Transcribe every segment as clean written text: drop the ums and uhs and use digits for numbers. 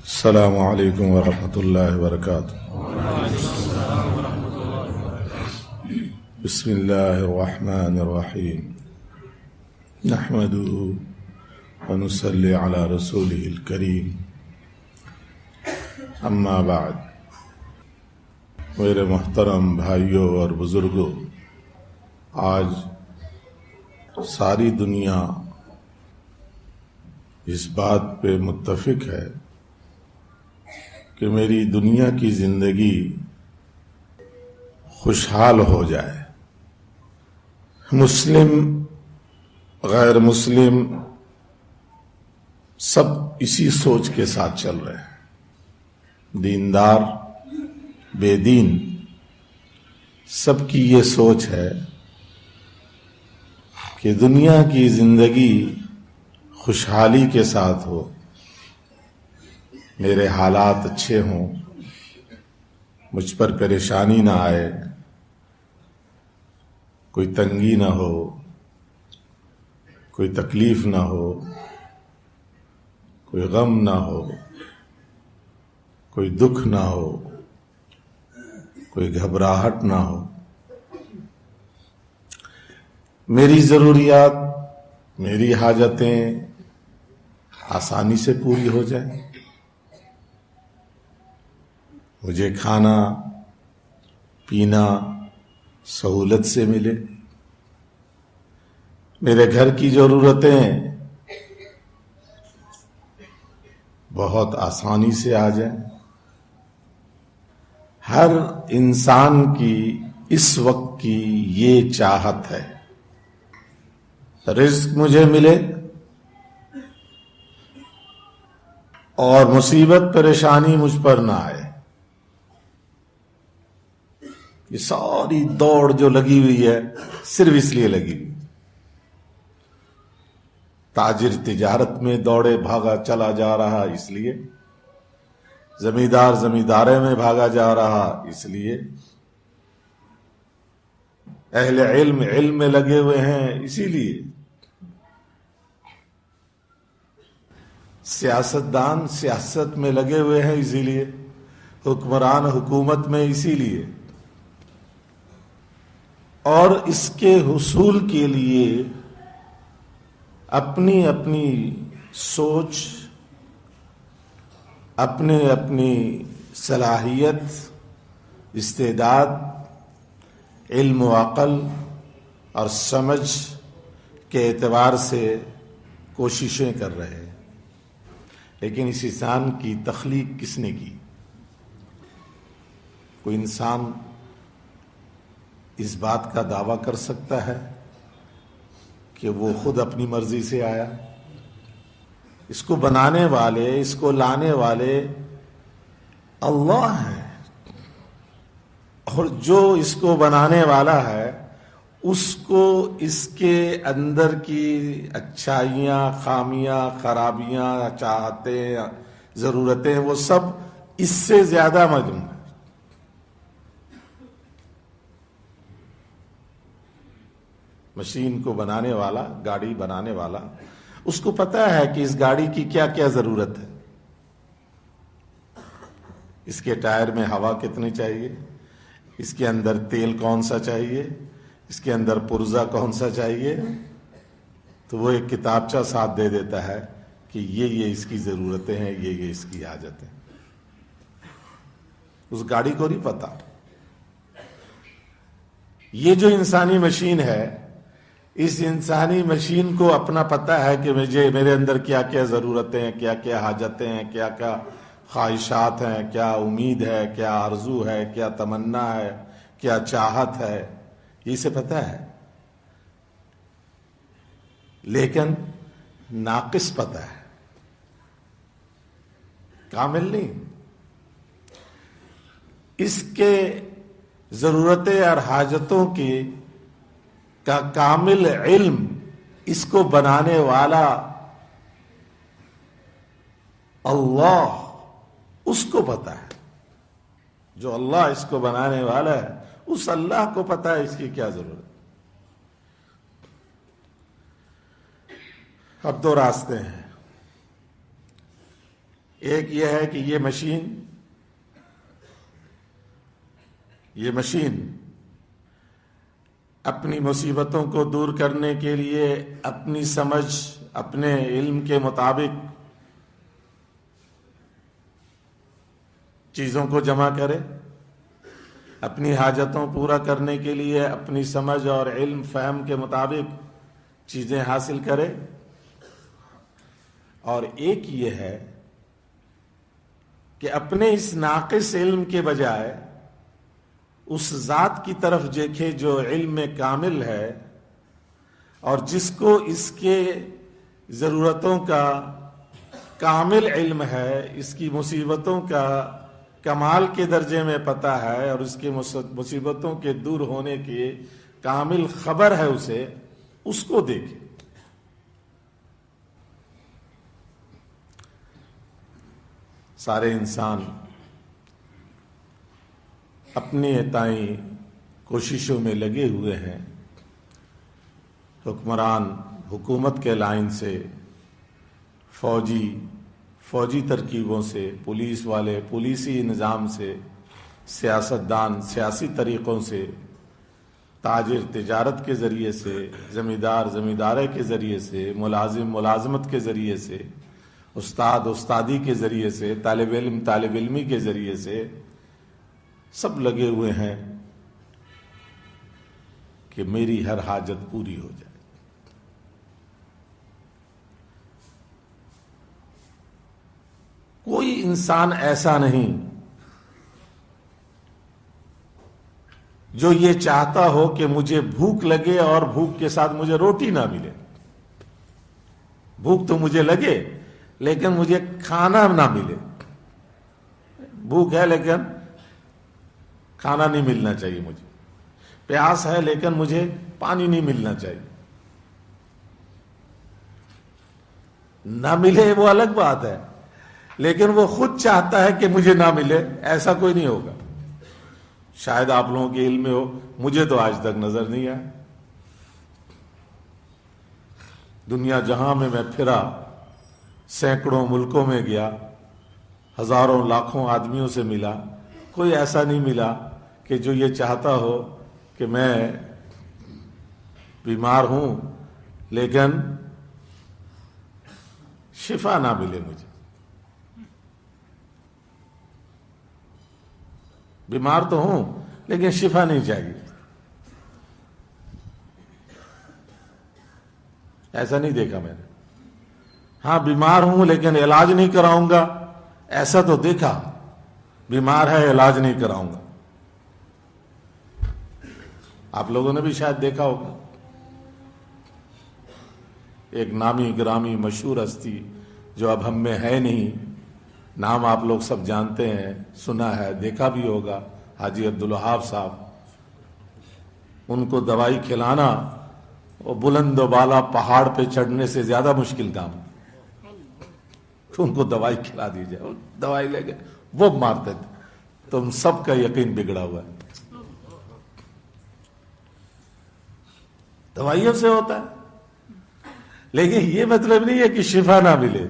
السلام علیکم ورحمۃ اللہ وبرکاتہ۔ بسم اللہ الرحمن الرحیم، نحمده ونصلی علی رسولہ الکریم، اما بعد۔ میرے محترم بھائیوں اور بزرگوں، آج ساری دنیا اس بات پہ متفق ہے کہ میری دنیا کی زندگی خوشحال ہو جائے۔ مسلم، غیر مسلم، سب اسی سوچ کے ساتھ چل رہے ہیں۔ دیندار، بے دین، سب کی یہ سوچ ہے کہ دنیا کی زندگی خوشحالی کے ساتھ ہو، میرے حالات اچھے ہوں، مجھ پر پریشانی نہ آئے، کوئی تنگی نہ ہو، کوئی تکلیف نہ ہو، کوئی غم نہ ہو، کوئی دکھ نہ ہو، کوئی گھبراہٹ نہ ہو۔ میری ضروریات، میری حاجتیں آسانی سے پوری ہو جائیں، مجھے کھانا پینا سہولت سے ملے، میرے گھر کی ضرورتیں بہت آسانی سے آ جائیں۔ ہر انسان کی اس وقت کی یہ چاہت ہے، رزق مجھے ملے اور مصیبت پریشانی مجھ پر نہ آئے۔ یہ ساری دوڑ جو لگی ہوئی ہے صرف اس لیے لگی ہوئی۔ تاجر تجارت میں دوڑے بھاگا چلا جا رہا اس لیے، زمیندار زمیندارے میں بھاگا جا رہا اس لیے، اہل علم علم میں لگے ہوئے ہیں اسی لیے، سیاستدان سیاست میں لگے ہوئے ہیں اسی لیے، حکمران حکومت میں اسی لیے، اور اس کے حصول کے لیے اپنی اپنی سوچ، اپنی صلاحیت، استعداد، علم و عقل اور سمجھ کے اعتبار سے کوششیں کر رہے ہیں۔ لیکن اس انسان کی تخلیق کس نے کی؟ کوئی انسان اس بات کا دعویٰ کر سکتا ہے کہ وہ خود اپنی مرضی سے آیا؟ اس کو بنانے والے، اس کو لانے والے اللہ ہیں، اور جو اس کو بنانے والا ہے اس کو اس کے اندر کی اچھائیاں، خامیاں، خرابیاں، چاہتیں، ضرورتیں، وہ سب اس سے زیادہ معلوم ہے۔ مشین کو بنانے والا، گاڑی بنانے والا، اس کو پتا ہے کہ اس گاڑی کی کیا کیا ضرورت ہے، اس کے ٹائر میں ہوا کتنی چاہیے، اس کے اندر تیل کون سا چاہیے، اس کے اندر پرزہ کون سا چاہیے، تو وہ ایک کتابچہ ساتھ دے دیتا ہے کہ یہ اس کی ضرورتیں ہیں، یہ اس کی حاجتیں۔ اس گاڑی کو نہیں پتا۔ یہ جو انسانی مشین ہے، اس انسانی مشین کو اپنا پتہ ہے کہ میرے اندر کیا کیا ضرورتیں ہیں، کیا کیا حاجتیں ہیں، کیا کیا خواہشات ہیں، کیا امید ہے، کیا آرزو ہے، کیا تمنا ہے، کیا چاہت ہے، یہ اسے پتہ ہے، لیکن ناقص پتہ ہے، کامل نہیں۔ اس کے ضرورتیں اور حاجتوں کا کامل علم اس کو بنانے والا اللہ، اس کو پتا ہے۔ جو اللہ اس کو بنانے والا ہے، اس اللہ کو پتا ہے اس کی کیا ضرورت۔ اب دو راستے ہیں، ایک یہ ہے کہ یہ مشین اپنی مصیبتوں کو دور کرنے کے لیے اپنی سمجھ، اپنے علم کے مطابق چیزوں کو جمع کرے، اپنی حاجتوں پورا کرنے کے لیے اپنی سمجھ اور علم فہم کے مطابق چیزیں حاصل کرے، اور ایک یہ ہے کہ اپنے اس ناقص علم کے بجائے اس ذات کی طرف دیکھے جو علم میں کامل ہے اور جس کو اس کے ضرورتوں کا کامل علم ہے، اس کی مصیبتوں کا کمال کے درجے میں پتہ ہے اور اس کے مصیبتوں کے دور ہونے کی کامل خبر ہے اسے، اس کو دیکھے۔ سارے انسان اپنے تئیں کوششوں میں لگے ہوئے ہیں، حکمران حکومت کے لائن سے، فوجی ترکیبوں سے، پولیس والے پولیسی نظام سے، سیاستدان سیاسی طریقوں سے، تاجر تجارت کے ذریعے سے، زمیندار زمیندارے کے ذریعے سے، ملازم ملازمت کے ذریعے سے، استاد استادی کے ذریعے سے، طالب علم طالب علمی کے ذریعے سے، سب لگے ہوئے ہیں کہ میری ہر حاجت پوری ہو جائے۔ کوئی انسان ایسا نہیں جو یہ چاہتا ہو کہ مجھے بھوک لگے اور بھوک کے ساتھ مجھے روٹی نہ ملے۔ بھوک تو مجھے لگے لیکن مجھے کھانا نہ ملے۔ بھوک ہے لیکن کھانا نہیں ملنا چاہیے مجھے، پیاس ہے لیکن مجھے پانی نہیں ملنا چاہیے۔ نہ ملے وہ الگ بات ہے، لیکن وہ خود چاہتا ہے کہ مجھے نہ ملے، ایسا کوئی نہیں ہوگا۔ شاید آپ لوگوں کے علم میں ہو، مجھے تو آج تک نظر نہیں آیا۔ دنیا جہاں میں پھرا، سینکڑوں ملکوں میں گیا، ہزاروں لاکھوں آدمیوں سے ملا، کوئی ایسا نہیں ملا کہ جو یہ چاہتا ہو کہ میں بیمار ہوں لیکن شفا نہ ملے مجھے۔ بیمار تو ہوں لیکن شفا نہیں چاہیے، ایسا نہیں دیکھا میں نے۔ ہاں بیمار ہوں لیکن علاج نہیں کراؤں گا، ایسا تو دیکھا۔ بیمار ہے علاج نہیں کراؤں گا، آپ لوگوں نے بھی شاید دیکھا ہوگا۔ ایک نامی گرامی مشہور ہستی جو اب ہم میں ہے نہیں، نام آپ لوگ سب جانتے ہیں، سنا ہے، دیکھا بھی ہوگا، حاجی عبدالوہاب صاحب۔ ان کو دوائی کھلانا وہ بلند و بالا پہاڑ پہ چڑھنے سے زیادہ مشکل کام، ان کو دوائی کھلا دی جائے، دوائی لے گئے وہ مارتے تھے۔ تم سب کا یقین بگڑا ہوا ہے، دوائیوں سے ہوتا ہے، لیکن یہ مطلب نہیں ہے کہ شفا نہ ملے۔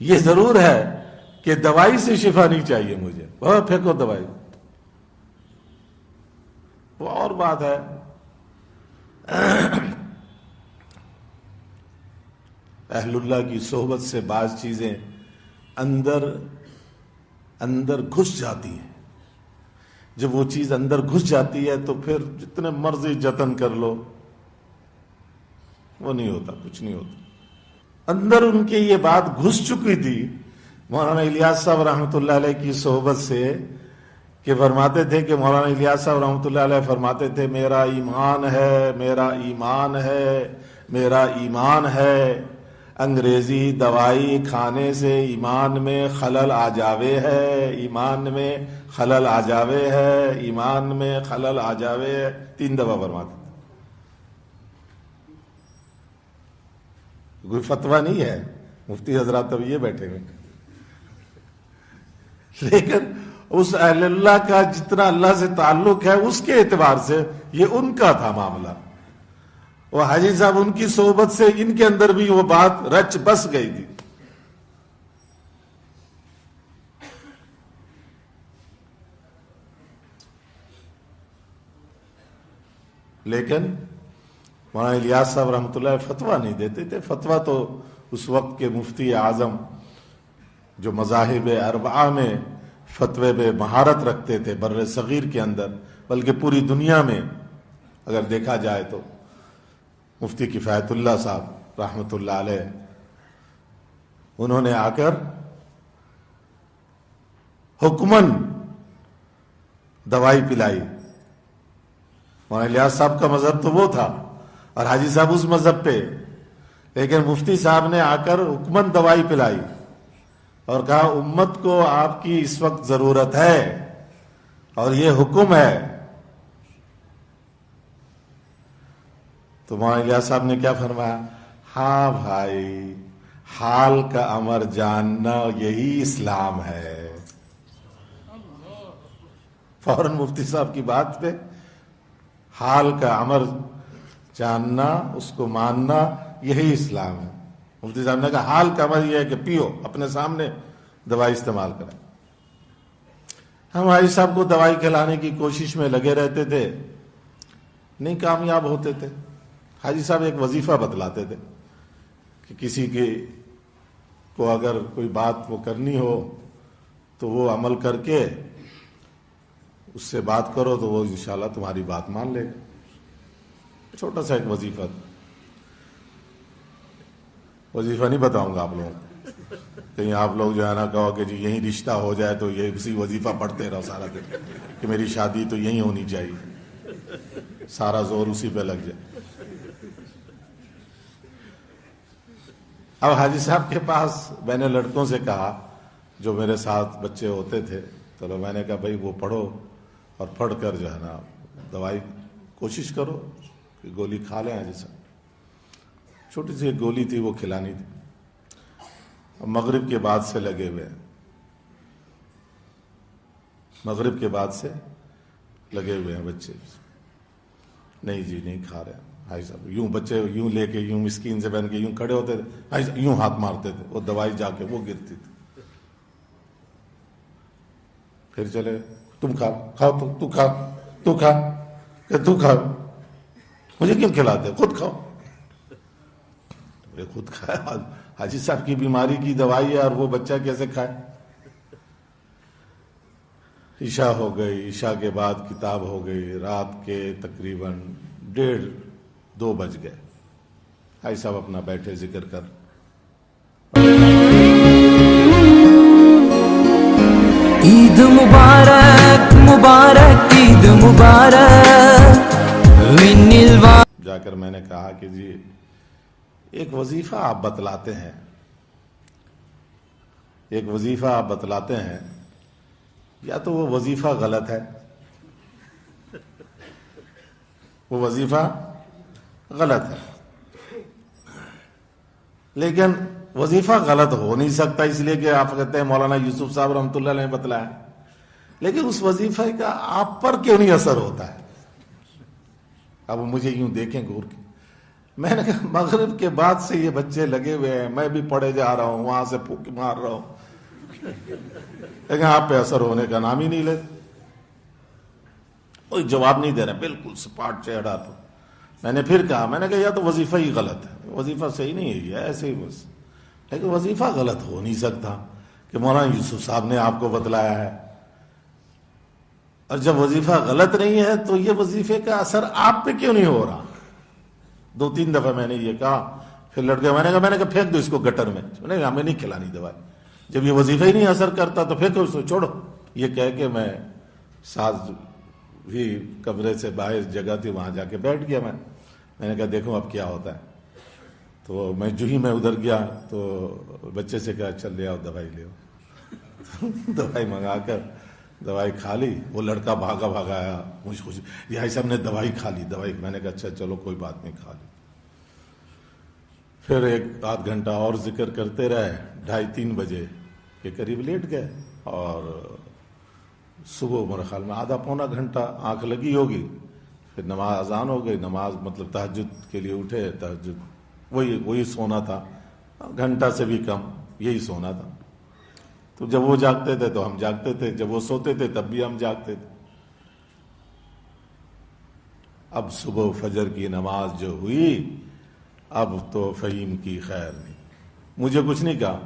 یہ ضرور ہے کہ دوائی سے شفا نہیں چاہیے مجھے، وہ پھینکو دوائی، وہ اور بات ہے۔ اہل اللہ کی صحبت سے بعض چیزیں اندر گھس جاتی ہیں۔ جب وہ چیز اندر گھس جاتی ہے تو پھر جتنے مرضی جتن کر لو وہ نہیں ہوتا، کچھ نہیں ہوتا۔ اندر ان کے یہ بات گھس چکی تھی مولانا الیاس صاحب رحمۃ اللہ علیہ کی صحبت سے، کہ فرماتے تھے کہ مولانا الیاس صاحب رحمۃ اللہ علیہ فرماتے تھے میرا ایمان ہے، میرا ایمان ہے، میرا ایمان ہے، انگریزی دوائی کھانے سے ایمان میں خلل آ جاوے ہے، ایمان میں خلل آ جاوے ہے، ایمان میں خلل آ جاوے ہے، 3 دفعہ فرماتے تھے۔ کوئی فتویٰ نہیں ہے، مفتی حضرات اب یہ بیٹھے ہوئے، لیکن اس اہل اللہ کا جتنا اللہ سے تعلق ہے اس کے اعتبار سے یہ ان کا تھا معاملہ۔ وہ حاجی صاحب ان کی صحبت سے ان کے اندر بھی وہ بات رچ بس گئی تھی. لیکن مولانا الیاس صاحب رحمۃ اللہ فتویٰ نہیں دیتے تھے. فتویٰ تو اس وقت کے مفتی اعظم جو مذاہب اربعہ میں فتوے میں مہارت رکھتے تھے بر صغیر کے اندر، بلکہ پوری دنیا میں اگر دیکھا جائے تو مفتی کفایت اللہ صاحب رحمۃ اللہ علیہ، انہوں نے آ کر حکمن دوائی پلائی. مولانا الیاس صاحب کا مذہب تو وہ تھا اور حاجی صاحب اس مذہب پہ، لیکن مفتی صاحب نے آ کر حکمن دوائی پلائی اور کہا امت کو آپ کی اس وقت ضرورت ہے اور یہ حکم ہے. تو مولانا الیاس صاحب نے کیا فرمایا؟ ہاں بھائی، حال کا امر جاننا یہی اسلام ہے. فوراً مفتی صاحب کی بات پہ حال کا امر جاننا، اس کو ماننا یہی اسلام ہے. مفتی صاحب نے کہا حال کا امر یہ ہے کہ پیو، اپنے سامنے دوائی استعمال کریں. ہم حاجی صاحب کو دوائی کھلانے کی کوشش میں لگے رہتے تھے، نہیں کامیاب ہوتے تھے. حاجی صاحب ایک وظیفہ بتلاتے تھے کہ کسی کو اگر کوئی بات وہ کرنی ہو تو وہ عمل کر کے اس سے بات کرو تو وہ انشاءاللہ تمہاری بات مان لے گا. چھوٹا سا ایک وظیفہ تھا. وظیفہ نہیں بتاؤں گا آپ لوگوں کو، کہیں آپ لوگ جو ہے نا کہو کہ جی یہیں رشتہ ہو جائے تو یہ اسی وظیفہ پڑھتے رہو سارا دن کہ میری شادی تو یہیں ہونی چاہیے، سارا زور اسی پہ لگ جائے. اب حاجی صاحب کے پاس میں نے لڑکوں سے کہا جو میرے ساتھ بچے ہوتے تھے، چلو میں نے کہا بھائی وہ پڑھو اور پڑھ کر جو ہے نا دوائی کوشش کرو کہ گولی کھا لیں. حاجی صاحب چھوٹی سی ایک گولی تھی وہ کھلانی تھی. مغرب کے بعد سے لگے ہوئے ہیں، مغرب کے بعد سے لگے ہوئے ہیں بچے. نہیں جی نہیں کھا رہے. بھائی صاحب یوں بچے یوں لے کے یوں مسکین سے بن کے یوں کھڑے ہوتے تھے، یوں ہاتھ مارتے تھے، وہ دوائی جا کے وہ گرتی تھی. پھر چلے تم کھاؤ تو کھا کہ تو کھا، مجھے کیوں کھلاتے، خود کھاؤ. خود کھایا. حاجی صاحب کی بیماری کی دوائی ہے اور وہ بچہ کیسے کھائے. عشاء ہو گئی، عشاء کے بعد کتاب ہو گئی، رات کے تقریباً 1:30-2 بج گئے. حاجی صاحب اپنا بیٹھے ذکر کر. عید مبارک مبارک عید مبارک. جا کر میں نے کہا کہ جی ایک وظیفہ آپ بتلاتے ہیں، ایک وظیفہ آپ بتلاتے ہیں، یا تو وہ وظیفہ غلط ہے، وہ وظیفہ غلط ہے. لیکن وظیفہ غلط ہو نہیں سکتا اس لیے کہ آپ کہتے ہیں مولانا یوسف صاحب رحمۃ اللہ نے بتلایا، لیکن اس وظیفے کا آپ پر کیوں نہیں اثر ہوتا ہے؟ اب مجھے یوں دیکھیں گور کے. میں نے کہا مغرب کے بعد سے یہ بچے لگے ہوئے ہیں، میں بھی پڑھے جا رہا ہوں، وہاں سے پھوک مار رہا ہوں، لیکن آپ پہ اثر ہونے کا نام ہی نہیں لیتے. کوئی جواب نہیں دے رہے، بالکل سپاٹ چہرہ. تو میں نے پھر کہا، میں نے کہا یا تو وظیفہ ہی غلط ہے، وظیفہ صحیح نہیں ہے، یہ ایسے ہی بس. لیکن وظیفہ غلط ہو نہیں سکتا کہ مولانا یوسف صاحب نے آپ کو بتلایا ہے. اور جب وظیفہ غلط نہیں ہے تو یہ وظیفے کا اثر آپ پہ کیوں نہیں ہو رہا؟ 2-3 دفعہ میں نے یہ کہا. پھر لڑکے میں نے کہا پھینک دو اس کو گٹر میں، نہیں ہمیں نہیں کھلانی دوائی، جب یہ وظیفہ ہی نہیں اثر کرتا تو پھینکو اس کو، چھوڑو. یہ کہہ کے میں ساتھ بھی کمرے سے باہر جگہ تھی وہاں جا کے بیٹھ گیا. میں نے کہا دیکھو اب کیا ہوتا ہے. تو میں جو ہی میں ادھر گیا تو بچے سے کہا چل لے آؤ دوائی لے آؤ. دوائی منگا کر دوائی کھا لی. وہ لڑکا بھاگا آیا، مجھ خوشی یہ صاحب نے دوائی کھا لی. دوائی میں نے کہا اچھا چلو کوئی بات نہیں، کھا لی. پھر 1-8 گھنٹہ اور ذکر کرتے رہے. 2:30-3 بجے کے قریب لیٹ گئے اور صبح میرے خیال میں آدھا پونا گھنٹہ آنکھ لگی ہوگی. پھر نماز اذان ہو گئی، نماز مطلب تہجد کے لیے اٹھے، تہجد وہی سونا تھا، گھنٹہ سے بھی کم یہی سونا تھا. تو جب وہ جاگتے تھے تو ہم جاگتے تھے، جب وہ سوتے تھے تب بھی ہم جاگتے تھے. اب صبح فجر کی نماز جو ہوئی، اب تو فہیم کی خیر نہیں. مجھے کچھ نہیں کہا،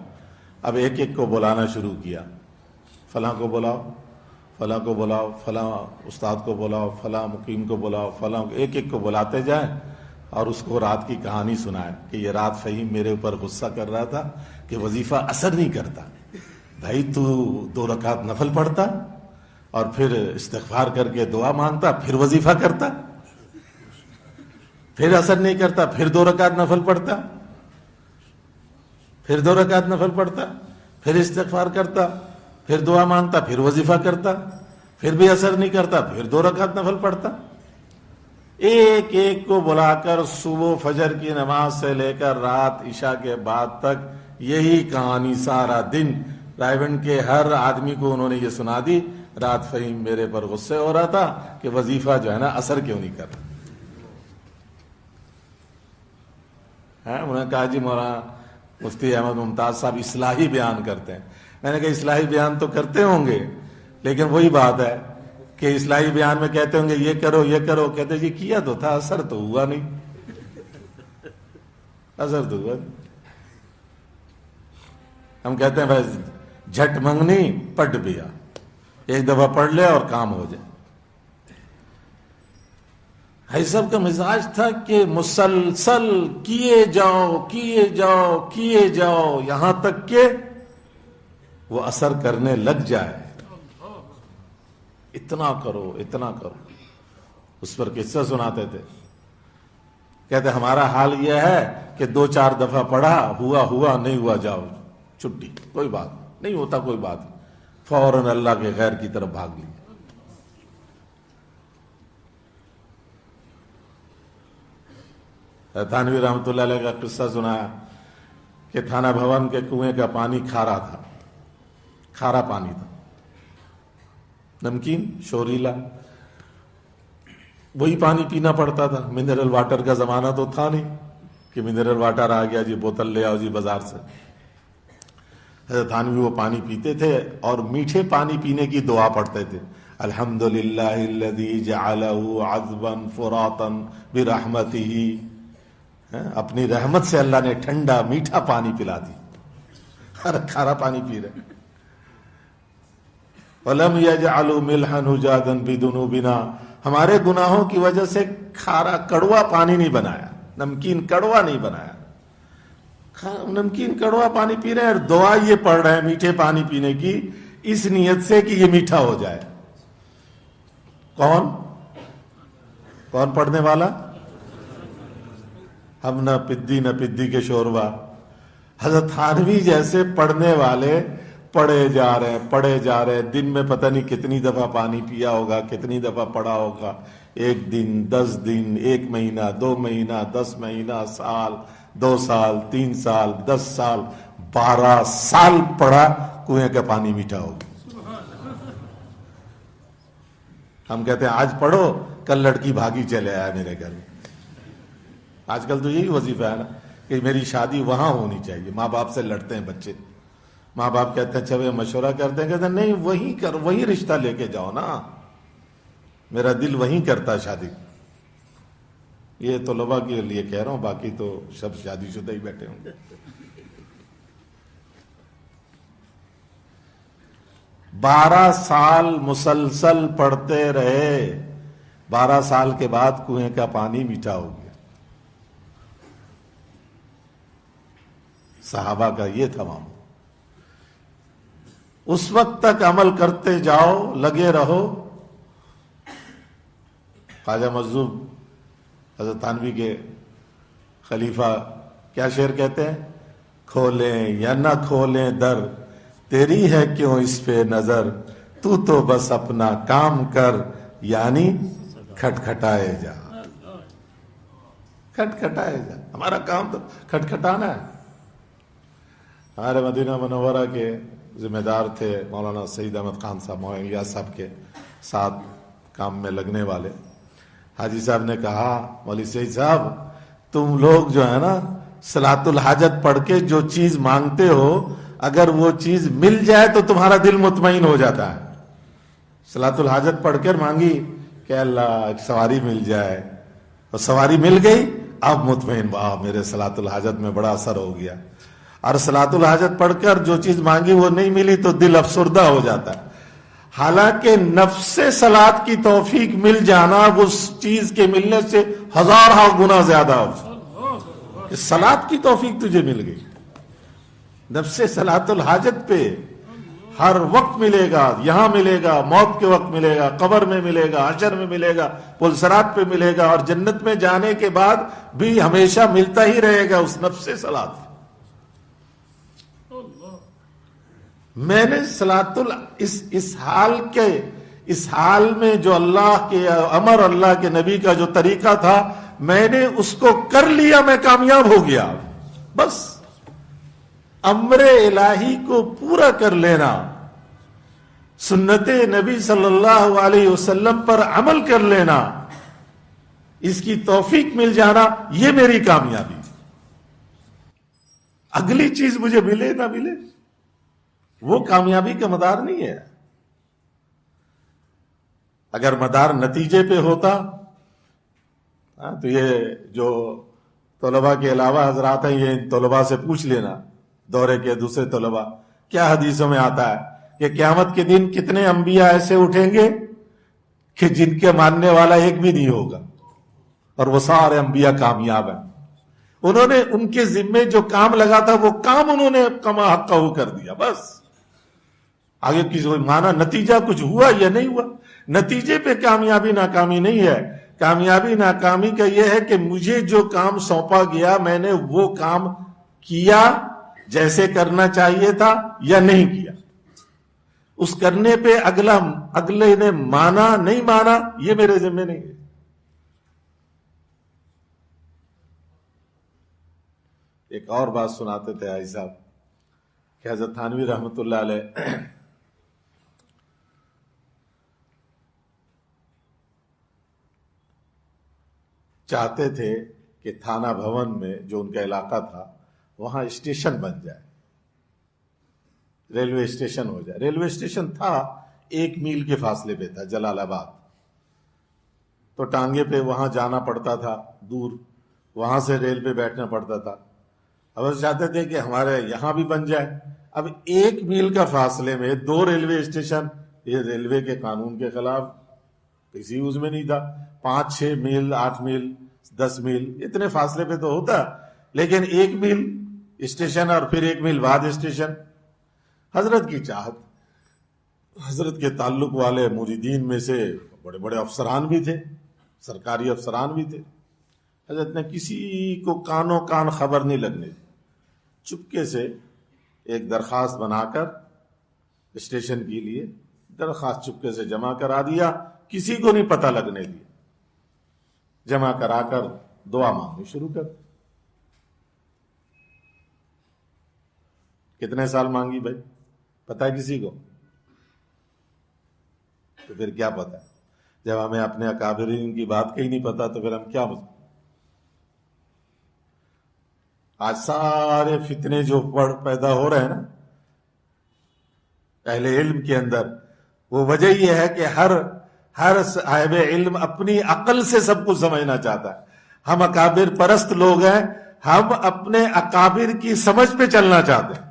اب ایک ایک کو بلانا شروع کیا. فلاں کو بلاؤ، فلاں کو بلاؤ، فلاں استاد کو بلاؤ، فلاں مقیم کو بلاؤ، فلاں ایک ایک کو بلاتے جائیں اور اس کو رات کی کہانی سنائے کہ یہ رات فہیم میرے اوپر غصہ کر رہا تھا کہ وظیفہ اثر نہیں کرتا. بھائی تو 2 رکعت نفل پڑھتا اور پھر استغفار کر کے دعا مانگتا، پھر وظیفہ کرتا، پھر اثر نہیں کرتا، پھر 2 رکعت نفل پڑھتا، پھر 2 رکعت نفل پڑھتا، پھر استغفار کرتا، پھر دعا مانگتا، پھر وظیفہ کرتا، پھر بھی اثر نہیں کرتا، پھر 2 رکعت نفل پڑھتا. ایک ایک کو بلا کر صبح فجر کی نماز سے لے کر رات عشاء کے بعد تک یہی کہانی سارا دن رائے کے ہر آدمی کو انہوں نے یہ سنا دی. رات فہیم میرے پر غصے ہو رہا تھا کہ وظیفہ جو ہے نا اثر کیوں نہیں کر رہا. انہوں نے کہا جی مولانا مفتی احمد ممتاز صاحب اصلاحی بیان کرتے ہیں. میں نے کہا اصلاحی بیان تو کرتے ہوں گے، لیکن وہی بات ہے کہ اصلاحی بیان میں کہتے ہوں گے یہ کرو یہ کرو، کہتے جی کیا تو تھا، اثر تو ہوا نہیں، اثر تو ہوا نہیں. ہم کہتے ہیں بس جھٹ منگنی پٹ بیا، ایک دفعہ پڑھ لے اور کام ہو جائے. بھائی صاحب کا مزاج تھا کہ مسلسل کیے جاؤ کیے جاؤ کیے جاؤ یہاں تک کہ وہ اثر کرنے لگ جائے. اتنا کرو اتنا کرو. اس پر قصہ سناتے تھے، کہتے ہمارا حال یہ ہے کہ 2-4 دفعہ پڑھا، ہوا نہیں ہوا جاؤ چھٹی، کوئی بات نہیں ہوتا، کوئی بات نہیں، فوراً اللہ کے غیر کی طرف بھاگ لی. تھانوی رحمۃ اللہ علیہ کا قصہ سنایا کہ تھانہ بھون کے کنویں کا پانی کھارا تھا، کھارا پانی تھا، نمکین شوریلا، وہی پانی پینا پڑتا تھا. منرل واٹر کا زمانہ تو تھا نہیں کہ منرل واٹر آ گیا جی بوتل لے آؤ جی بازار سے. حضرت تھانوی وہ پانی پیتے تھے اور میٹھے پانی پینے کی دعا پڑھتے تھے. الحمدللہ الذی جعلہ عذبا فراتا برحمتہ، اپنی رحمت سے اللہ نے ٹھنڈا میٹھا پانی پلا دی. کھارا پانی پی رہے. وَلَمْ يَجْعَلُوا مِلْحًا أُجَاجًا بِذُنُوبِنَا، ہمارے گناہوں کی وجہ سے کھارا کڑوا پانی نہیں بنایا، نمکین کڑوا نہیں بنایا. نمکین کڑوا پانی پی رہے ہیں اور دعا یہ پڑھ رہے ہیں میٹھے پانی پینے کی اس نیت سے کہ یہ میٹھا ہو جائے. کون پڑھنے والا؟ ہم نہ پدی کے شوربا. حضرت تھانوی جیسے پڑھنے والے پڑھے جا رہے، دن میں پتہ نہیں کتنی دفعہ پانی پیا ہوگا، کتنی دفعہ پڑھا ہوگا. 1 دن، 10 دن، 1 مہینہ، 2 مہینہ، 10 مہینہ، سال، 2 سال، 3 سال، 10 سال، 12 سال پڑھا، کنویں کا پانی میٹھا ہوگا. ہم کہتے ہیں آج پڑھو، کل لڑکی بھاگی چلے آیا میرے گھر میں. آج کل تو یہی وظیفہ ہے نا کہ میری شادی وہاں ہونی چاہیے. ماں باپ سے لڑتے ہیں بچے، ماں باپ کہتے ہیں اچھا بھائی مشورہ کرتے ہیں، کہتے ہیں نہیں وہی رشتہ لے کے جاؤ نا، میرا دل وہیں کرتا ہے شادی. یہ طلباء کے لیے کہہ رہا ہوں، باقی تو سب شادی شدہ ہی بیٹھے ہوں گے. 12 سال مسلسل پڑھتے رہے، 12 سال کے بعد کنویں کا پانی میٹھا ہو گیا. صحابہ کا یہ تھا معاملہ. اس وقت تک عمل کرتے جاؤ، لگے رہو. خواجہ مجذوب حضرت تھانوی کے خلیفہ کیا شعر کہتے ہیں؟ کھولیں یا نہ کھولیں در، تیری ہے کیوں اس پہ نظر، تو بس اپنا کام کر، یعنی کھٹکھٹائے جا. کھٹکھٹائے جا، ہمارا کام تو کھٹکھٹانا ہے. ہمارے مدینہ منورہ کے ذمہ دار تھے مولانا سعید احمد خان صاحب، مولانا الیاس صاحب کے ساتھ کام میں لگنے والے. حاجی صاحب نے کہا مولوی سعید صاحب تم لوگ جو ہے نا صلاۃ الحاجت پڑھ کے جو چیز مانگتے ہو اگر وہ چیز مل جائے تو تمہارا دل مطمئن ہو جاتا ہے. صلاۃ الحاجت پڑھ کر مانگی کہ اللہ ایک سواری مل جائے اور سواری مل گئی, اب مطمئن, واہ میرے صلاۃ الحاجت میں بڑا اثر ہو گیا. اور صلاۃ الحاجت پڑھ کر جو چیز مانگی وہ نہیں ملی تو دل افسردہ ہو جاتا ہے. حالانکہ نفس صلاۃ کی توفیق مل جانا اس چیز کے ملنے سے ہزارہ گنا زیادہ ہو کہ صلاۃ کی توفیق تجھے مل گئی. نفس صلاۃ الحاجت پہ ہر وقت ملے گا, یہاں ملے گا, موت کے وقت ملے گا, قبر میں ملے گا, حشر میں ملے گا, پل صراط پہ ملے گا, اور جنت میں جانے کے بعد بھی ہمیشہ ملتا ہی رہے گا اس نفس صلاۃ. میں نے اس حال میں جو اللہ کے امر, اللہ کے نبی کا جو طریقہ تھا, میں نے اس کو کر لیا, میں کامیاب ہو گیا. بس امر الہی کو پورا کر لینا, سنت نبی صلی اللہ علیہ وسلم پر عمل کر لینا, اس کی توفیق مل جانا, یہ میری کامیابی. اگلی چیز مجھے ملے نہ ملے وہ کامیابی کا مدار نہیں ہے. اگر مدار نتیجے پہ ہوتا تو یہ جو طلباء کے علاوہ حضرات ہیں یہ طلباء سے پوچھ لینا, دورے کے دوسرے طلباء, کیا حدیثوں میں آتا ہے کہ قیامت کے دن کتنے انبیاء ایسے اٹھیں گے کہ جن کے ماننے والا ایک بھی نہیں ہوگا اور وہ سارے انبیاء کامیاب ہیں. انہوں نے ان کے ذمے جو کام لگا تھا وہ کام انہوں نے کما حقہ کر دیا. بس آگے کسی مانا نتیجہ کچھ ہوا یا نہیں ہوا. نتیجے پہ کامیابی ناکامی نہیں ہے. کامیابی ناکامی کا یہ ہے کہ مجھے جو کام سونپا گیا میں نے وہ کام کیا جیسے کرنا چاہیے تھا یا نہیں کیا. اس کرنے پہ اگلے نے مانا نہیں مانا یہ میرے ذمہ نہیں ہے. ایک اور بات سناتے تھے حاجی صاحب کہ حضرت تھانوی رحمۃ اللہ علیہ چاہتے تھے کہ تھانہ بھون میں جو ان کا علاقہ تھا وہاں اسٹیشن بن جائے, ریلوے اسٹیشن ہو جائے. ریلوے اسٹیشن تھا 1 میل کے فاصلے پہ تھا, جلال آباد. تو ٹانگے پہ وہاں جانا پڑتا تھا دور, وہاں سے ریل پہ بیٹھنا پڑتا تھا. اب چاہتے تھے کہ ہمارے یہاں بھی بن جائے. اب 1 میل کا فاصلے میں 2 ریلوے اسٹیشن, یہ ریلوے کے قانون کے خلاف, کسی یوز میں نہیں تھا. 5-6 میل, 8 میل, 10 میل اتنے فاصلے پہ تو ہوتا, لیکن 1 میل اسٹیشن اور پھر 1 میل بعد اسٹیشن. حضرت کی چاہت, حضرت کے تعلق والے مریدین میں سے بڑے بڑے افسران بھی تھے, سرکاری افسران بھی تھے. حضرت نے کسی کو کانوں کان خبر نہیں لگنے دی, چپکے سے ایک درخواست بنا کر اسٹیشن کے لیے درخواست چپکے سے جمع کرا دیا, کسی کو نہیں پتہ لگنے دیا. جمع کرا کر دعا مانگنی شروع کر. کتنے سال مانگی بھائی پتہ ہے کسی کو؟ تو پھر کیا پتہ ہے جب ہمیں اپنے اکابرین کی بات کا ہی نہیں پتا تو پھر ہم کیا بتائیں. آج سارے فتنے جو پیدا ہو رہے ہیں نا اہل علم کے اندر, وہ وجہ یہ ہے کہ ہر صاحب علم اپنی عقل سے سب کچھ سمجھنا چاہتا ہے. ہم اکابر پرست لوگ ہیں, ہم اپنے اکابر کی سمجھ پہ چلنا چاہتے ہیں.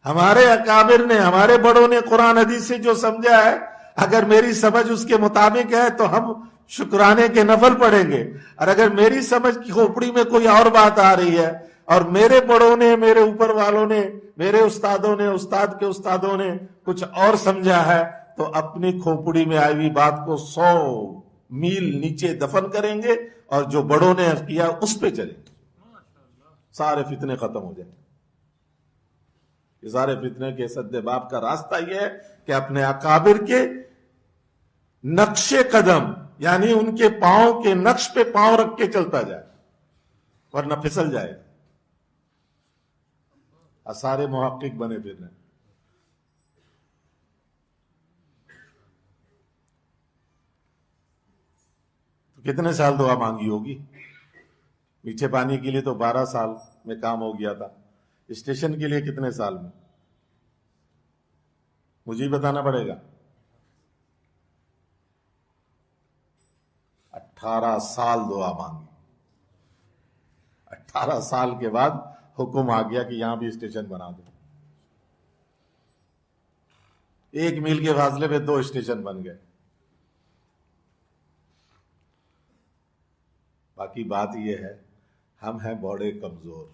ہمارے اکابر نے, ہمارے بڑوں نے قرآن حدیث سے جو سمجھا ہے, اگر میری سمجھ اس کے مطابق ہے تو ہم شکرانے کے نفل پڑھیں گے, اور اگر میری سمجھ کی کھوپڑی میں کوئی اور بات آ رہی ہے اور میرے بڑوں نے, میرے اوپر والوں نے, میرے استادوں نے, استاد کے استادوں نے کچھ اور سمجھا ہے, تو اپنی کھوپڑی میں آئی ہوئی بات کو 100 میل نیچے دفن کریں گے اور جو بڑوں نے کیا اس پہ چلیں گے. سارے فتنے ختم ہو جائیں. یہ سارے فتنے کے سد باب کا راستہ یہ ہے کہ اپنے اکابر کے نقش قدم یعنی ان کے پاؤں کے نقش پہ پاؤں رکھ کے چلتا جائے, ورنہ پھسل جائے. سارے محقق بنے پھر. تو کتنے سال دعا مانگی ہوگی؟ میٹھے پانی کے لیے تو 12 سال میں کام ہو گیا تھا، اسٹیشن کے لیے کتنے سال میں؟ مجھے ہی بتانا پڑے گا۔ 18 سال دعا مانگی، 18 سال کے بعد حکم آ گیا کہ یہاں بھی اسٹیشن بنا دو۔ 1 میل کے فاصلے پہ 2 اسٹیشن بن گئے۔ باقی بات یہ ہے، ہم ہیں بڑے کمزور۔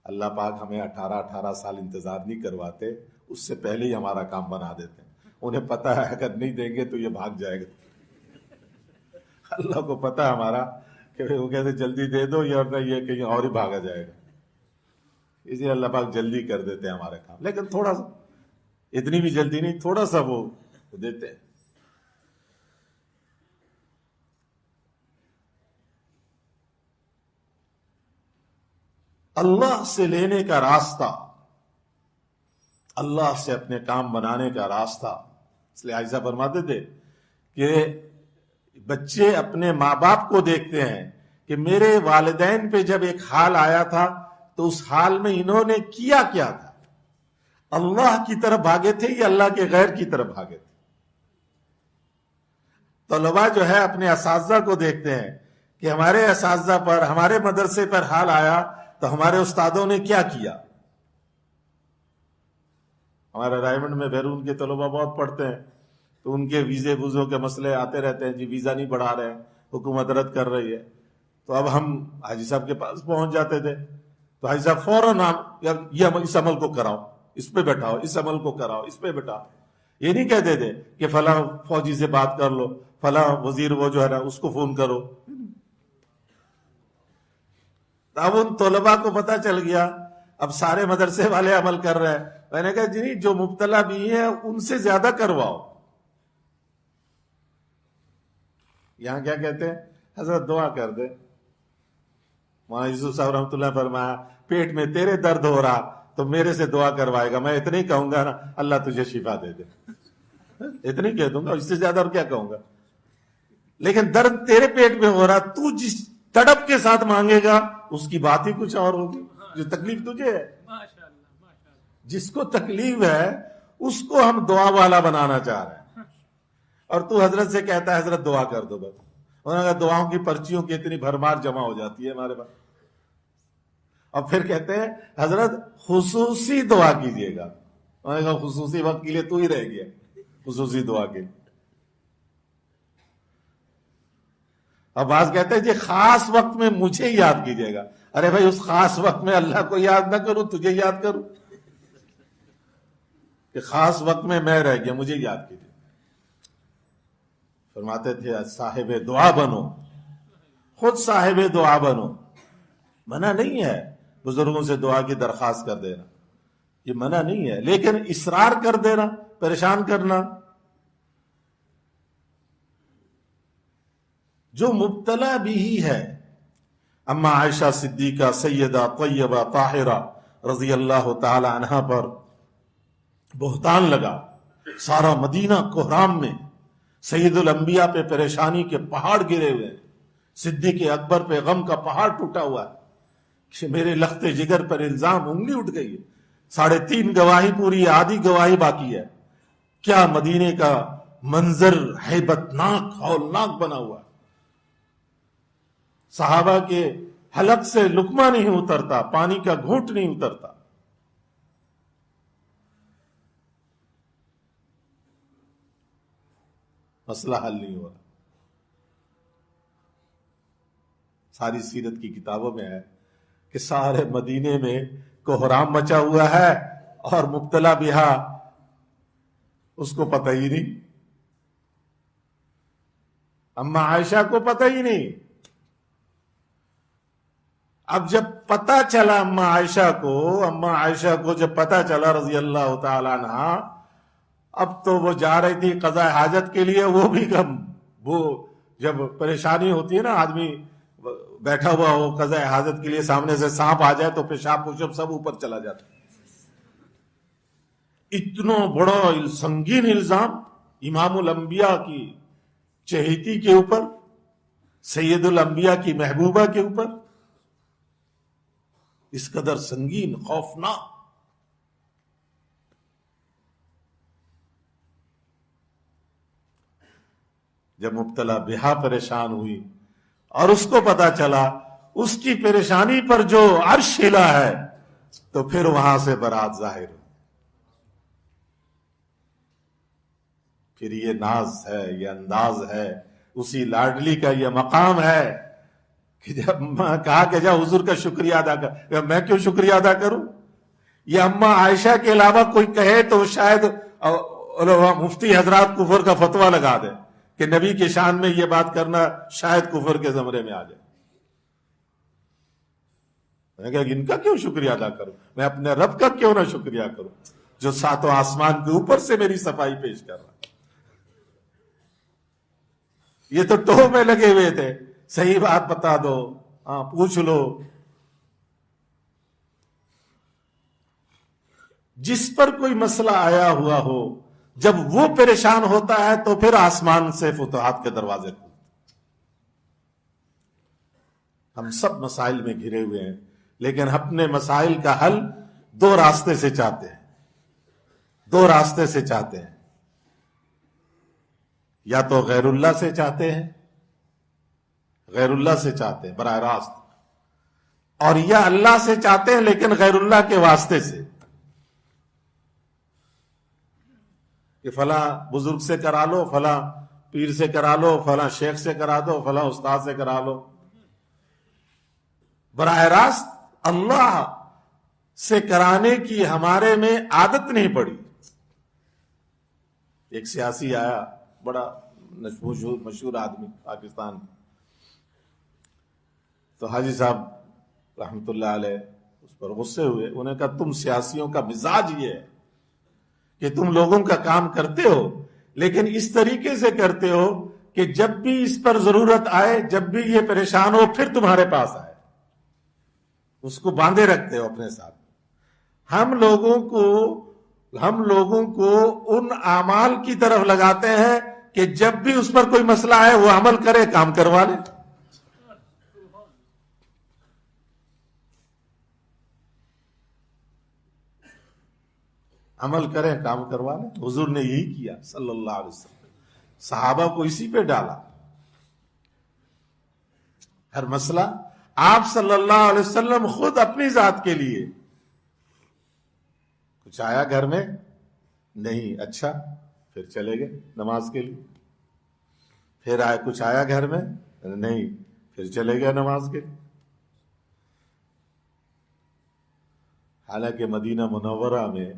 اللہ پاک ہمیں 18 سال انتظار نہیں کرواتے، اس سے پہلے ہی ہمارا کام بنا دیتے ہیں۔ انہیں پتہ ہے اگر نہیں دیں گے تو یہ بھاگ جائے گا۔ اللہ کو پتہ ہے ہمارا کہ وہ کہتے جلدی دے دو، یہ کہیں اور ہی بھاگا جائے گا، اس لیے اللہ پاک جلدی کر دیتے ہیں ہمارے کام، لیکن تھوڑا سا، اتنی بھی جلدی نہیں، تھوڑا سا وہ دیتے ہیں۔ اللہ سے لینے کا راستہ، اللہ سے اپنے کام بنانے کا راستہ، اس لیے عائشہ فرماتے تھے کہ بچے اپنے ماں باپ کو دیکھتے ہیں کہ میرے والدین پہ جب ایک حال آیا تھا تو اس حال میں انہوں نے کیا کیا تھا، اللہ کی طرف بھاگے تھے یا اللہ کے غیر کی طرف بھاگے تھے۔ طلباء جو ہے اپنے اساتذہ کو دیکھتے ہیں کہ ہمارے اساتذہ پر، ہمارے مدرسے پر حال آیا تو ہمارے استادوں نے کیا کیا۔ ہمارے رائے منڈ میں بیرون کے طلباء بہت پڑھتے ہیں تو ان کے ویزے ووزوں کے مسئلے آتے رہتے ہیں، جی ویزا نہیں بڑھا رہے ہیں، حکومت رد کر رہی ہے، تو اب ہم حاجی صاحب کے پاس پہنچ جاتے تھے تو حاجی صاحب فوراً اس عمل کو کراؤ، اس پہ بیٹھاؤ، اس عمل کو کراؤ، اس پہ بیٹھاؤ۔ یہ نہیں کہتے تھے کہ فلاں فوجی سے بات کر لو، فلاں وزیر وہ جو ہے نا اس کو فون کرو۔ اب ان طلباء کو پتہ چل گیا، اب سارے مدرسے والے عمل کر رہے ہیں۔ میں نے کہا جی جو مبتلا بھی ہیں ان سے زیادہ کرواؤ۔ یہاں کیا کہتے ہیں، حضرت دعا کر دے۔ مولانا یوسف صاحب رحمۃ اللہ فرمایا پیٹ میں تیرے درد ہو رہا تو میرے سے دعا کروائے گا، میں اتنے ہی کہوں گا نا اللہ تجھے شفا دے دے، اتنے کہہ دوں گا، اس سے زیادہ اور کیا کہوں گا۔ لیکن درد تیرے پیٹ میں ہو رہا، تو جس تڑپ کے ساتھ مانگے گا اس کی بات ہی کچھ اور ہوگی۔ جو تکلیف تجھے ہے، جس کو تکلیف ہے اس کو ہم دعا والا بنانا چاہ رہے ہیں، اور تو حضرت سے کہتا ہے حضرت دعا کر دو بس۔ انہوں نے کہا دعاؤں کی پرچیوں کی اتنی بھرمار جمع ہو جاتی ہے ہمارے پاس، اور پھر کہتے ہیں حضرت خصوصی دعا کیجئے گا۔ انہوں نے کہا خصوصی وقت کے لیے تو ہی رہ گیا، خصوصی دعا کے لیے۔ اب بعض کہتے ہیں جی خاص وقت میں مجھے یاد کیجئے گا۔ ارے بھائی اس خاص وقت میں اللہ کو یاد نہ کروں، تجھے یاد کروں کہ خاص وقت میں رہ گیا، مجھے یاد کیجئے۔ فرماتے تھے صاحب دعا بنو، خود صاحب دعا بنو۔ منع نہیں ہے بزرگوں سے دعا کی درخواست کر دینا، یہ منع نہیں ہے، لیکن اصرار کر دینا، پریشان کرنا۔ جو مبتلا بھی ہی ہے، اما عائشہ صدیقہ سیدہ طیبہ طاہرہ رضی اللہ تعالی عنہا پر بہتان لگا، سارا مدینہ کوہرام میں، سید الانبیاء پہ پریشانی کے پہاڑ گرے ہوئے، صدیق اکبر پہ غم کا پہاڑ ٹوٹا ہوا ہے کہ میرے لخت جگر پر الزام، انگلی اٹھ گئی ہے، 3.5 گواہی پوری ہے، آدھی گواہی باقی ہے۔ کیا مدینے کا منظر ہیبت ناک ہولناک بنا ہوا ہے، صحابہ کے حلق سے لقمہ نہیں اترتا، پانی کا گھونٹ نہیں اترتا۔ مسئلہ حل نہیں ہو رہا۔ ساری سیرت کی کتابوں میں ہے کہ سارے مدینے میں کوہرام مچا ہوا ہے اور مبتلا بہا اس کو پتہ ہی نہیں، اما عائشہ کو پتہ ہی نہیں۔ اب جب پتہ چلا اما عائشہ کو جب پتہ چلا رضی اللہ تعالی عنہ، اب تو وہ جا رہی تھی قضاء حاجت کے لیے، وہ بھی وہ جب پریشانی ہوتی ہے نا، آدمی بیٹھا ہوا ہو قضاء حاجت کے لیے، سامنے سے سانپ آ جائے تو پیشاب پوشاب سب اوپر چلا جاتا۔ اتنا بڑا سنگین الزام امام الانبیاء کی چہیتی کے اوپر، سید الانبیاء کی محبوبہ کے اوپر اس قدر سنگین، خوفناک. جب مبتلا بہا پریشان ہوئی اور اس کو پتا چلا اس کی پریشانی پر جو عرش ہلا ہے، تو پھر وہاں سے برات ظاہر ہوئی. پھر یہ ناز ہے، یہ انداز ہے، اسی لاڈلی کا یہ مقام ہے کہ جب کہا کہ جا حضور کا شکریہ ادا کر. میں کیوں شکریہ ادا کروں؟ یہ اماں عائشہ کے علاوہ کوئی کہے تو شاید مفتی حضرات کفر کا فتویٰ لگا دے کہ نبی کے شان میں یہ بات کرنا شاید کفر کے زمرے میں آ جائے. میں کہا ان کا کیوں شکریہ ادا کروں؟ میں اپنے رب کا کیوں نہ شکریہ کروں جو ساتوں آسمان کے اوپر سے میری صفائی پیش کر رہا. یہ تو ٹو میں لگے ہوئے تھے، صحیح بات بتا دو، ہاں پوچھ لو. جس پر کوئی مسئلہ آیا ہوا ہو، جب وہ پریشان ہوتا ہے تو پھر آسمان سے فتوحات کے دروازے کھلتے. ہم سب مسائل میں گھرے ہوئے ہیں، لیکن اپنے مسائل کا حل دو راستے سے چاہتے ہیں. دو راستے سے چاہتے ہیں، یا تو غیر اللہ سے چاہتے ہیں، غیر اللہ سے چاہتے ہیں براہ راست، اور یا اللہ سے چاہتے ہیں لیکن غیر اللہ کے واسطے سے، کہ فلاں بزرگ سے کرا لو، فلاں پیر سے کرا لو، فلاں شیخ سے کرا دو، فلاں استاد سے کرا لو. براہ راست اللہ سے کرانے کی ہمارے میں عادت نہیں پڑی. ایک سیاسی آیا، بڑا مشہور آدمی پاکستان، تو حاجی صاحب رحمت اللہ علیہ اس پر غصے ہوئے. انہوں نے کہا تم سیاسیوں کا مزاج یہ ہے کہ تم لوگوں کا کام کرتے ہو لیکن اس طریقے سے کرتے ہو کہ جب بھی اس پر ضرورت آئے، جب بھی یہ پریشان ہو، پھر تمہارے پاس آئے. اس کو باندھے رکھتے ہو اپنے ساتھ. ہم لوگوں کو ان اعمال کی طرف لگاتے ہیں کہ جب بھی اس پر کوئی مسئلہ ہے وہ عمل کرے، کام کروا لے. عمل کریں، کام کروا لیں. حضور نے یہی کیا صلی اللہ علیہ وسلم، صحابہ کو اسی پہ ڈالا. ہر مسئلہ آپ صلی اللہ علیہ وسلم خود اپنی ذات کے لیے. کچھ آیا گھر میں؟ نہیں. اچھا، پھر چلے گئے نماز کے لیے. پھر آئے، کچھ آیا گھر میں؟ نہیں. پھر چلے گئے نماز کے لیے. حالانکہ مدینہ منورہ میں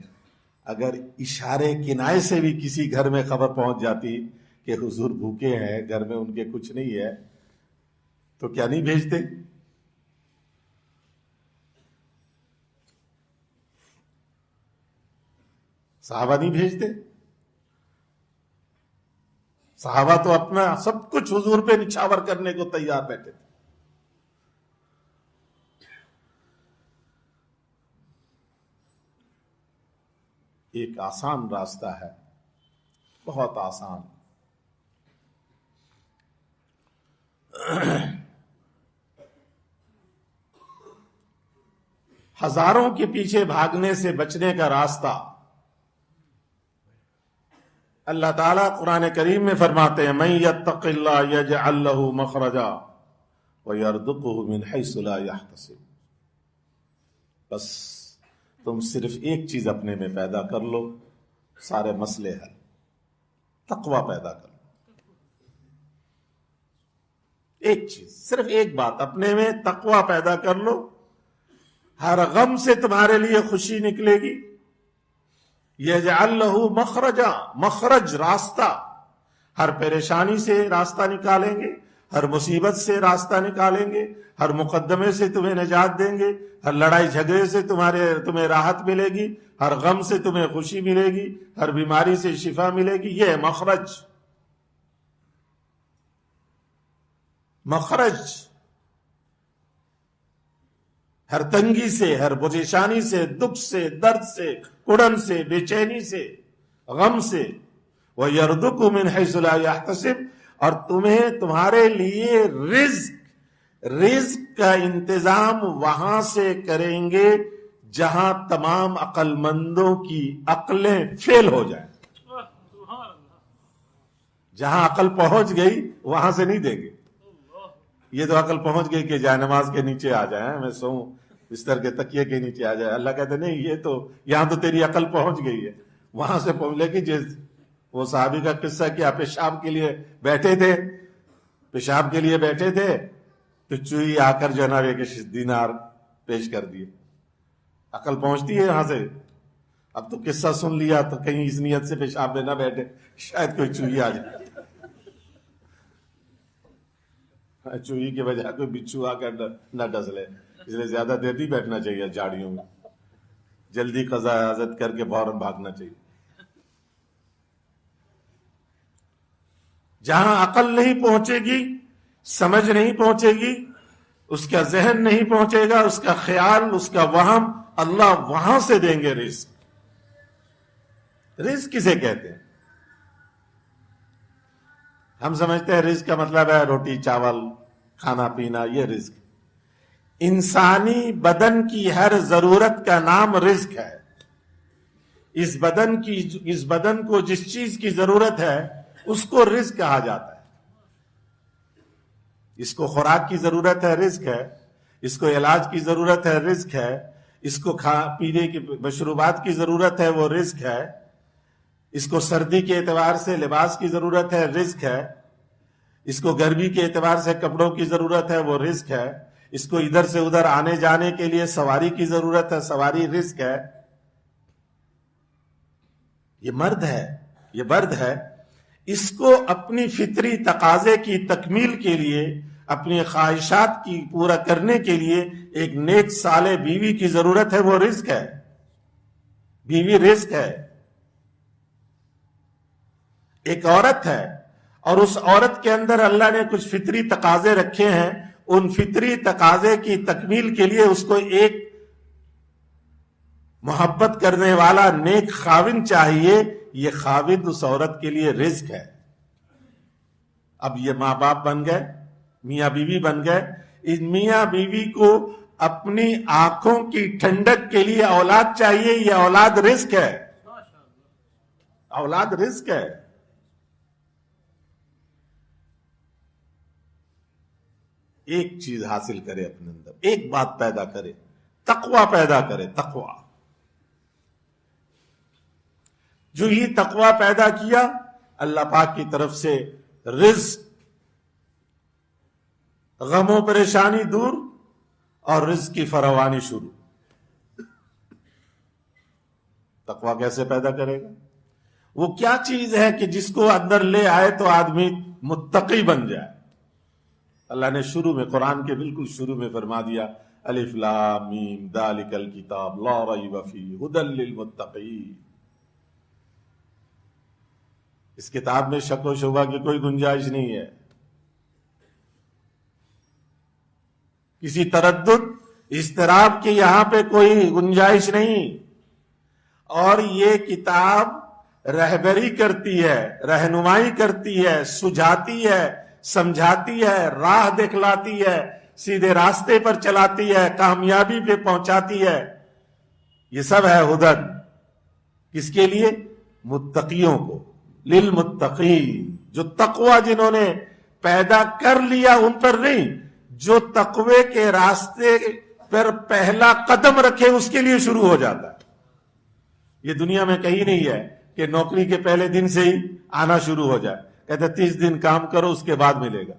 اگر اشارے کنائے سے بھی کسی گھر میں خبر پہنچ جاتی کہ حضور بھوکے ہیں، گھر میں ان کے کچھ نہیں ہے، تو کیا نہیں بھیجتے؟ صحابہ نہیں بھیجتے؟ صحابہ تو اپنا سب کچھ حضور پہ نچھاور کرنے کو تیار بیٹھے تھے. ایک آسان راستہ ہے، بہت آسان. ہزاروں کے پیچھے بھاگنے سے بچنے کا راستہ اللہ تعالیٰ قرآن کریم میں فرماتے ہیں مَن يَتَّقِ اللَّهَ يَجْعَل لَّهُ مَخْرَجًا وَيَرْزُقْهُ مِنْ حَيْثُ لَا يَحْتَسِبُ. بس تم صرف ایک چیز اپنے میں پیدا کر لو، سارے مسئلے حل. تقوی پیدا کر لو. ایک چیز، صرف ایک بات اپنے میں تقوی پیدا کر لو، ہر غم سے تمہارے لیے خوشی نکلے گی. یجعل لہ مخرجا، مخرج راستہ، ہر پریشانی سے راستہ نکالیں گے، ہر مصیبت سے راستہ نکالیں گے، ہر مقدمے سے تمہیں نجات دیں گے، ہر لڑائی جھگڑے سے تمہیں راحت ملے گی، ہر غم سے تمہیں خوشی ملے گی، ہر بیماری سے شفا ملے گی. یہ ہے مخرج. مخرج ہر تنگی سے، ہر پریشانی سے، دکھ سے، درد سے، کڑن سے، بے چینی سے، غم سے. وَيَرْزُقْهُ مِنْ حَيْثُ لَا يَحْتَسِبُ، اور تمہیں تمہارے لیے رزق کا انتظام وہاں سے کریں گے جہاں تمام عقل مندوں کی عقلیں فیل ہو جائیں. جہاں عقل پہنچ گئی وہاں سے نہیں دیں گے. یہ تو عقل پہنچ گئی کہ جائے نماز کے نیچے آ جائیں, میں سوؤں بستر کے تکیے کے نیچے آ جائے. اللہ کہتے نہیں, یہ تو یہاں تو تیری عقل پہنچ گئی ہے, وہاں سے پہنچ لے گی. وہ صحابی کا قصہ کیا, پیشاب کے لیے بیٹھے تھے تو چوئی آ کر جو ہے نا ایک دینار پیش کر دیے. عقل پہنچتی ہے یہاں سے. اب تو قصہ سن لیا تو کہیں اس نیت سے پیشاب میں نہ بیٹھے, شاید کوئی چوئی آ جائے. چوئی کے بجائے کوئی بچھو آ کر نہ ڈس لے, اس لیے زیادہ دیر نہیں بیٹھنا چاہیے جھاڑیوں میں, جلدی قضا حاجت کر کے فوراً بھاگنا چاہیے. جہاں عقل نہیں پہنچے گی, سمجھ نہیں پہنچے گی, اس کا ذہن نہیں پہنچے گا, اس کا خیال, اس کا وہم, اللہ وہاں سے دیں گے رزق. رزق کسے کہتے ہیں؟ ہم سمجھتے ہیں رزق کا مطلب ہے روٹی چاول کھانا پینا, یہ رزق. انسانی بدن کی ہر ضرورت کا نام رزق ہے. اس بدن کو جس چیز کی ضرورت ہے اس کو رزق کہا جاتا ہے. اس کو خوراک کی ضرورت ہے, رزق ہے. اس کو علاج کی ضرورت ہے, رزق ہے. اس کو پینے کی مشروبات کی ضرورت ہے, وہ رزق ہے. اس کو سردی کے اعتبار سے لباس کی ضرورت ہے, رزق ہے. اس کو گرمی کے اعتبار سے کپڑوں کی ضرورت ہے, وہ رزق ہے. اس کو ادھر سے ادھر آنے جانے کے لیے سواری کی ضرورت ہے, سواری رزق ہے. یہ مرد ہے, یہ برد ہے. اس کو اپنی فطری تقاضے کی تکمیل کے لیے, اپنی خواہشات کی پورا کرنے کے لیے ایک نیک صالح بیوی کی ضرورت ہے, وہ رزق ہے. بیوی رزق ہے. ایک عورت ہے اور اس عورت کے اندر اللہ نے کچھ فطری تقاضے رکھے ہیں, ان فطری تقاضے کی تکمیل کے لیے اس کو ایک محبت کرنے والا نیک خاوند چاہیے. یہ خاوند اس عورت کے لیے رزق ہے. اب یہ ماں باپ بن گئے, میاں بیوی بن گئے. ان میاں بیوی کو اپنی آنکھوں کی ٹھنڈک کے لیے اولاد چاہیے. یہ اولاد رزق ہے, اولاد رزق ہے. ایک چیز حاصل کرے اپنے اندر, ایک بات پیدا کرے, تقوی پیدا کرے. تقوی, جو ہی تقوی پیدا کیا, اللہ پاک کی طرف سے رزق, غم و پریشانی دور اور رزق کی فراوانی شروع. تقوی کیسے پیدا کرے گا؟ وہ کیا چیز ہے کہ جس کو اندر لے آئے تو آدمی متقی بن جائے؟ اللہ نے شروع میں, قرآن کے بالکل شروع میں فرما دیا, الف لام میم ذالک الکتاب لا ریب فیہ ھدی للمتقین. اس کتاب میں شک و شبہ کی کوئی گنجائش نہیں ہے, کسی تردد اضطراب کی یہاں پہ کوئی گنجائش نہیں. اور یہ کتاب رہبری کرتی ہے, رہنمائی کرتی ہے, سجھاتی ہے, سمجھاتی ہے, راہ دکھلاتی ہے, سیدھے راستے پر چلاتی ہے, کامیابی پہ پہنچاتی ہے. یہ سب ہے ہدن. کس کے لیے؟ متقیوں کو, للمتقین. جو تقوی جنہوں نے پیدا کر لیا ان پر نہیں, جو تقوی کے راستے پر پہلا قدم رکھے اس کے لیے شروع ہو جاتا ہے. یہ دنیا میں کہیں نہیں ہے کہ نوکری کے پہلے دن سے ہی آنا شروع ہو جائے, کہتے 30 دن کام کرو اس کے بعد ملے گا.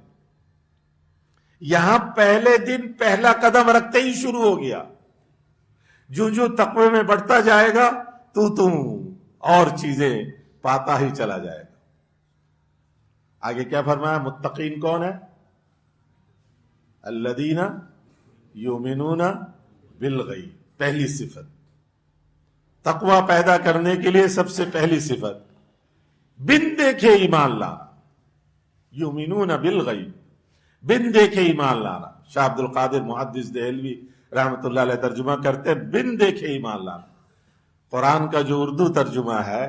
یہاں پہلے دن پہلا قدم رکھتے ہی شروع ہو گیا. جو تقوی میں بڑھتا جائے گا تو اور چیزیں پاتا ہی چلا جائے گا. آگے کیا فرمایا؟ متقین کون ہے؟ الذین یؤمنون بالغیب. پہلی صفت تقوی پیدا کرنے کے لیے سب سے پہلی صفت بن دیکھے ایمان لانا. یؤمنون بالغیب, بن دیکھے ایمان لانا. شاہ عبد القادر محدث دہلوی رحمت اللہ علیہ ترجمہ کرتے بن دیکھے ایمان لانا. قرآن کا جو اردو ترجمہ ہے,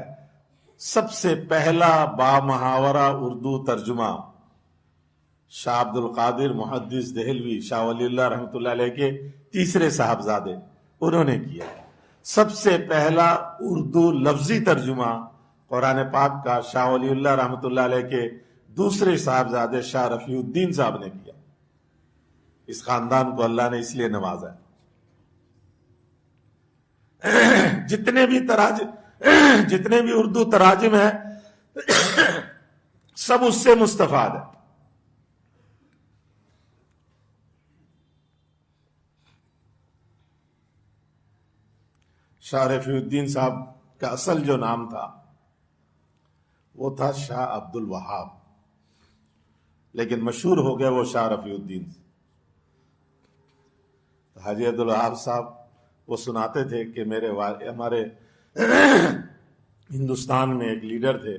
سب سے پہلا با محاورہ اردو ترجمہ شاہ عبد القادر محدث دہلوی شاہ ولی اللہ رحمۃ اللہ علیہ کے تیسرے صاحبزادے، انہوں نے کیا سب سے پہلا اردو لفظی ترجمہ قرآن پاک کا شاہ ولی اللہ رحمۃ اللہ علیہ کے دوسرے صاحبزادے شاہ رفیع الدین صاحب نے کیا۔ اس خاندان کو اللہ نے اس لیے نوازا ہے۔ جتنے بھی اردو تراجم ہیں سب اس سے مستفاد ہے۔ شاہ رفیع الدین صاحب کا اصل جو نام تھا وہ تھا شاہ عبد الوہاب، لیکن مشہور ہو گیا وہ شاہ رفیع الدین۔ حاجی عبد الوہاب صاحب وہ سناتے تھے کہ ہمارے ہندوستان میں ایک لیڈر تھے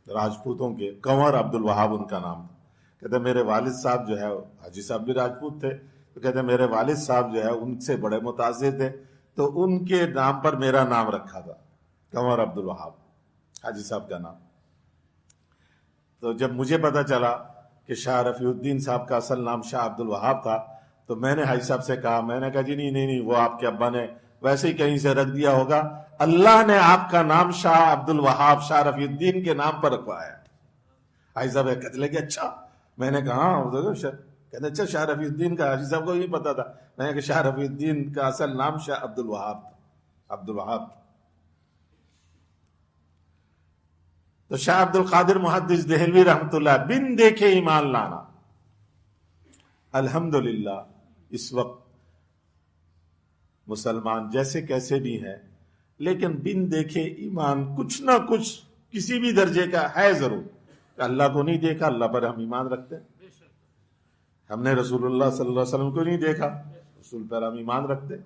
راجپوتوں کے، کنور عبد الوہاب ان کا نام تھا۔ کہتے میرے والد صاحب جو ہے، حاجی صاحب بھی راجپوت تھے، تو کہتے میرے والد صاحب جو ہے ان سے بڑے متاثر تھے، تو ان کے نام پر میرا نام رکھا تھا، کنور عبد الوہاب حاجی صاحب کا نام۔ تو جب مجھے پتا چلا کہ شاہ رفیع الدین صاحب کا اصل نام شاہ عبد الوہاب تھا، تو میں نے حاجی صاحب سے کہا، میں نے کہا جی نہیں وہ آپ کے ابا نے ویسے ہی کہیں سے رکھ دیا ہوگا، اللہ نے آپ کا نام شاہ عبد الوہاب شاہ رفیع الدین کے نام پر رکھوایا۔ حاجی صاحب کہتے لگے اچھا، میں نے کہا ہاں، کہتے اچھا شاہ رفیع الدین کا، حاجی صاحب کو یہ پتا تھا۔ میں نے کہا شاہ رفیع الدین کا اصل نام شاہ عبد الوہاب تھا، عبد الوہاب۔ تو شاہ عبد القادر محدث دہلوی رحمۃ اللہ، بن دیکھے ایمان لانا۔ الحمدللہ اس وقت مسلمان جیسے کیسے بھی ہیں، لیکن بن دیکھے ایمان کچھ نہ کچھ کسی بھی درجے کا ہے ضرور۔ اللہ کو نہیں دیکھا، اللہ پر ہم ایمان رکھتے ہیں۔ ہم نے رسول اللہ صلی اللہ علیہ وسلم کو نہیں دیکھا، رسول پر ہم ایمان رکھتے ہیں۔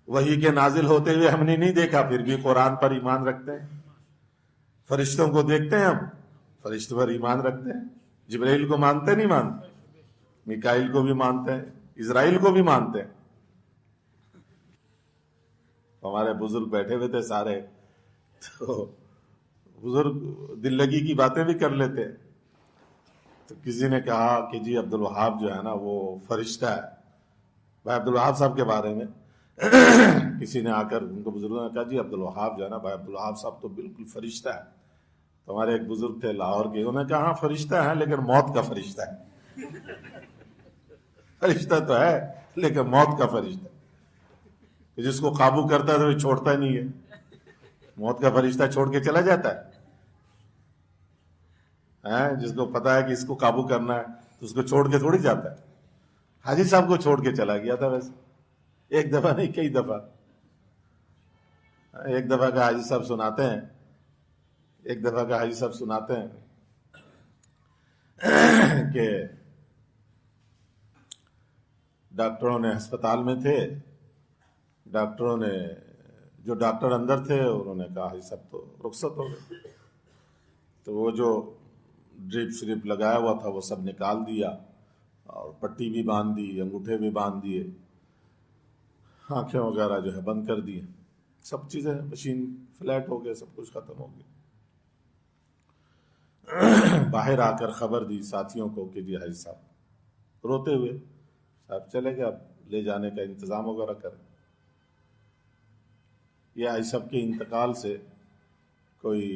وحی کے نازل ہوتے ہوئے ہم نے نہیں دیکھا، پھر بھی قرآن پر ایمان رکھتے ہیں۔ فرشتوں کو دیکھتے ہیں، ہم فرشتوں پر ایمان رکھتے ہیں۔ جبرائیل کو مانتے نہیں مانتے، میکائیل کو بھی مانتے ہیں، اسرائیل کو بھی مانتے ہیں۔ ہمارے بزرگ بیٹھے ہوئے تھے سارے، تو بزرگ دل لگی کی باتیں بھی کر لیتے ہیں۔ تو کسی نے کہا کہ جی عبد الوہاب جو ہے نا وہ فرشتہ ہے، بھائی عبد الوہاب صاحب کے بارے میں کسی نے آ کر ان کو بزرگوں نے کہا جی عبد الوہاب جو ہے نا، بھائی عبد الوہاب صاحب تو بالکل فرشتہ ہے۔ تو ہمارے ایک بزرگ تھے لاہور کے، انہوں نے کہا ہاں فرشتہ ہے لیکن موت کا فرشتہ ہے۔ فرشتہ تو ہے لیکن موت کا فرشتہ ہے، کہ جس کو قابو کرتا ہے تو وہ چھوڑتا نہیں ہے۔ موت کا فرشتہ چھوڑ کے چلا جاتا ہے، جس کو پتا ہے کہ اس کو قابو کرنا ہے تو اس کو چھوڑ کے تھوڑی جاتا ہے۔ حاجی صاحب کو چھوڑ کے چلا گیا تھا، ویسے ایک دفعہ نہیں کئی دفعہ۔ ایک دفعہ کا حاجی صاحب سناتے ہیں کہ ڈاکٹروں نے ہسپتال میں تھے، ڈاکٹروں نے جو ڈاکٹر اندر تھے انہوں نے کہا حاجی صاحب تو رخصت ہو گئے، تو وہ جو ڈرپ شریپ لگایا ہوا تھا وہ سب نکال دیا، اور پٹی بھی باندھ دی، انگوٹھے بھی باندھ دیے، آنکھیں وغیرہ جو ہے بند کر دی، سب چیزیں مشین فلیٹ ہو گئے، سب کچھ ختم ہو گیا۔ باہر آ کر خبر دی ساتھیوں کو کہ جی حاجی صاحب روتے ہوئے، صاحب چلے گئے، اب لے جانے کا انتظام وغیرہ کریں۔ یہ حاجی صاحب کے انتقال سے کوئی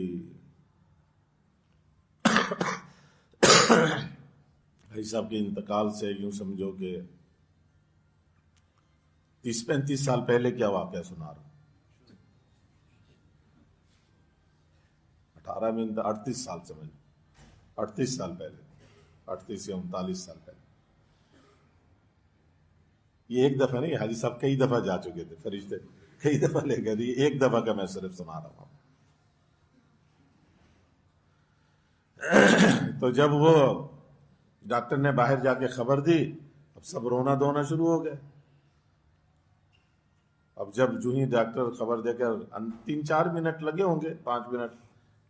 حاجی صاحب کے انتقال سے یوں سمجھو کہ 30-35 سال پہلے کیا واقعہ سنا رہا ہوں، 38 سال سمجھ، 38 سال پہلے، 38 یا 39 سال پہلے۔ یہ ایک دفعہ نہیں، حاجی صاحب کئی دفعہ جا چکے تھے، فرشتے کئی دفعہ لے گئے تھے، ایک دفعہ کا میں صرف سنا رہا ہوں۔ تو جب وہ ڈاکٹر نے باہر جا کے خبر دی، اب سب رونا دھونا شروع ہو گئے۔ اب جب جو ہی ڈاکٹر خبر دے کر 3-4 منٹ لگے ہوں گے، 5 منٹ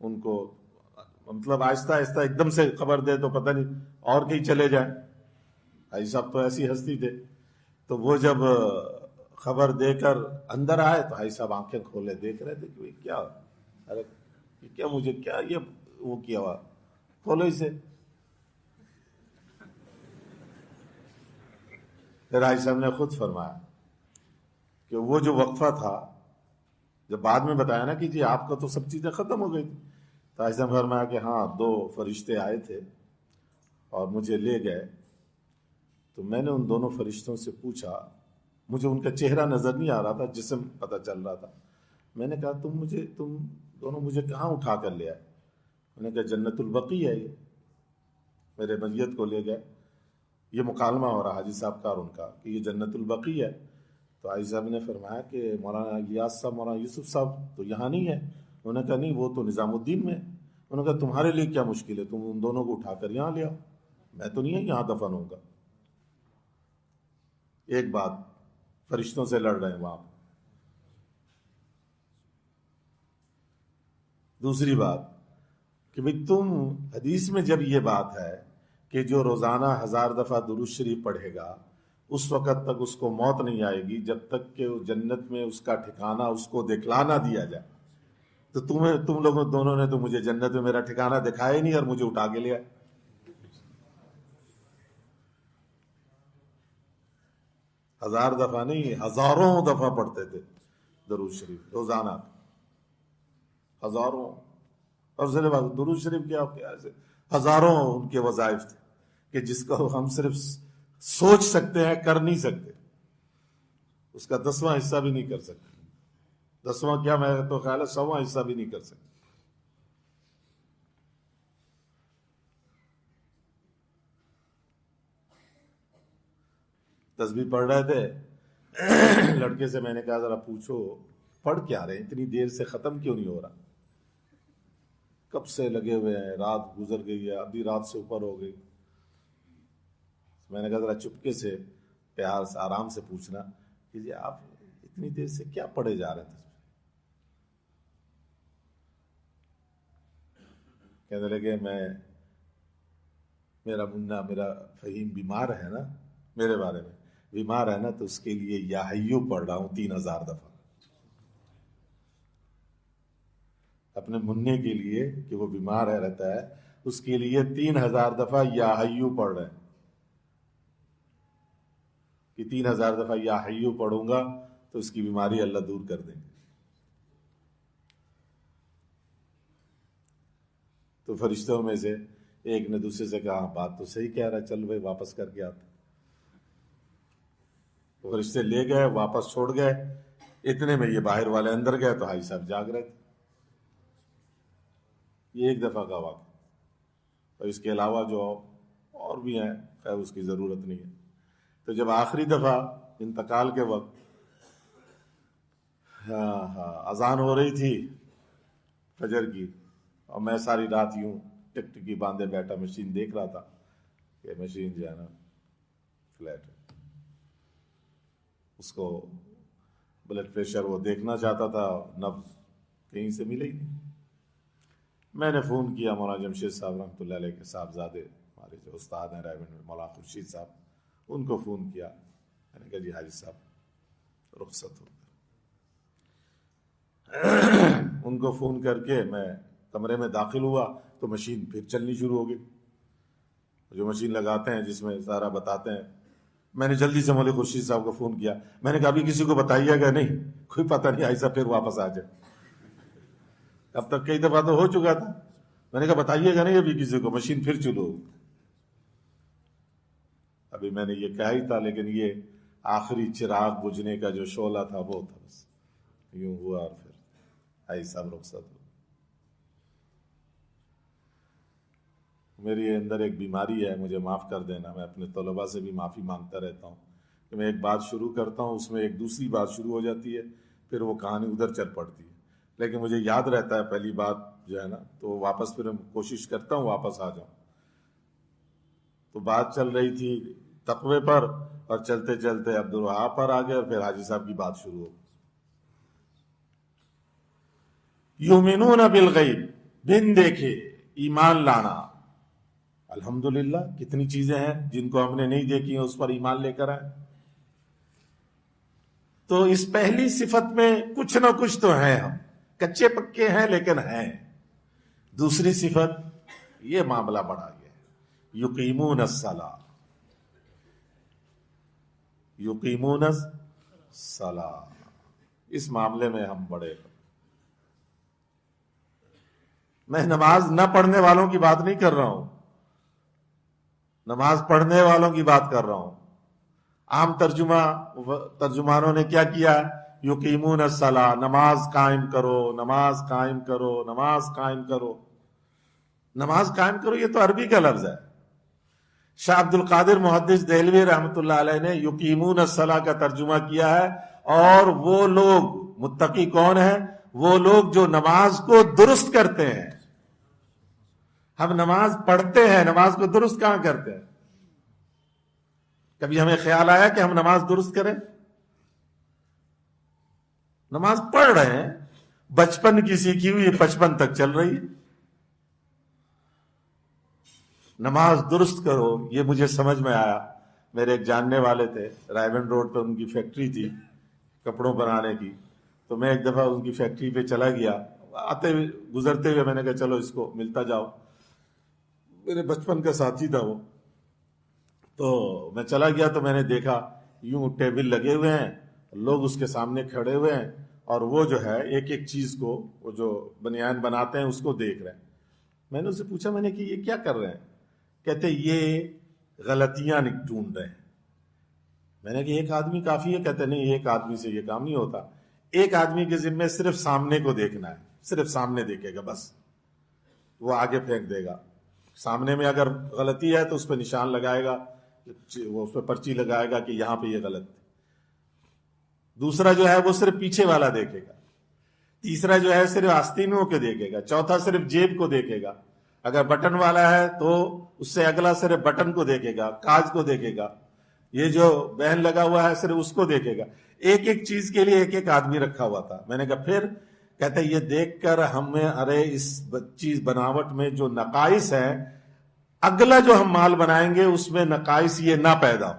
ان کو، مطلب آہستہ آہستہ ایک دم سے خبر دے تو پتہ نہیں اور کہیں چلے جائیں۔ حاجی صاحب تو ایسی ہستی تھے، تو وہ جب خبر دے کر اندر آئے تو حاجی صاحب آنکھیں کھولے دیکھ رہے تھے کہ کیا، ارے کیا مجھے کیا یہ وہ کیا ہوا، کھولو اسے۔ پھر حاجی صاحب نے خود فرمایا کہ وہ جو وقفہ تھا، جب بعد میں بتایا نا کہ جی آپ کا تو سب چیزیں ختم ہو گئی تھی، تو حاجی صاحب نے فرمایا کہ ہاں 2 فرشتے آئے تھے اور مجھے لے گئے. تو میں نے ان دونوں فرشتوں سے پوچھا، مجھے ان کا چہرہ نظر نہیں آ رہا تھا، جسم پتہ چل رہا تھا. میں نے کہا تم دونوں مجھے کہاں اٹھا کر لے آئے؟ میں نے کہا جنت البقیع ہے، یہ میرے میت کو لے گئے. یہ مکالمہ ہو رہا حاجی صاحب کا اور ان کا کہ یہ جنت البقیع ہے. تو حاجی صاحب نے فرمایا کہ مولانا یاس صاحب، مولانا یوسف صاحب تو یہاں نہیں ہے. انہوں نے کہا نہیں، وہ تو نظام الدین میں ہے. انہوں نے کہا تمہارے لیے کیا مشکل ہے، تم ان دونوں کو اٹھا کر یہاں لے آؤ، میں تو نہیں ہے یہاں دفن ہوں گا. ایک بات، فرشتوں سے لڑ رہے ہیں وہاں. دوسری بات کہ بھئی تم، حدیث میں جب یہ بات ہے کہ جو روزانہ 1000 دفعہ درود شریف پڑھے گا اس وقت تک اس کو موت نہیں آئے گی جب تک کہ جنت میں اس کا ٹھکانہ اس کو دکھلا نہ دیا جائے. تو تم لوگوں دونوں نے تو مجھے جنت میں میرا ٹھکانہ دکھایا ہی نہیں اور مجھے اٹھا کے لیا. 1000 دفعہ نہیں، ہزاروں دفعہ پڑھتے تھے درود شریف روزانہ، ہزاروں. اور درود شریف کیا ہزاروں ان کے وظائف تھے کہ جس کو ہم صرف سوچ سکتے ہیں، کر نہیں سکتے. اس کا 10واں حصہ بھی نہیں کر سکتے. 10واں کیا، میں تو خیال ہے 100واں حصہ بھی نہیں کر سکتے. تسبیح پڑھ رہے تھے، لڑکے سے میں نے کہا ذرا پوچھو پڑھ کیا رہے، اتنی دیر سے ختم کیوں نہیں ہو رہا؟ کب سے لگے ہوئے ہیں، رات گزر گئی ہے، ابھی رات سے اوپر ہو گئی. میں نے کہا ذرا چپکے سے پیار سے آرام سے پوچھنا کہ جی آپ اتنی دیر سے کیا پڑھے جا رہے تھے؟ کہنے لگے میرا منا، میرا فہیم بیمار ہے نا، میرے بارے میں بیمار ہے نا، تو اس کے لیے یا حیو پڑھ رہا ہوں 3000 دفعہ. اپنے منع کے لیے کہ وہ بیمار ہے رہتا ہے، اس کے لیے 3000 دفعہ یا حیو پڑھ رہے ہیں کہ 3000 دفعہ یا حیو پڑھوں گا تو اس کی بیماری اللہ دور کر دیں گے. تو فرشتوں میں سے ایک نے دوسرے سے کہا بات تو صحیح کہہ رہا ہے، چل بھائی واپس کر کے آتے. تو فرشتے لے گئے، واپس چھوڑ گئے. اتنے میں یہ باہر والے اندر گئے تو حاجی صاحب جاگ رہے تھے. یہ ایک دفعہ کا واقعہ، اور اس کے علاوہ جو اور بھی ہیں خیر اس کی ضرورت نہیں ہے. تو جب آخری دفعہ انتقال کے وقت اذان ہو رہی تھی فجر کی، اور میں ساری رات یوں ٹک ٹکی باندھے بیٹھا مشین دیکھ رہا تھا کہ مشین جو ہے نا فلیٹ ہے، اس کو بلڈ پریشر وہ دیکھنا چاہتا تھا، نبض کہیں سے ملے ہی نہیں. میں نے فون کیا مولانا جمشید صاحب رحمۃ اللہ علیہ کے صاحبزادے، ہمارے جو استاد ہیں رائے میں مولانا خورشید صاحب، ان کو فون کیا. میں نے کہا جی حاجی صاحب رخصت ہو گئے. ان کو فون کر کے میں کمرے میں داخل ہوا تو مشین پھر چلنی شروع ہو گئی. جو مشین لگاتے ہیں جس میں سارا بتاتے ہیں. میں نے جلدی سے مولانا خورشید صاحب کو فون کیا. میں نے کہا ابھی کسی کو بتائیے گا نہیں، کوئی پتہ نہیں ایسا پھر واپس آ جائے. اب تک کئی دفعہ تو ہو چکا تھا. میں نے کہا بتائیے گا نہیں ابھی کسی کو، مشین پھر چلو. ابھی میں نے یہ کہا ہی تھا، لیکن یہ آخری چراغ بجھنے کا جو شعلہ تھا وہ تھا. بس یوں ہوا اور پھر حاجی صاحب رخصت ہو. میری اندر ایک بیماری ہے، مجھے معاف کر دینا. میں اپنے طلباء سے بھی معافی مانگتا رہتا ہوں کہ میں ایک بات شروع کرتا ہوں، اس میں ایک دوسری بات شروع ہو جاتی ہے، پھر وہ کہانی ادھر چل پڑتی ہے. لیکن مجھے یاد رہتا ہے پہلی بات جو ہے نا، تو واپس پھر کوشش کرتا ہوں واپس آ جاؤں. تو بات چل رہی تھی تقوی پر، اور چلتے چلتے عبدالوہاب پر آ گئے، اور پھر حاجی صاحب کی بات شروع ہو. یؤمنون بالغیب، بن دیکھے ایمان لانا. الحمدللہ کتنی چیزیں ہیں جن کو ہم نے نہیں دیکھی ہیں، اس پر ایمان لے کر آئے. تو اس پہلی صفت میں کچھ نہ کچھ تو ہیں، ہم کچے پکے ہیں لیکن ہیں. دوسری صفت یہ معاملہ بڑھا گیا، یقیمون الصلاۃ. یقیمون الصلاۃ. اس معاملے میں ہم بڑے. میں نماز نہ پڑھنے والوں کی بات نہیں کر رہا ہوں، نماز پڑھنے والوں کی بات کر رہا ہوں. عام ترجمانوں نے کیا کیا؟ یقیمون الصلاۃ، نماز قائم کرو، نماز قائم کرو، نماز قائم کرو. نماز قائم کرو یہ تو عربی کا لفظ ہے. شاہ عبد القادر محدث دہلوی رحمۃ اللہ علیہ نے یقیمون الصلاۃ کا ترجمہ کیا ہے. اور وہ لوگ متقی کون ہیں؟ وہ لوگ جو نماز کو درست کرتے ہیں. ہم نماز پڑھتے ہیں، نماز کو درست کہاں کرتے ہیں؟ کبھی ہمیں خیال آیا کہ ہم نماز درست کریں؟ نماز پڑھ رہے ہیں، بچپن کی سیکھی ہوئی 55 تک چل رہی ہے. نماز درست کرو یہ مجھے سمجھ میں آیا. میرے ایک جاننے والے تھے، رائیون روڈ پہ ان کی فیکٹری تھی کپڑوں بنانے کی. تو میں ایک دفعہ ان کی فیکٹری پہ چلا گیا، گزرتے ہوئے میں نے کہا چلو اس کو ملتا جاؤ. میرے بچپن کا ساتھی تھا وہ. تو میں چلا گیا تو میں نے دیکھا یوں ٹیبل لگے ہوئے ہیں، لوگ اس کے سامنے کھڑے ہوئے ہیں، اور وہ جو ہے ایک ایک چیز کو، وہ جو بنیان بناتے ہیں اس کو دیکھ رہے ہیں. میں نے اس سے پوچھا، میں نے کہ یہ کیا کر رہے ہیں؟ کہتے یہ غلطیاں ڈھونڈ رہے ہیں. میں نے کہ ایک آدمی کافی ہے؟ کہتے نہیں، ایک آدمی سے یہ کام نہیں ہوتا. ایک آدمی کے ذمہ صرف سامنے کو دیکھنا ہے، صرف سامنے دیکھے گا، بس وہ آگے پھینک دے گا. سامنے میں اگر غلطی ہے تو اس پہ نشان لگائے گا، وہ اس پہ پرچی لگائے گا کہ یہاں پہ یہ غلط ہے. دوسرا جو ہے وہ صرف پیچھے والا دیکھے گا. تیسرا جو ہے صرف آستینوں کو دیکھے گا. چوتھا صرف جیب کو دیکھے گا. اگر بٹن والا ہے تو اس سے اگلا صرف بٹن کو دیکھے گا، کاج کو دیکھے گا. یہ جو بہن لگا ہوا ہے صرف اس کو دیکھے گا. ایک ایک چیز کے لیے ایک ایک آدمی رکھا ہوا تھا. میں نے کہا پھر؟ کہتے یہ دیکھ کر ہمیں ارے اس چیز بناوٹ میں جو نقائص ہیں، اگلا جو ہم مال بنائیں گے اس میں نقائص یہ نہ پیدا ہو.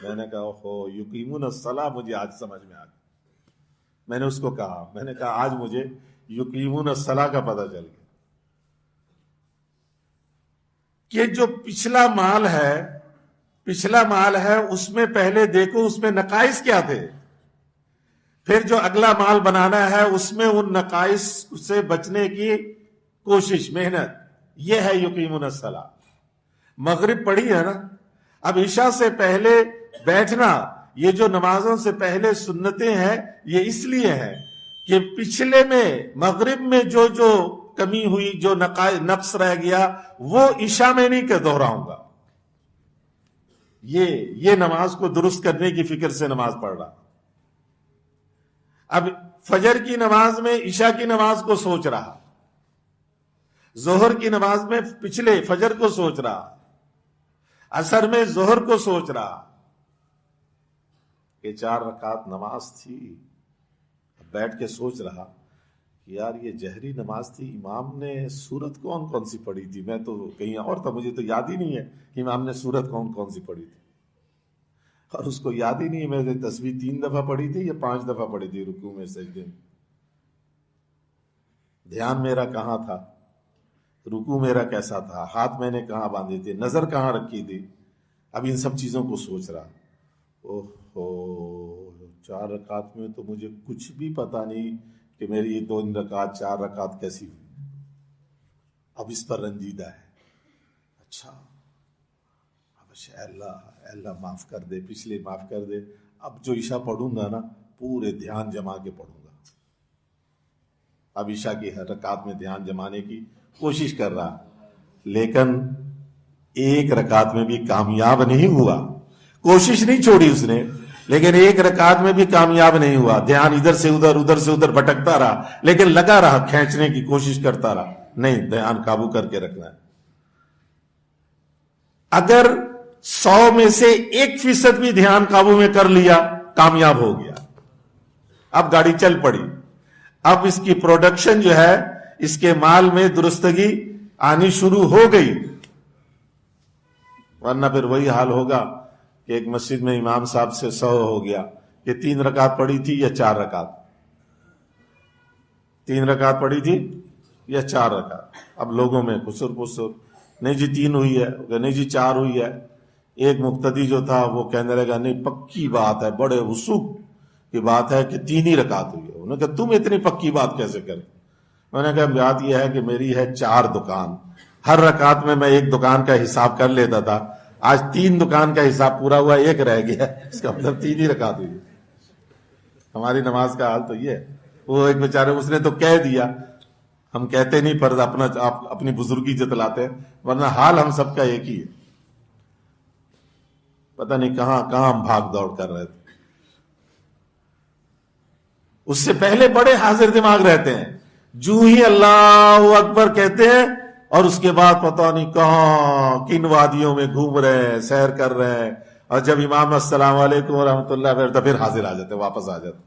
میں نے کہا اوہو، یقیمون الصلاۃ مجھے آج سمجھ میں آ گیا. میں نے اس کو کہا، میں نے کہا آج مجھے یقیمون الصلاۃ کا پتہ چل گیا کہ جو پچھلا مال ہے اس میں پہلے دیکھو اس میں نقائص کیا تھے، پھر جو اگلا مال بنانا ہے اس میں ان نقائص سے بچنے کی کوشش، محنت. یہ ہے یقیمون الصلاۃ. مغرب پڑھی ہے نا، اب عشاء سے پہلے بیٹھنا، یہ جو نمازوں سے پہلے سنتیں ہیں یہ اس لیے ہے کہ پچھلے میں مغرب میں جو کمی ہوئی، جو نقص رہ گیا، وہ عشاء میں نہیں کہ دہراؤں گا. یہ نماز کو درست کرنے کی فکر سے نماز پڑھ رہا. اب فجر کی نماز میں عشاء کی نماز کو سوچ رہا، ظہر کی نماز میں پچھلے فجر کو سوچ رہا، عصر میں ظہر کو سوچ رہا کہ 4 رکعت نماز تھی. بیٹھ کے سوچ رہا کہ یار یہ جہری نماز تھی، امام نے سورت کون سی پڑھی تھی؟ میں تو کہیں اور تھا، مجھے تو یاد ہی نہیں ہے کہ امام نے سورت کون سی پڑھی تھی. اور اس کو یاد ہی نہیں ہے میں نے تسبیح 3 دفعہ پڑھی تھی یا 5 دفعہ پڑھی تھی رکوع میں سجدے میں. دھیان میرا کہاں تھا، رکوع میرا کیسا تھا، ہاتھ میں نے کہاں باندھے تھے، نظر کہاں رکھی تھی. اب ان سب چیزوں کو سوچ رہا. اوہو، 4 رکعت میں تو مجھے کچھ بھی پتا نہیں کہ میری یہ 2 رکعت 4 رکعت کیسی ہوئی. اب اس پر رنجیدہ ہے. اچھا اے اللہ معاف کر دے، پچھلے معاف کر دے. اب جو عشاء پڑھوں گا نا پورے دھیان جما کے پڑھوں گا. اب عشاء کی ہر رکعت میں دھیان جمانے کی کوشش کر رہا، لیکن 1 رکعت میں بھی کامیاب نہیں ہوا. کوشش نہیں چھوڑی اس نے، لیکن 1 رکعت میں بھی کامیاب نہیں ہوا. دھیان ادھر سے ادھر بھٹکتا رہا، لیکن لگا رہا، کھینچنے کی کوشش کرتا رہا. نہیں، دھیان قابو کر کے رکھنا ہے. اگر 100 میں سے 1% بھی دھیان قابو میں کر لیا کامیاب ہو گیا. اب گاڑی چل پڑی. اب اس کی پروڈکشن جو ہے، اس کے مال میں درستگی آنی شروع ہو گئی. ورنہ پھر وہی حال ہوگا کہ ایک مسجد میں امام صاحب سے 100 ہو گیا کہ 3 رکعت پڑھی تھی یا 4 رکعت، 3 رکعت پڑھی تھی یا 4 رکعت. اب لوگوں میں خسر نہیں جی 3 ہوئی ہے، نہیں جی 4 ہوئی ہے. ایک مقتدی جو تھا وہ کہنے لگا نہیں پکی بات ہے، بڑے وثوق کی بات ہے کہ 3 ہی رکعت ہوئی ہے۔ انہوں نے کہا تم اتنی پکی بات کیسے کرے؟ میں نے کہا بات یہ ہے کہ میری ہے 4 دکان، ہر رکعت میں 1 دکان کا حساب کر لیتا تھا، آج 3 دکان کا حساب پورا ہوا، 1 رہ گیا، اس کا مطلب 3 ہی رکعت ہوئی۔ ہماری نماز کا حال تو یہ ہے۔ وہ ایک بیچارے اس نے تو کہہ دیا، ہم کہتے نہیں پر اپنی بزرگی جتلاتے ہیں، ورنہ حال ہم سب کا ایک ہی ہے۔ پتہ نہیں کہاں کہاں ہم بھاگ دوڑ کر رہے تھے۔ اس سے پہلے بڑے حاضر دماغ رہتے ہیں، جو ہی اللہ اکبر کہتے ہیں اور اس کے بعد پتہ نہیں کہاں کن وادیوں میں گھوم رہے ہیں، سیر کر رہے ہیں، اور جب امام السلام علیکم ورحمۃ اللہ پھر حاضر آ جاتے، واپس آ جاتے۔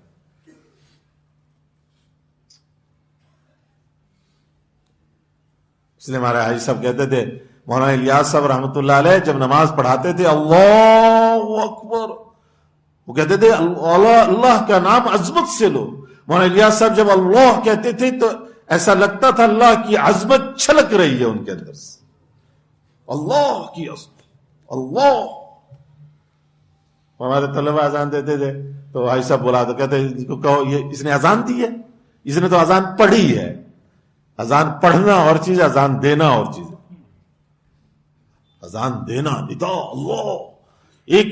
اس لیے ہمارے حاجی صاحب کہتے تھے، مولانا الیاس صاحب رحمۃ اللہ علیہ جب نماز پڑھاتے تھے اللہ اکبر، وہ کہتے تھے اللہ کا نام عظمت سے لو۔ مولانا الیاس صاحب جب اللہ کہتے تھے تو ایسا لگتا تھا اللہ کی عظمت چھلک رہی ہے ان کے اندر سے، اللہ کی عظمت، اللہ۔ ہمارے طلبہ اذان دیتے تھے تو بھائی صاحب بلا تو کہتے اس کو کہو یہ اس نے اذان دی ہے، اس نے تو اذان پڑھی ہے۔ اذان پڑھنا اور چیز، اذان دینا اور چیز۔ اذان دینا ندا اللہ، ایک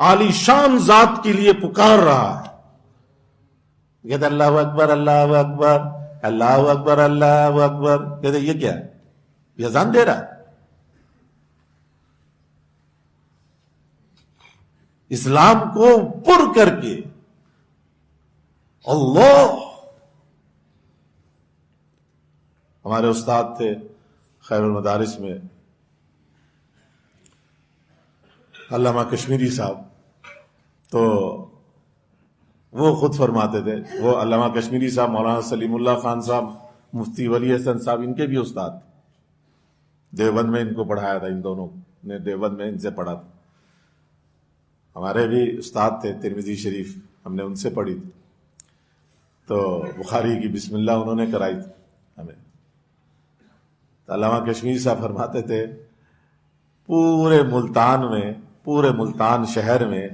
عالی شان ذات کے لیے پکار رہا ہے، کہتے اللہ اکبر اللہ اکبر اللہ اکبر اللہ اکبر، کہتے یہ کیا ہے؟ یہ اذان دے رہا ہے۔ اسلام کو پر کر کے اللہ۔ ہمارے استاد تھے خیر المدارس میں علامہ کشمیری صاحب، تو وہ خود فرماتے تھے، وہ علامہ کشمیری صاحب مولانا سلیم اللہ خان صاحب مفتی ولی حسن صاحب ان کے بھی استاد، دیوبند میں ان کو پڑھایا تھا، ان دونوں نے دیوبند میں ان سے پڑھا تھا۔ ہمارے بھی استاد تھے ترمذی شریف، ہم نے ان سے پڑھی تھی، تو بخاری کی بسم اللہ انہوں نے کرائی تھی ہمیں۔ علامہ کشمیری صاحب فرماتے تھے پورے ملتان شہر میں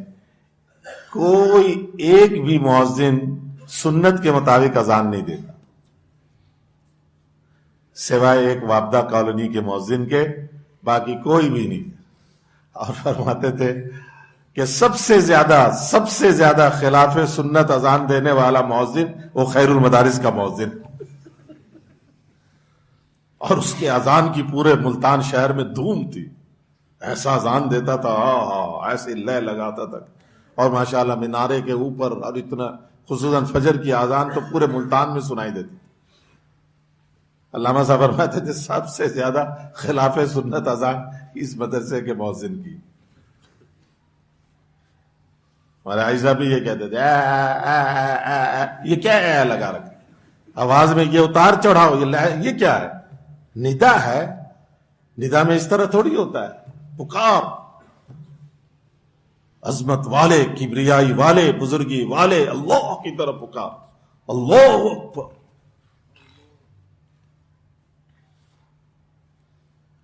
کوئی ایک بھی مؤذن سنت کے مطابق اذان نہیں دیتا، سوائے ایک وابدہ کالونی کے مؤذن کے، باقی کوئی بھی نہیں۔ اور فرماتے تھے کہ سب سے زیادہ خلاف سنت اذان دینے والا مؤذن وہ خیر المدارس کا مؤذن، اور اس کے اذان کی پورے ملتان شہر میں دھوم تھی، ایسا اذان دیتا تھا، ایسے لے لگاتا تھا، اور ماشاءاللہ مینارے کے اوپر، اور اتنا خصوصاً فجر کی اذان تو پورے ملتان میں سنائی دیتی۔ علامہ صاحب فرماتے تھے سب سے زیادہ خلاف سنت اذان اس مدرسے کے مؤذن کی۔ ہمارے حاجی صاحب بھی یہ کہتے تھے یہ کیا ہے لگا رکھا آواز میں، یہ اتار چڑھاؤ، یہ کیا ہے؟ ندا ہے، ندا میں اس طرح تھوڑی ہوتا ہے، پکار، عظمت والے، کبریائی والے، بزرگی والے اللہ کی طرف پکار، اللہ اکبر۔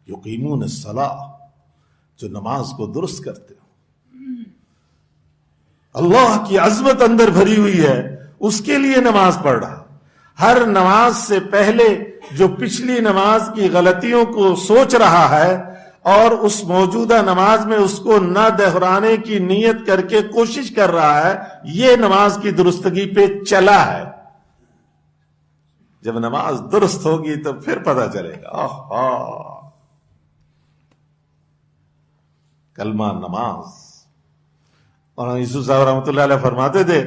یقیمون الصلاۃ، جو نماز کو درست کرتے ہو، اللہ کی عظمت اندر بھری ہوئی ہے، اس کے لیے نماز پڑھ رہا۔ ہر نماز سے پہلے جو پچھلی نماز کی غلطیوں کو سوچ رہا ہے اور اس موجودہ نماز میں اس کو نہ دہرانے کی نیت کر کے کوشش کر رہا ہے، یہ نماز کی درستگی پہ چلا ہے۔ جب نماز درست ہوگی تو پھر پتہ چلے گا کلمہ نماز۔ اور یوسف صاحب رحمۃ اللہ علیہ فرماتے تھے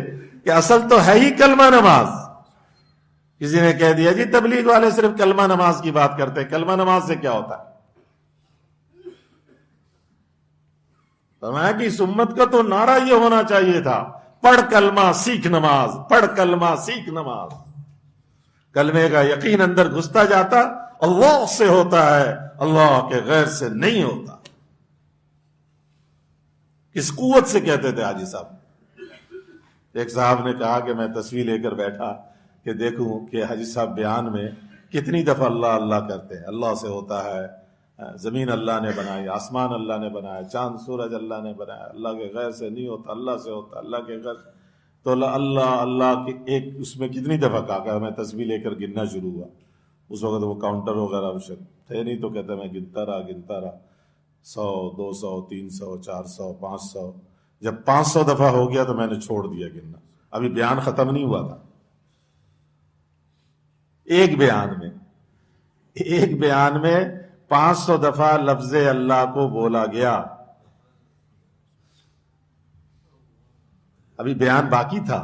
کہ اصل تو ہے ہی کلمہ نماز۔ کسی نے کہہ دیا جی تبلیغ والے صرف کلمہ نماز کی بات کرتے ہیں، کلمہ نماز سے کیا ہوتا ہے؟ فرمایا کہ اس امت کا تو نعرہ یہ ہونا چاہیے تھا، پڑھ کلمہ سیکھ نماز، پڑھ کلمہ سیکھ نماز۔ کلمے کا یقین اندر گھستا جاتا، اللہ سے ہوتا ہے، اللہ کے غیر سے نہیں ہوتا۔ کس قوت سے کہتے تھے حاجی صاحب؟ ایک صاحب نے کہا کہ میں تصویر لے کر بیٹھا کہ دیکھوں کہ حاجی صاحب بیان میں کتنی دفعہ اللہ اللہ کرتے ہیں، اللہ سے ہوتا ہے، زمین اللہ نے بنائی، آسمان اللہ نے بنایا، چاند سورج اللہ نے بنایا، اللہ کے غیر سے نہیں ہوتا، اللہ سے ہوتا، اللہ کے غیر تو اللہ اللہ کے ایک اس میں کتنی دفعہ کہا کہ میں تسبیح لے کر گننا شروع ہوا. اس وقت وہ کاؤنٹر وغیرہ تھے نہیں، تو کہتا میں گنتا رہا 100 200 300 400 500. جب 500 دفعہ ہو گیا تو میں نے چھوڑ دیا گننا. ابھی بیان ختم نہیں ہوا تھا. ایک بیان میں 500 دفعہ لفظ اللہ کو بولا گیا. ابھی بیان باقی تھا،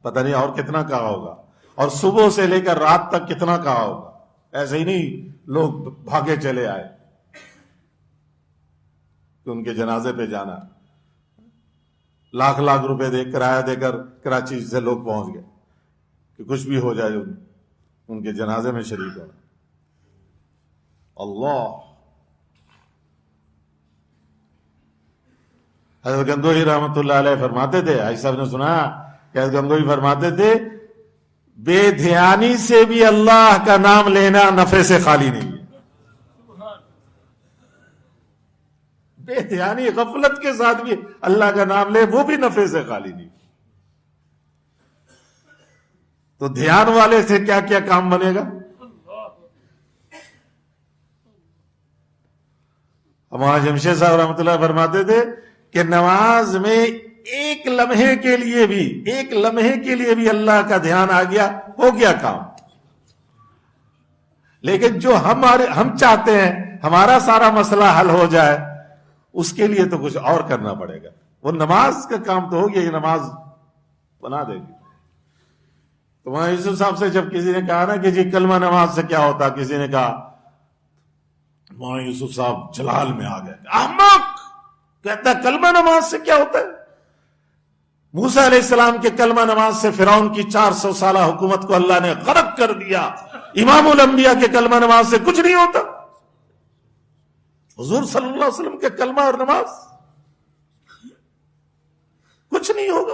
پتہ نہیں اور کتنا کہا ہوگا، اور صبح سے لے کر رات تک کتنا کہا ہوگا. ایسے ہی نہیں لوگ بھاگے چلے آئے کہ ان کے جنازے پہ جانا. لاکھ روپے دے کرایہ دے کر کراچی سے لوگ پہنچ گئے کہ کچھ بھی ہو جائے ان کے جنازے میں شریک ہونا. اللہ. حضرت گنگوہی رحمۃ اللہ علیہ فرماتے تھے، حاجی صاحب نے سنا کہ حضرت گنگوہی فرماتے تھے بے دھیانی سے بھی اللہ کا نام لینا نفع سے خالی نہیں ہے. بے دھیانی غفلت کے ساتھ بھی اللہ کا نام لے، وہ بھی نفع سے خالی نہیں. تو دھیان والے سے کیا کیا کام بنے گا. ہمارا جمشید صاحب رحمۃ اللہ فرماتے تھے کہ نماز میں ایک لمحے کے لیے بھی اللہ کا دھیان آ گیا، ہو گیا کام. لیکن جو ہم چاہتے ہیں ہمارا سارا مسئلہ حل ہو جائے، اس کے لیے تو کچھ اور کرنا پڑے گا. وہ نماز کا کام تو ہو گیا، یہ نماز بنا دے گی. تو وہاں یوسف صاحب سے جب کسی نے کہا نا کہ جی کلمہ نماز سے کیا ہوتا، کسی نے کہا، وہاں یوسف صاحب جلال میں آ گئے. احمق کہتا ہے کلمہ نماز سے کیا ہوتا ہے. موسیٰ علیہ السلام کے کلمہ نماز سے فرعون کی 400 سالہ حکومت کو اللہ نے غرق کر دیا. امام الانبیاء کے کلمہ نماز سے کچھ نہیں ہوتا. حضور صلی اللہ علیہ وسلم کے کلمہ اور نماز کچھ نہیں ہوگا.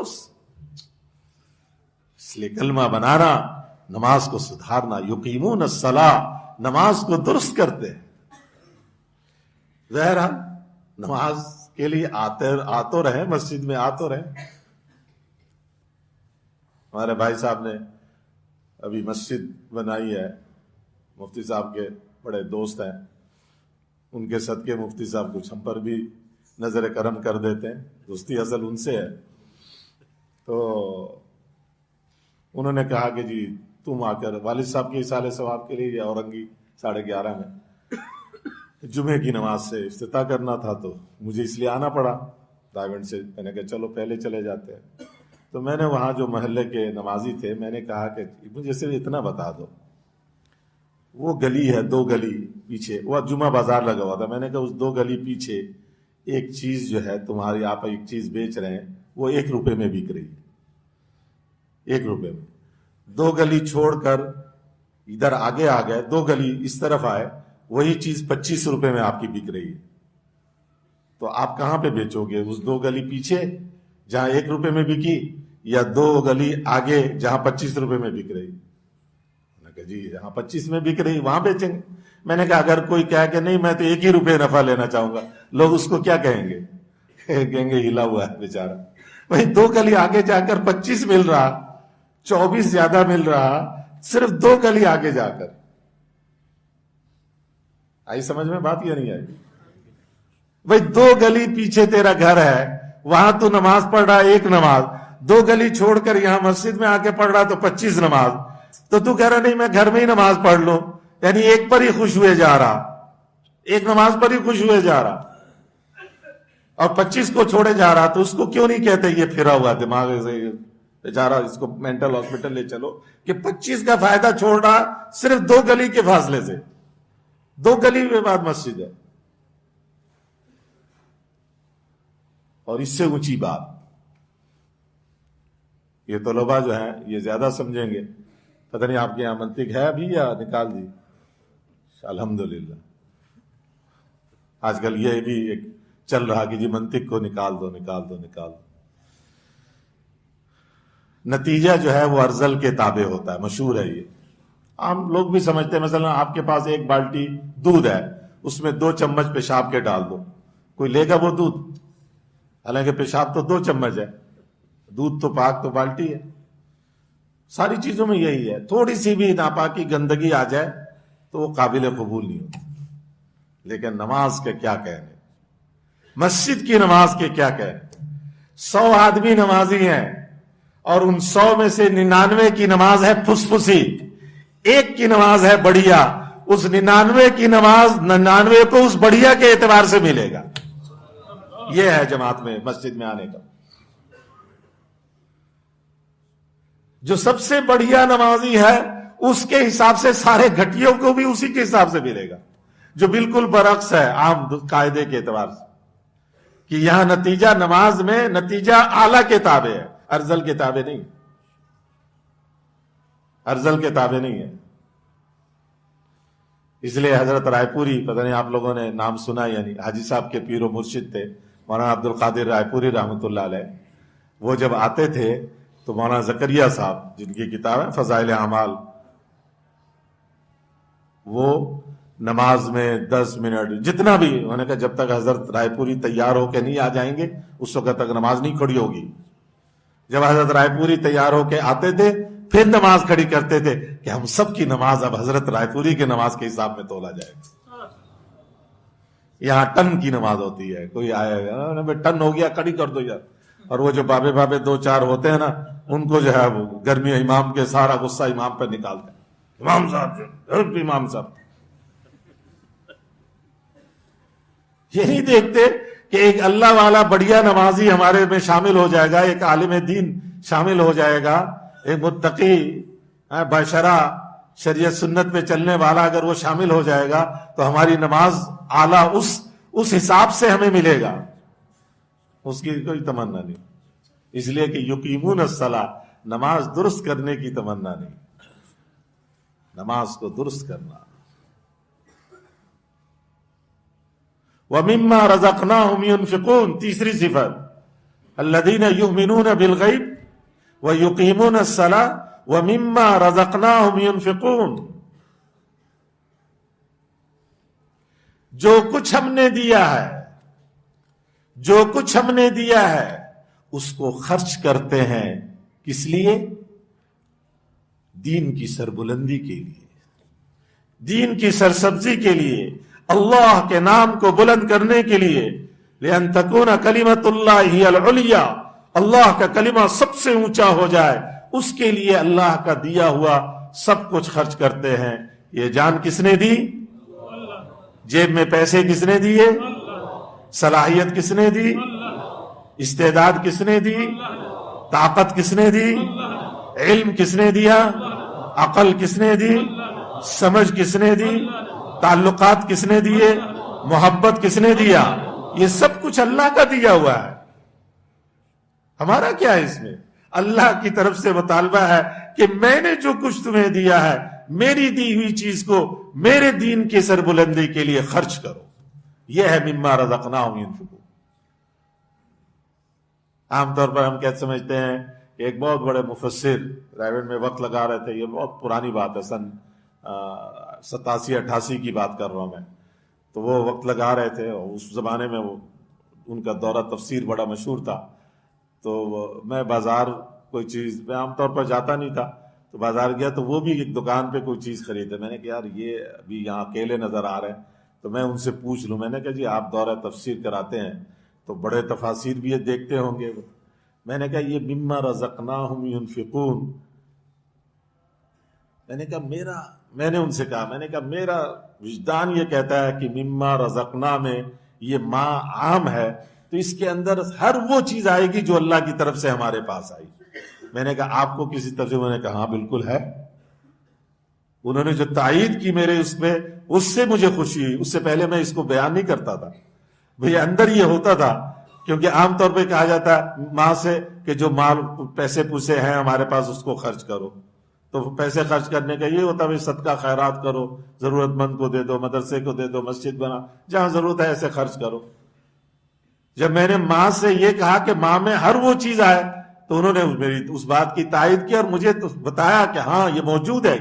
اس لیے کلمہ بنانا، نماز کو سدھارنا. یقیمون الصلاۃ، نماز کو درست کرتے ہیں. ظاہر نماز کے لیے آتے رہے، مسجد میں آتے رہے. ہمارے بھائی صاحب نے ابھی مسجد بنائی ہے، مفتی صاحب کے بڑے دوست ہیں، ان کے صدقے مفتی صاحب کچھ ہم پر بھی نظر کرم کر دیتے ہیں. دوستی اصل ان سے ہے. تو انہوں نے کہا کہ جی تم آ کر والد صاحب کے اصالہ ثواب کے لیے اورنگی 11:30 میں جمعے کی نماز سے افتتاح کرنا تھا، تو مجھے اس لیے آنا پڑا دائیونڈ سے. میں نے کہا چلو پہلے چلے جاتے ہیں. تو میں نے وہاں جو محلے کے نمازی تھے، میں نے کہا کہ مجھے صرف اتنا بتا دو، وہ گلی ہے 2 گلی پیچھے، وہ جمعہ بازار لگا ہوا تھا. میں نے کہا اس 2 گلی پیچھے ایک چیز جو ہے تمہاری، آپ ایک چیز بیچ رہے ہیں، وہ 1 روپے میں بک رہی ہے. 1 روپے میں. 2 گلی چھوڑ کر ادھر آگے آ گئے، 2 گلی اس طرف آئے، وہی چیز 25 روپے میں آپ کی بک رہی ہے. تو آپ کہاں پہ بیچو گے؟ اس 2 گلی پیچھے جہاں 1 روپے میں بکی، یا 2 گلی آگے جہاں 25 روپے میں بک رہی؟ میں نے کہا جی جہاں 25 میں بک رہی وہاں بیچیں گے. میں نے کہا اگر کوئی کہا کہ نہیں میں تو 1 ہی روپے نفع لینا چاہوں گا، لوگ اس کو کیا کہیں گے؟ کہیں گے ہلا ہوا ہے بیچارہ. وہی 2 گلی آگے جا کر 25 مل رہا، 24 زیادہ مل رہا، صرف 2 گلی آگے جا کر. آئی سمجھ میں بات یا نہیں آئی؟ بھائی 2 گلی پیچھے تیرا گھر ہے، وہاں تو نماز پڑھ رہا 1 نماز، 2 گلی چھوڑ کر یہاں مسجد میں آ کے پڑھ رہا تو 25 نماز. تو کہہ رہا نہیں میں گھر میں ہی نماز پڑھ لوں، یعنی 1 پر ہی خوش ہوئے جا رہا، 1 نماز پر ہی خوش ہوئے جا رہا، اور 25 کو چھوڑے جا رہا. تو اس کو کیوں نہیں کہتے یہ پھرا ہوا دماغ سے بیچارہ، اس کو مینٹل ہاسپٹل لے چلو کہ 25 کا فائدہ چھوڑ رہا صرف 2 گلی کے فاصلے سے. 2 گلی کے بعد مسجد ہے. اور اس سے اونچی بات یہ طلباء جو ہیں یہ زیادہ سمجھیں گے. پتہ نہیں آپ کے یہاں منطق ہے ابھی یا نکال دی؟ الحمدللہ آج کل یہ بھی ایک چل رہا کہ جی منطق کو نکال دو. نتیجہ جو ہے وہ ارذل کے تابع ہوتا ہے. مشہور ہے یہ، عام لوگ بھی سمجھتے ہیں. مثلا آپ کے پاس 1 بالٹی دودھ ہے، اس میں 2 چمچ پیشاب کے ڈال دو، کوئی لے گا وہ دودھ؟ حالانکہ پیشاب تو 2 چمچ ہے، دودھ تو پاک تو بالٹی ہے۔ ساری چیزوں میں یہی ہے، تھوڑی سی بھی ناپاکی گندگی آ جائے تو وہ قابل قبول نہیں ہوتی۔ لیکن نماز کے کیا کہنے، مسجد کی نماز کے کیا کہنے۔ 100 آدمی نمازی ہیں اور ان 100 میں سے 99 کی نماز ہے پھسپھسی، ایک کی نماز ہے بڑھیا، اس 99 کی نماز 99 کو اس بڑھیا کے اعتبار سے ملے گا۔ یہ ہے جماعت میں مسجد میں آنے کا۔ جو سب سے بڑھیا نمازی ہے اس کے حساب سے سارے گھٹیوں کو بھی اسی کے حساب سے ملے گا، جو بالکل برعکس ہے عام قاعدے کے اعتبار سے، کہ یہاں نتیجہ نماز میں نتیجہ اعلیٰ کے تابع ہے، ارذل کے تابع نہیں، ارذل کے تابع نہیں ہے۔ اس لیے حضرت رائے پوری، پتہ نہیں آپ لوگوں نے نام سنا یا نہیں، حاجی صاحب کے پیر و مرشد تھے مولانا عبد القادر رائے پوری رحمۃ اللہ علیہ۔ وہ جب آتے تھے تو مولانا زکریا صاحب جن کی کتاب ہے فضائل اعمال، وہ نماز میں 10 منٹ جتنا بھی، انہوں نے کہا جب تک حضرت رائے پوری تیار ہو کے نہیں آ جائیں گے اس وقت تک نماز نہیں کھڑی ہوگی۔ جب حضرت رائے پوری تیار ہو کے آتے تھے پھر نماز کھڑی کرتے تھے کہ ہم سب کی نماز اب حضرت رائے پوری کی نماز کے حساب میں تولا جائے گا۔ یہاں ٹن کی نماز ہوتی ہے، کوئی آئے گا ٹن ہو گیا کھڑی کر دو یار، اور وہ جو بابے 2-4 ہوتے ہیں نا ان کو جو ہے وہ گرمی امام کے سارا غصہ امام پہ نکالتے ہیں، امام صاحب امام صاحب یہ نہیں دیکھتے کہ ایک اللہ والا بڑھیا نمازی ہمارے میں شامل ہو جائے گا، ایک عالم دین شامل ہو جائے گا، ایک متقی بشرع شریعت سنت پہ چلنے والا اگر وہ شامل ہو جائے گا تو ہماری نماز اعلیٰ اس حساب سے ہمیں ملے گا، اس کی کوئی تمنا نہیں۔ اس لیے کہ یقیمون الصلاۃ، نماز درست کرنے کی تمنا نہیں، نماز کو درست کرنا۔ وَمِمَّا رَزَقْنَاهُمْ يُنْفِقُونَ، تیسری صفت، الَّذِينَ يُؤْمِنُونَ بِالْغَيْبِ وَيُقِيمُونَ الصَّلَاةَ وَمِمَّا رَزَقْنَاهُمْ يُنْفِقُونَ، جو کچھ ہم نے دیا ہے، جو کچھ ہم نے دیا ہے اس کو خرچ کرتے ہیں، کس لیے؟ دین کی سربلندی کے لیے، دین کی سرسبزی کے لیے، اللہ کے نام کو بلند کرنے کے لیے، لِأَن تَكُونَ كَلِمَةُ اللَّهِ هِيَ الْعُلْيَا، اللہ کا کلمہ سب سے اونچا ہو جائے، اس کے لیے اللہ کا دیا ہوا سب کچھ خرچ کرتے ہیں۔ یہ جان کس نے دی؟ جیب میں پیسے کس نے دیے؟ صلاحیت کس نے دی؟ استعداد کس نے دی؟ طاقت کس نے دی؟ علم کس نے دیا؟ عقل کس نے دی؟ سمجھ کس نے دی؟ تعلقات کس نے دیے؟ محبت کس نے دیا؟ یہ سب کچھ اللہ کا دیا ہوا ہے، ہمارا کیا ہے اس میں؟ اللہ کی طرف سے مطالبہ ہے کہ میں نے جو کچھ تمہیں دیا ہے میری دی ہوئی چیز کو میرے دین کی سربلندی کے لیے خرچ کرو۔ یہ ہے مما رزقناہم ينفقون۔ عام طور پر ہم کیا سمجھتے ہیں کہ ایک بہت بڑے مفسر رائے میں وقت لگا رہے تھے، یہ بہت پرانی بات ہے، سن 87-88 کی بات کر رہا ہوں میں، تو وہ وقت لگا رہے تھے، اس زمانے میں وہ ان کا دورہ تفسیر بڑا مشہور تھا، تو میں بازار کوئی چیز، میں عام طور پر جاتا نہیں تھا، تو بازار گیا تو وہ بھی ایک دکان پہ کوئی چیز خریدے، میں نے کہا یار یہ ابھی یہاں اکیلے نظر آ رہے ہیں تو میں ان سے پوچھ لوں، میں نے کہا جی آپ دورہ تفسیر کراتے ہیں تو بڑے تفاسیر بھی یہ دیکھتے ہوں گے، میں نے کہا یہ مما رزقناہم ينفقون، میں نے ان سے کہا، میں نے کہا میرا وجدان یہ کہتا ہے کہ مما رزقنا میں یہ ما عام ہے، تو اس کے اندر ہر وہ چیز آئے گی جو اللہ کی طرف سے ہمارے پاس آئی۔ میں نے کہا آپ کو کسی طرف سے؟ انہوں نے کہا ہاں بالکل ہے، انہوں نے جو تائید کی میرے اس میں، اس سے مجھے خوشی ہوئی، اس سے پہلے میں اس کو بیان نہیں کرتا تھا، بھئی اندر یہ ہوتا تھا، کیونکہ عام طور پہ کہا جاتا ہے ماں سے کہ جو مال پیسے پوسے ہیں ہمارے پاس اس کو خرچ کرو، تو پیسے خرچ کرنے کا یہ ہوتا ہے صدقہ خیرات کرو، ضرورت مند کو دے دو، مدرسے کو دے دو، مسجد بنا، جہاں ضرورت ہے ایسے خرچ کرو۔ جب میں نے ماں سے یہ کہا کہ ماں میں ہر وہ چیز آئے تو انہوں نے میری اس بات کی تائید کی اور مجھے تو بتایا کہ ہاں یہ موجود ہے،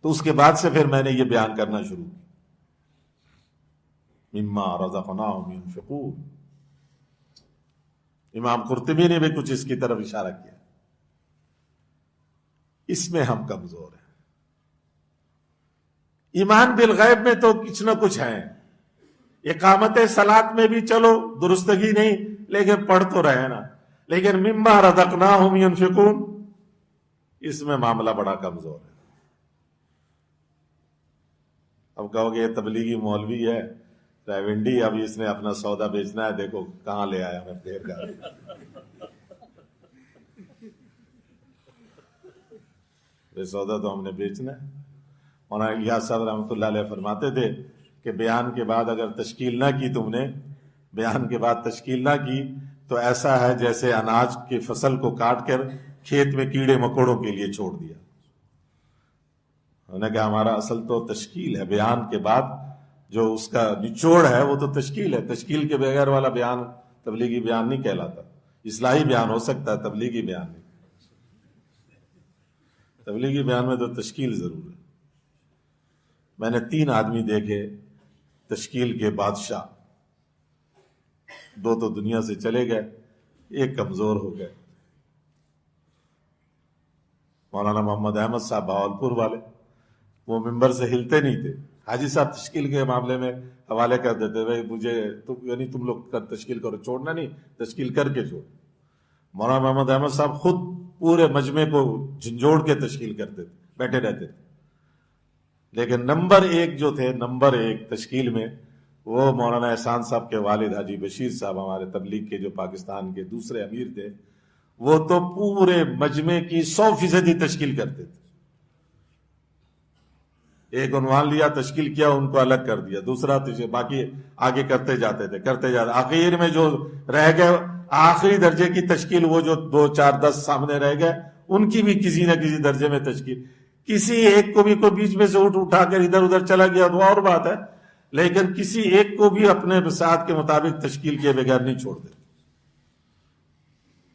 تو اس کے بعد سے پھر میں نے یہ بیان کرنا شروع کیا، مما رزقناہم ينفقون۔ امام قرطبی نے بھی کچھ اس کی طرف اشارہ کیا، اس میں ہم کمزور ہیں۔ ایمان بالغیب میں تو کچھ نہ کچھ ہے، اقامت صلاۃ میں بھی چلو درستگی نہیں، لیکن پڑھ تو رہے نا، لیکن مما رزقناہم ينفقون اس میں معاملہ بڑا کمزور ہے۔ اب کہو گے یہ تبلیغی مولوی ہے رائیونڈی، اب اس نے اپنا سودا بیچنا ہے، دیکھو کہاں لے آیا میں پھر گھر۔ یہ سودا تو ہم نے بیچنا ہے۔ مولانا الیاس صاحب رحمۃ اللہ علیہ فرماتے تھے کہ بیان کے بعد اگر تشکیل نہ کی، تم نے بیان کے بعد تشکیل نہ کی تو ایسا ہے جیسے اناج کی فصل کو کاٹ کر کھیت میں کیڑے مکوڑوں کے لیے چھوڑ دیا۔ انہوں نے کہا ہمارا اصل تو تشکیل ہے، بیان کے بعد جو اس کا نچوڑ ہے وہ تو تشکیل ہے۔ تشکیل کے بغیر والا بیان تبلیغی بیان نہیں کہلاتا۔ اصلاحی بیان ہو سکتا ہے، تبلیغی بیان نہیں۔ تبلیغی بیان میں تو تشکیل ضرور ہے۔ میں نے 3 آدمی دیکھے تشکیل کے بادشاہ، 2 تو دنیا سے چلے گئے، ایک کمزور ہو گئے۔ مولانا محمد احمد صاحب بہاولپور والے، وہ ممبر سے ہلتے نہیں تھے۔ حاجی صاحب تشکیل کے معاملے میں حوالے کر دیتے، بھائی مجھے یعنی تم لوگ تشکیل کرو، چھوڑنا نہیں، تشکیل کر کے چھوڑ۔ مولانا محمد احمد صاحب خود پورے مجمع کو جھنجھوڑ کے تشکیل کرتے تھے، بیٹھے رہتے تھے۔ لیکن نمبر 1 جو تھے، نمبر 1 تشکیل میں، وہ مولانا احسان صاحب کے والد حاجی بشیر صاحب، ہمارے تبلیغ کے جو پاکستان کے دوسرے امیر تھے، وہ تو پورے مجمع کی 100% تشکیل کرتے تھے۔ ایک عنوان لیا، تشکیل کیا، ان کو الگ کر دیا، دوسرا باقی آگے کرتے جاتے تھے، کرتے جاتے۔ آخر میں جو رہ گئے آخری درجے کی تشکیل، وہ جو 2 4 10 سامنے رہ گئے، ان کی بھی کسی نہ کسی درجے میں تشکیل۔ کسی ایک کو بھی کوئی بیچ میں سے اٹھا کر ادھر ادھر چلا گیا تو اور بات ہے، لیکن کسی ایک کو بھی اپنے بساط کے مطابق تشکیل کیے بغیر نہیں چھوڑ دیتے۔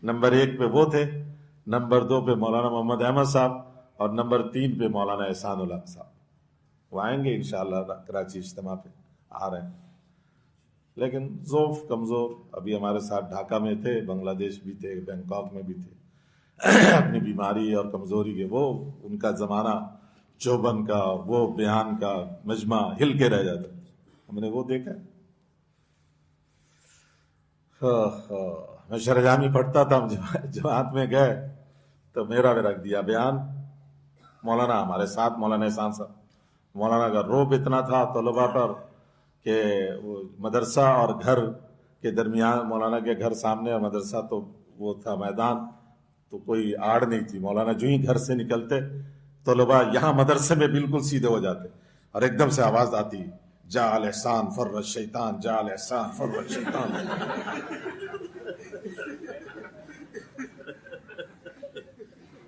نمبر 1 پہ وہ تھے، نمبر 2 پہ مولانا محمد احمد صاحب، اور نمبر 3 پہ مولانا احسان الحق صاحب۔ وہ آئیں گے انشاءاللہ کراچی اجتماع پہ، آ رہے ہیں، لیکن ضعف کمزور۔ ابھی ہمارے ساتھ ڈھاکہ میں تھے، بنگلہ دیش بھی تھے، بینکاک میں بھی تھے، اپنی بیماری اور کمزوری کے، وہ ان کا زمانہ چوبن کا، وہ بیان کا مجمع ہل کے رہ جاتا، ہم نے وہ دیکھا۔ میں شرجامی پڑھتا تھا، جماعت میں گئے تو میرا بھی رکھ دیا بیان، مولانا ہمارے ساتھ، مولانا احسان صاحب۔ مولانا کا روب اتنا تھا طلباء پر کہ وہ مدرسہ اور گھر کے درمیان، مولانا کے گھر سامنے اور مدرسہ تو وہ تھا میدان، تو کوئی آڑ نہیں تھی۔ مولانا جو ہی گھر سے نکلتے، طلباء یہاں مدرسے میں بالکل سیدھے ہو جاتے، اور ایک دم سے آواز آتی، جا الاحسان فر الشیطان، جا الاحسان فر الشیطان۔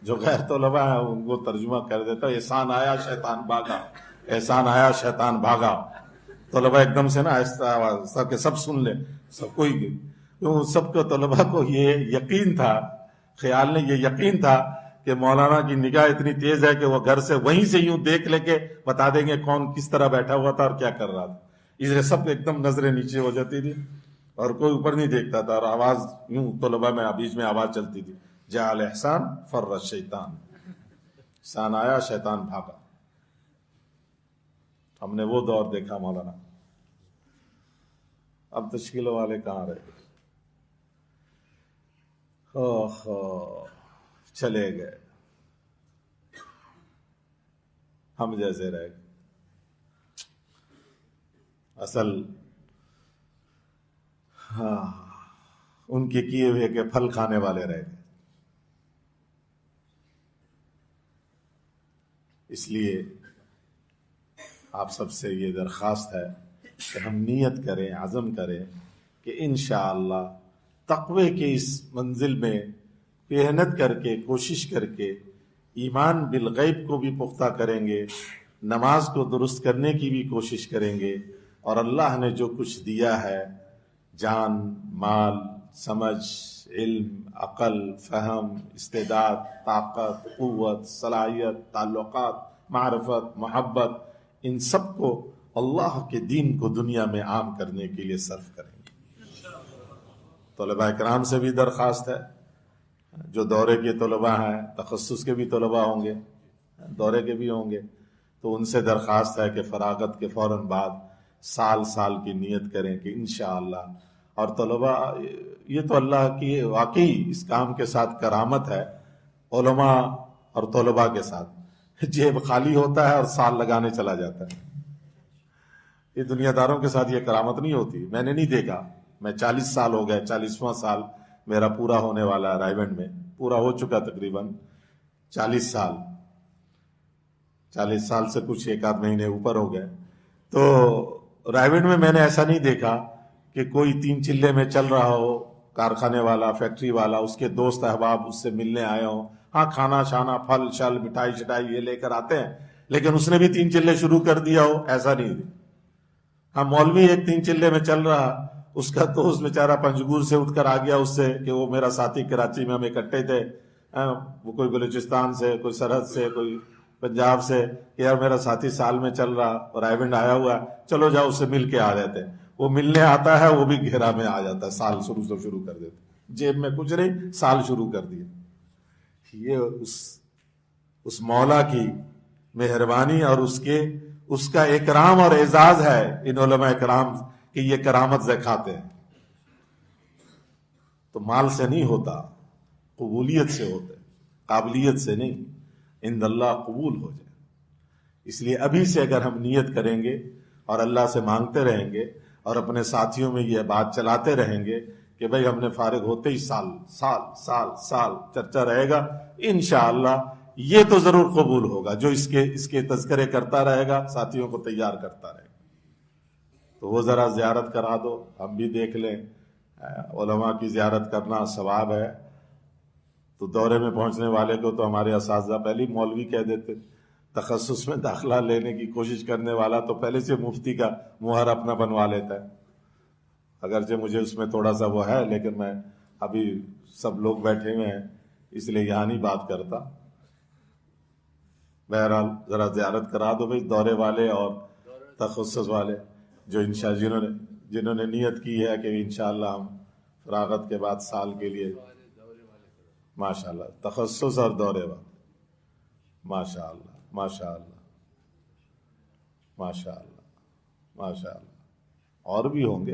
جو غیر طلباء ہیں ان کو ترجمہ کر دیتا، احسان آیا شیطان بھاگا، احسان آیا شیطان بھاگا۔ طلباء ایک دم سے نا آہستہ آواز کہ سب سن لیں، سب کوئی، سب کو طلباء کو یہ یقین تھا، خیال نہیں، یہ یقین تھا کہ مولانا کی نگاہ اتنی تیز ہے کہ وہ گھر سے وہیں سے یوں دیکھ لے کے بتا دیں گے کون کس طرح بیٹھا ہوا تھا اور کیا کر رہا تھا۔ اس لیے سب ایک دم نظریں نیچے ہو جاتی تھی اور کوئی اوپر نہیں دیکھتا تھا، اور آواز یوں طلباء میں بیچ میں آواز چلتی تھی، جا الاحسان فر الشیطان، احسان آیا شیطان بھاگا۔ ہم نے وہ دور دیکھا مولانا۔ اب تشکیلوں والے کہاں رہے، چلے گئے، ہم جیسے رہ گئے۔ اصل ان کے کیے ہوئے کے پھل کھانے والے رہ گئے۔ اس لیے آپ سب سے یہ درخواست ہے کہ ہم نیت کریں، عزم کریں کہ انشاءاللہ تقوی کے اس منزل میں محنت کر کے، کوشش کر کے ایمان بالغیب کو بھی پختہ کریں گے، نماز کو درست کرنے کی بھی کوشش کریں گے، اور اللہ نے جو کچھ دیا ہے، جان، مال، سمجھ، علم، عقل، فہم، استعداد، طاقت، قوت، صلاحیت، تعلقات، معرفت، محبت، ان سب کو اللہ کے دین کو دنیا میں عام کرنے کے لیے صرف کریں گے۔ طلباء کرام سے بھی درخواست ہے، جو دورے کے طلباء ہیں، تخصص کے بھی طلباء ہوں گے، دورے کے بھی ہوں گے، تو ان سے درخواست ہے کہ فراغت کے فوراً بعد سال سال کی نیت کریں کہ انشاءاللہ، اور طلباء، یہ تو اللہ کی واقعی اس کام کے ساتھ کرامت ہے، علماء اور طلباء کے ساتھ جیب خالی ہوتا ہے اور سال لگانے چلا جاتا ہے۔ یہ دنیا داروں کے ساتھ یہ کرامت نہیں ہوتی، میں نے نہیں دیکھا۔ میں 40 سال ہو گئے، 40واں سال میرا پورا ہونے والا ہے رائے گنج میں، پورا ہو چکا تقریباً 40 سال، 40 سال سے کچھ ایک آدھ مہینے اوپر ہو گئے۔ تو رائے گنج میں میں نے ایسا نہیں دیکھا کہ کوئی 3 چلے میں چل رہا ہو، کارخانے والا، فیکٹری والا، اس کے دوست احباب اس سے ملنے آئے ہوں، ہاں کھانا شانا، پھل شل، مٹھائی شٹائی یہ لے کر آتے ہیں، لیکن اس نے بھی 3 چلے شروع کر دیا ہو، ایسا نہیں۔ ہاں مولوی ایک 3 چلے میں چل رہا، اس کا دوست بیچارہ پنجگور سے اٹھ کر آ گیا اس سے، کہ وہ میرا ساتھی کراچی میں ہم اکٹھے تھے، وہ کوئی بلوچستان سے، کوئی سرحد سے، کوئی پنجاب سے، کہ یار میرا ساتھی سال میں چل رہا اور رائے گنج آیا ہوا ہے، چلو جاؤ اس سے مل کے آ جاتے ہیں۔ وہ ملنے آتا ہے، وہ بھی گھیرا میں آ جاتا ہے، سال شروع کر دیتے، جیب میں کچھ نہیں، سال شروع کر دیا۔ یہ اس مولا کی مہربانی اور اس کا اکرام اور اعزاز ہے ان علماء کرام کہ یہ کرامت دکھاتے ہیں۔ تو مال سے نہیں ہوتا، قبولیت سے ہوتا ہے، قابلیت سے نہیں، عند اللہ قبول ہو جائے۔ اس لیے ابھی سے اگر ہم نیت کریں گے اور اللہ سے مانگتے رہیں گے اور اپنے ساتھیوں میں یہ بات چلاتے رہیں گے کہ بھئی ہم نے فارغ ہوتے ہی سال چرچا رہے گا، انشاءاللہ یہ تو ضرور قبول ہوگا۔ جو اس کے تذکرے کرتا رہے گا، ساتھیوں کو تیار کرتا رہے گا، تو وہ ذرا زیارت کرا دو، ہم بھی دیکھ لیں۔ علماء کی زیارت کرنا ثواب ہے۔ تو دورے میں پہنچنے والے کو تو ہمارے اساتذہ پہلے ہی مولوی کہہ دیتے، تخصص میں داخلہ لینے کی کوشش کرنے والا تو پہلے سے مفتی کا مہر اپنا بنوا لیتا ہے۔ اگرچہ مجھے اس میں تھوڑا سا وہ ہے، لیکن میں ابھی سب لوگ بیٹھے ہوئے ہیں اس لیے یہاں نہیں بات کرتا۔ بہرحال ذرا زیارت کرا دو بھائی، دورے والے اور تخصص والے، جو جنہوں نے نیت کی ہے کہ انشاءاللہ ہم فراغت کے بعد سال کے لیے، ماشاءاللہ تخصص اور دورے والے، ماشاءاللہ ماشاءاللہ ماشاءاللہ ماشاءاللہ، اور بھی ہوں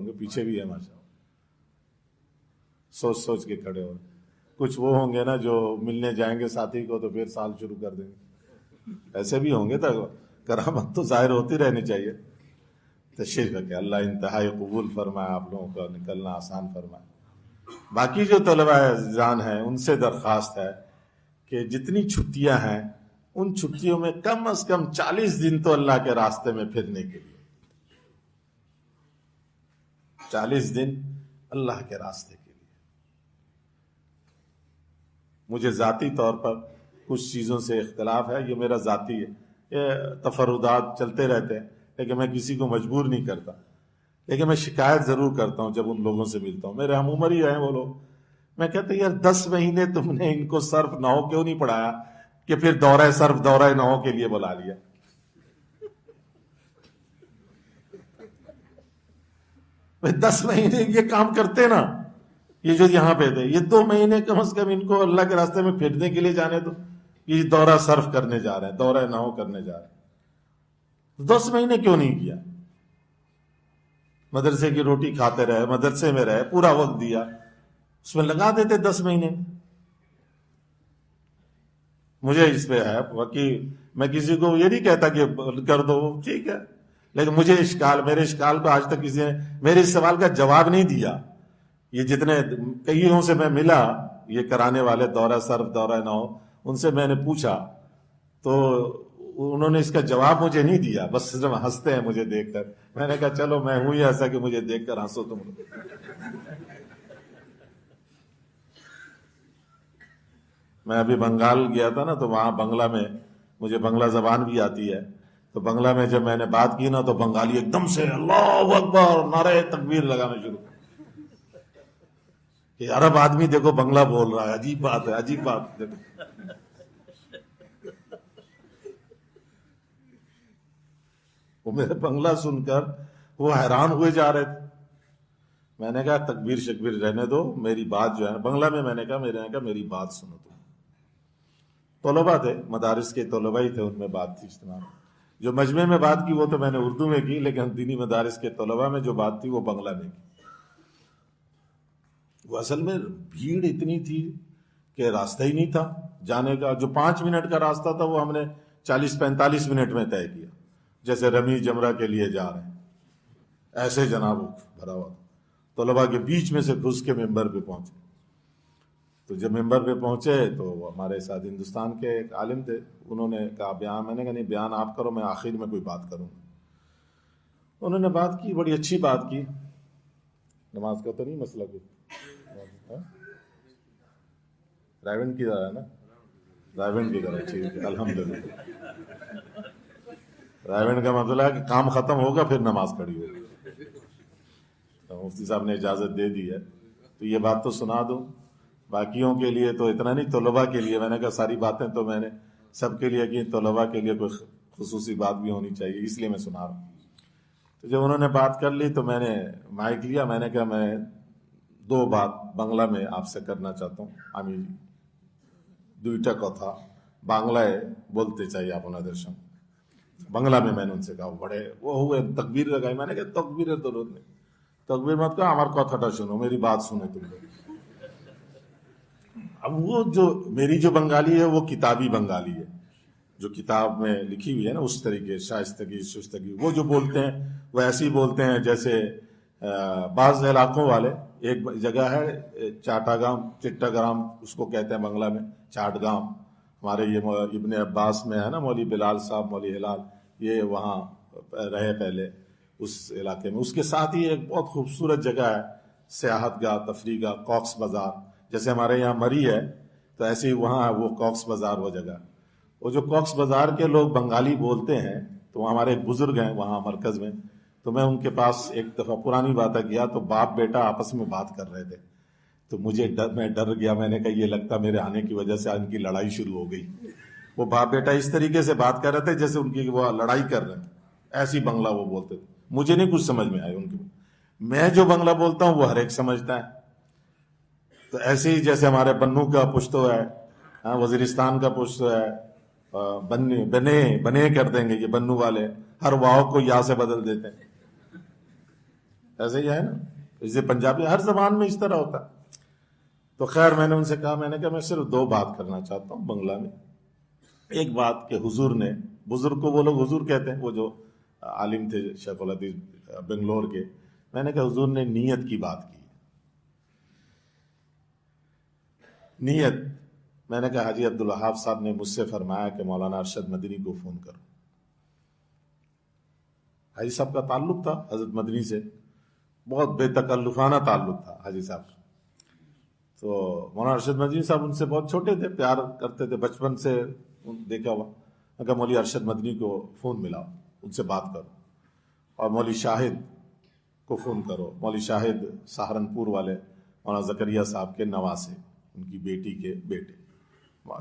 گے پیچھے بھی ہے ماشاءاللہ، سوچ کے کھڑے ہو۔ کچھ وہ ہوں گے نا جو ملنے جائیں گے ساتھی کو تو پھر سال شروع کر دیں گے، ایسے بھی ہوں گے، تو کرامت تو ظاہر ہوتی رہنی چاہیے۔ تشریف رکھے، اللہ انتہائی قبول فرمائے، آپ لوگوں کا نکلنا آسان فرمائے۔ باقی جو طلباء عزیزان ہیں ان سے درخواست ہے کہ جتنی چھٹیاں ہیں ان چھٹیوں میں کم از کم 40 دن تو اللہ کے راستے میں پھرنے کے لیے، 40 دن اللہ کے راستے کے لیے۔ مجھے ذاتی طور پر کچھ چیزوں سے اختلاف ہے، یہ میرا ذاتی ہے، یہ تفردات چلتے رہتے ہیں، لیکن میں کسی کو مجبور نہیں کرتا، لیکن میں شکایت ضرور کرتا ہوں جب ان لوگوں سے ملتا ہوں، میرے ہم عمر ہی ہیں وہ لوگ، میں کہتا ہوں یار 10 مہینے تم نے ان کو صرف نحو کیوں نہیں پڑھایا کہ پھر دورہ صرف دورہ نحو کے لیے بلا لیا۔ میں 10 مہینے یہ کام کرتے نا، یہ جو یہاں پہ تھے، یہ 2 مہینے کم از کم ان کو اللہ کے راستے میں پھرنے کے لیے جانے دو۔ یہ دورہ صرف کرنے جا رہے ہیں، دورہ نحو کرنے جا رہے ہیں، 10 مہینے کیوں نہیں کیا؟ مدرسے کی روٹی کھاتے رہے، مدرسے میں رہے، پورا وقت دیا، اس میں لگا دیتے 10 مہینے۔ مجھے اس پہ ہے باقی، میں کسی کو یہ نہیں کہتا کہ کر دو، ٹھیک ہے، لیکن مجھے میرے اشکال کو آج تک کسی نے میرے اس سوال کا جواب نہیں دیا۔ یہ جتنے کئیوں سے میں ملا، یہ کرانے والے دورہ صرف دورہ نحو، ان سے میں نے پوچھا تو انہوں نے اس کا جواب مجھے نہیں دیا، بس صرف ہنستے ہیں مجھے دیکھ کر۔ میں نے کہا چلو میں ہوں ہی ایسا کہ مجھے دیکھ کر ہنسو تم۔ میں ابھی بنگال گیا تھا نا، تو وہاں بنگلہ میں، مجھے بنگلہ زبان بھی آتی ہے، تو بنگلہ میں جب میں نے بات کی نا تو بنگالی ایک دم سے اللہ اکبر نعرہ تکبیر لگانا شروع کہ عرب آدمی دیکھو بنگلہ بول رہا ہے، عجیب بات ہے، عجیب بات دیکھو۔ میرے بنگلہ سن کر وہ حیران ہوئے جا رہے تھے. میں نے کہا تکبیر شکبیر رہنے دو, میری بات جو ہے بنگلہ میں میں نے کہا میری بات سنو. تم طلباء تھے, مدارس کے طلباء ہی تھے, ان میں بات تھی اجتماع. جو مجمع میں بات کی وہ تو میں نے اردو میں کی, لیکن دینی مدارس کے طلباء میں جو بات تھی وہ بنگلہ میں کی. وہ اصل میں بھیڑ اتنی تھی کہ راستہ ہی نہیں تھا جانے کا. جو 5 منٹ کا راستہ تھا وہ ہم نے 40-45 منٹ میں طے کیا, جیسے رمی جمرہ کے لیے جا رہے ہیں ایسے. جناب بھرا ہوا طلباء کے بیچ میں سے گھس کے ممبر پہ پہنچے. تو جب ممبر پہ پہنچے تو ہمارے ساتھ ہندوستان کے ایک عالم تھے, انہوں نے کہا بیان. میں نے کہا نہیں بیان آپ کرو, میں آخر میں کوئی بات کروں گا. انہوں نے بات کی, بڑی اچھی بات کی. نماز کا تو نہیں مسئلہ کوئی, رائیونڈ کی طرح ہے نا, رائیونڈ کی طرح, ٹھیک ہے الحمدللہ. رائیونڈ کا مطلب ہے کہ کام ختم ہوگا پھر نماز پڑھی ہوگی. مفتی صاحب نے اجازت دے دی ہے تو یہ بات تو سنا دوں. باقیوں کے لیے تو اتنا نہیں, طلباء کے لیے میں نے کہا ساری باتیں تو میں نے سب کے لیے کی, طلباء کے لیے کوئی خصوصی بات بھی ہونی چاہیے, اس لیے میں سنا رہا ہوں. تو جب انہوں نے بات کر لی تو میں نے مائک لیا. میں نے کہا میں 2 بات بنگلہ میں آپ سے کرنا چاہتا ہوں. আমি 2টা কথা বাংলায় বলতে চাই আপনাদের সঙ্গে. বাংলা میں نے ان سے کہا, بڑے وہ ہوئے, تکبیر لگائی. میں نے کہا تکبیرের ضرورت نہیں, تکبیر مت کہو, আমার কথাটা شنو, میری بات سنو تم لوگ. اب وہ جو میری جو بنگالی ہے وہ کتابی بنگالی ہے, جو کتاب میں لکھی ہوئی ہے نا اس طریقے, شائستگی شستگی. وہ جو بولتے ہیں وہ ایسی بولتے ہیں جیسے بعض علاقوں والے. ایک جگہ ہے چاٹاگام, چٹاگرام اس کو کہتے ہیں بنگلہ میں, چاٹگام. ہمارے یہ ابن عباس میں ہے نا مولوی بلال صاحب, مولوی ہلال, یہ وہاں رہے پہلے اس علاقے میں. اس کے ساتھ ہی ایک بہت خوبصورت جگہ ہے سیاحت گاہ, تفریح گاہ, کاکس بازار. جیسے ہمارے یہاں مری ہے تو ایسے ہی وہاں ہے وہ کاکس بازار. وہ جگہ, وہ جو کاکس بازار کے لوگ بنگالی بولتے ہیں, تو ہمارے ایک بزرگ ہیں وہاں مرکز میں. تو میں ان کے پاس ایک دفعہ پرانی بات گیا تو باپ بیٹا آپس میں بات کر رہے تھے. تو میں ڈر گیا. میں نے کہا یہ لگتا میرے آنے کی وجہ سے ان کی لڑائی شروع ہو گئی. وہ باپ بیٹا اس طریقے سے بات کر رہے تھے جیسے ان کی وہ لڑائی کر رہے ہیں, ایسی بنگلہ وہ بولتے تھے. مجھے نہیں کچھ سمجھ میں آئی ان کی. میں جو بنگلہ بولتا ہوں وہ ہر ایک سمجھتا ہے. تو ایسے ہی جیسے ہمارے بنو کا پشتو ہے, وزیرستان کا پشتو ہے, بنے کر دیں گے یہ بنو والے, ہر واؤ کو یا سے بدل دیتے ہیں. ایسے ہی ہے نا, اسے پنجابی ہر زبان میں اس طرح ہوتا ہے. تو خیر میں نے ان سے کہا, میں نے کہا میں صرف 2 بات کرنا چاہتا ہوں بنگلہ میں. ایک بات کہ حضور نے, بزرگ کو وہ لوگ حضور کہتے ہیں, وہ جو عالم تھے شیخ الحدیث بنگلور کے, میں نے کہا حضور نے نیت کی بات کی. نیت, میں نے کہا حاجی عبدالوہاب صاحب نے مجھ سے فرمایا کہ مولانا ارشد مدنی کو فون کرو. حاجی صاحب کا تعلق تھا حضرت مدنی سے, بہت بے تکلفانہ تعلق تھا حاجی صاحب. تو مولانا ارشد مدنی صاحب ان سے بہت چھوٹے تھے, پیار کرتے تھے بچپن سے دیکھا ہوا. میں کہا مولوی ارشد مدنی کو فون ملاؤ, ان سے بات کرو. اور مولوی شاہد کو فون کرو. مولوی شاہد سہارنپور والے مولانا زکریا صاحب کے نواسے, ان کی بیٹی کے بیٹے.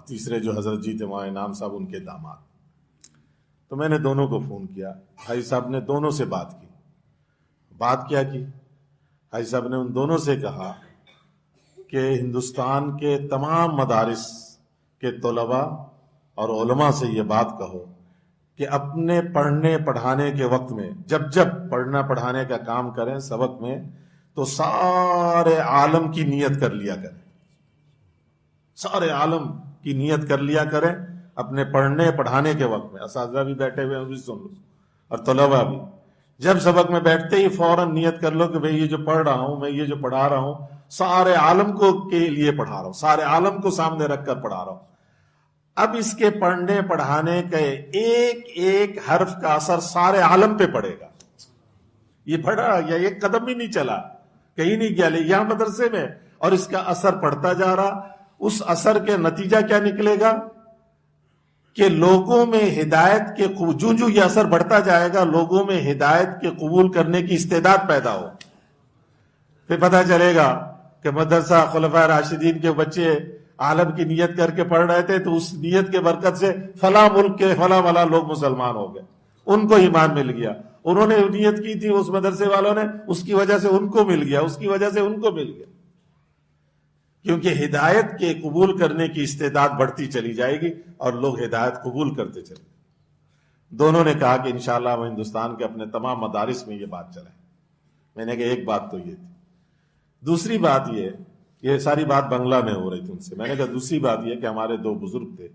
تیسرے جو حضرت جی تھے مولانا انعام صاحب, ان کے داماد. تو میں نے دونوں کو فون کیا. حاجی صاحب نے دونوں سے بات کی. بات کیا کی, حاجی صاحب نے ان دونوں سے کہا کہ ہندوستان کے تمام مدارس کے طلباء اور علماء سے یہ بات کہو کہ اپنے پڑھنے پڑھانے کے وقت میں جب پڑھنا پڑھانے کا کام کریں سبق میں, تو سارے عالم کی نیت کر لیا کریں. سارے عالم کی نیت کر لیا کریں اپنے پڑھنے پڑھانے کے وقت میں. اساتذہ بھی بیٹھے ہوئے ہیں, بھی سن لو, اور طلباء بھی. جب سبق میں بیٹھتے ہی فوراً نیت کر لو کہ بھئی یہ جو پڑھ رہا ہوں, میں یہ جو پڑھا رہا ہوں, سارے عالم کو کے لیے پڑھا رہا ہوں, سارے عالم کو سامنے رکھ کر پڑھا رہا ہوں. اب اس کے پڑھنے پڑھانے کے ایک ایک حرف کا اثر سارے عالم پہ پڑے گا. یہ پڑھا یا ایک قدم بھی نہیں چلا, کہیں نہیں گیا, یہاں مدرسے میں, اور اس کا اثر پڑتا جا رہا. اس اثر کے نتیجہ کیا نکلے گا کہ لوگوں میں ہدایت کے جو یہ اثر بڑھتا جائے گا, لوگوں میں ہدایت کے قبول کرنے کی استعداد پیدا ہو. پھر پتہ چلے گا کہ مدرسہ خلفائے راشدین کے بچے عالم کی نیت کر کے پڑھ رہے تھے, تو اس نیت کے برکت سے فلاں ملک کے فلاں لوگ مسلمان ہو گئے. ان کو ایمان مل گیا. انہوں نے نیت کی تھی اس مدرسے والوں نے, اس کی وجہ سے ان کو مل گیا, اس کی وجہ سے ان کو مل گیا. کیونکہ ہدایت کے قبول کرنے کی استعداد بڑھتی چلی جائے گی اور لوگ ہدایت قبول کرتے چلے. دونوں نے کہا کہ انشاءاللہ ہم ہندوستان کے اپنے تمام مدارس میں یہ بات چلائیں. میں نے کہا ایک بات تو یہ تھی. دوسری بات یہ ساری بات بنگلہ میں ہو رہی تھی ان سے. میں نے کہا دوسری بات یہ کہ ہمارے دو بزرگ تھے,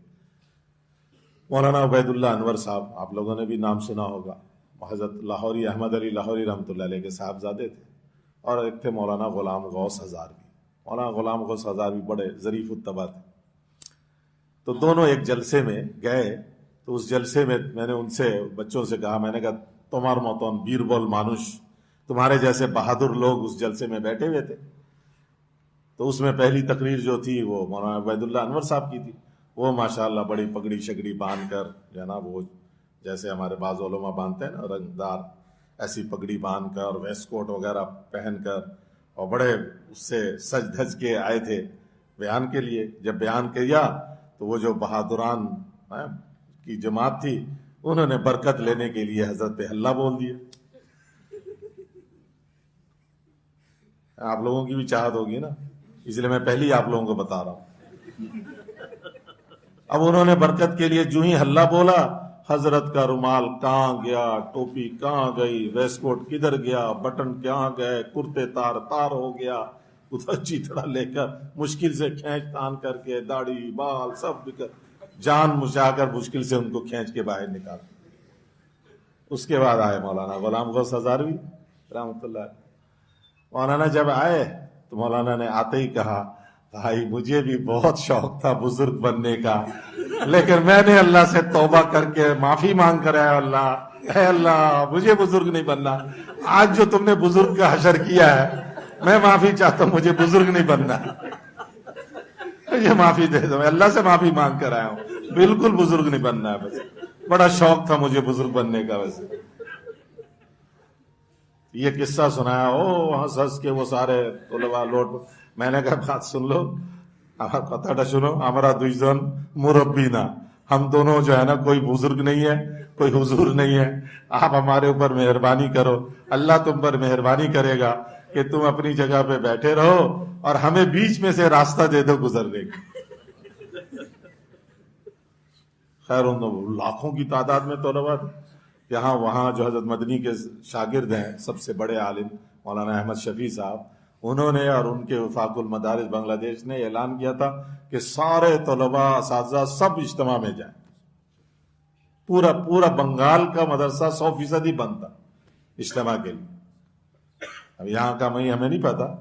مولانا عبید اللہ انور صاحب, آپ لوگوں نے بھی نام سنا ہوگا, حضرت لاہوری احمد علی لاہوری رحمۃ اللہ علیہ کے صاحبزادے تھے, اور ایک تھے مولانا غلام غوث ہزاروی. مولانا غلام غوث ہزاروی بڑے ظریف الطبع تھے. تو دونوں ایک جلسے میں گئے, تو اس جلسے میں میں نے ان سے بچوں سے کہا, میں نے کہا تمہار متون بیربل مانوش, تمہارے جیسے بہادر لوگ اس جلسے میں بیٹھے ہوئے تھے. تو اس میں پہلی تقریر جو تھی وہ مولانا عبید اللہ انور صاحب کی تھی. وہ ماشاءاللہ بڑی پگڑی شگڑی باندھ کر جو ہے نا, وہ جیسے ہمارے بعض علماء باندھتے ہیں نا رنگدار, ایسی پگڑی باندھ کر ویسٹ کوٹ وغیرہ پہن کر, اور بڑے اس سے سج دھج کے آئے تھے بیان کے لیے. جب بیان کیا تو وہ جو بہادران کی جماعت تھی, انہوں نے برکت لینے کے لیے حضرت پہ اللہ بول دیا. آپ لوگوں کی بھی چاہت ہوگی نا, اس لیے میں پہلی آپ لوگوں کو بتا رہا ہوں. اب انہوں نے برکت کے لیے جو ہی ہلا بولا, حضرت کا رومال کہاں گیا, ٹوپی کہاں گئی, ویسٹ کوٹ کدھر گیا, بٹن کہاں گئے, کرتے تار ہو گیا, ادھر چیتڑا لے کر مشکل سے کھینچ تان کر کے داڑھی بال سب جان مچا کر مشکل سے ان کو کھینچ کے باہر نکال. اس کے بعد آئے مولانا غلام غوث ہزاروی رحمۃ اللہ. مولانا جب آئے تو مولانا نے آتے ہی کہا, بھائی مجھے بھی بہت شوق تھا بزرگ بننے کا, لیکن میں نے اللہ سے توبہ کر کے معافی مانگ کر اے اللہ مجھے بزرگ نہیں بننا. آج جو تم نے بزرگ کا حشر کیا ہے, میں معافی چاہتا ہوں, مجھے بزرگ نہیں بننا, مجھے معافی دے دو, میں اللہ سے معافی مانگ کر آیا ہوں, بالکل بزرگ نہیں بننا ہے. بس بڑا شوق تھا مجھے بزرگ بننے کا. ویسے یہ قصہ سنایا, ہنس ہنس کے وہ سارے طلباء لوٹ. میں نے کہا بات سن لو, کتھاٹا سنو, ہمارا دویزن مربینا, ہم دونوں جو ہے نا کوئی بزرگ نہیں ہے, کوئی حضور نہیں ہے. آپ ہمارے اوپر مہربانی کرو, اللہ تم پر مہربانی کرے گا کہ تم اپنی جگہ پہ بیٹھے رہو اور ہمیں بیچ میں سے راستہ دے دو گزرنے کا. خیر ان لاکھوں کی تعداد میں طلباء یہاں وہاں جو حضرت مدنی کے شاگرد ہیں, سب سے بڑے عالم مولانا احمد شفیع صاحب, انہوں نے اور ان کے وفاق المدارس بنگلہ دیش نے اعلان کیا تھا کہ سارے طلباء اساتذہ سب اجتماع میں جائیں. پورا بنگال کا مدرسہ 100% ہی بند تھا اجتماع کے لیے. اب یہاں کا ہمیں نہیں پتا.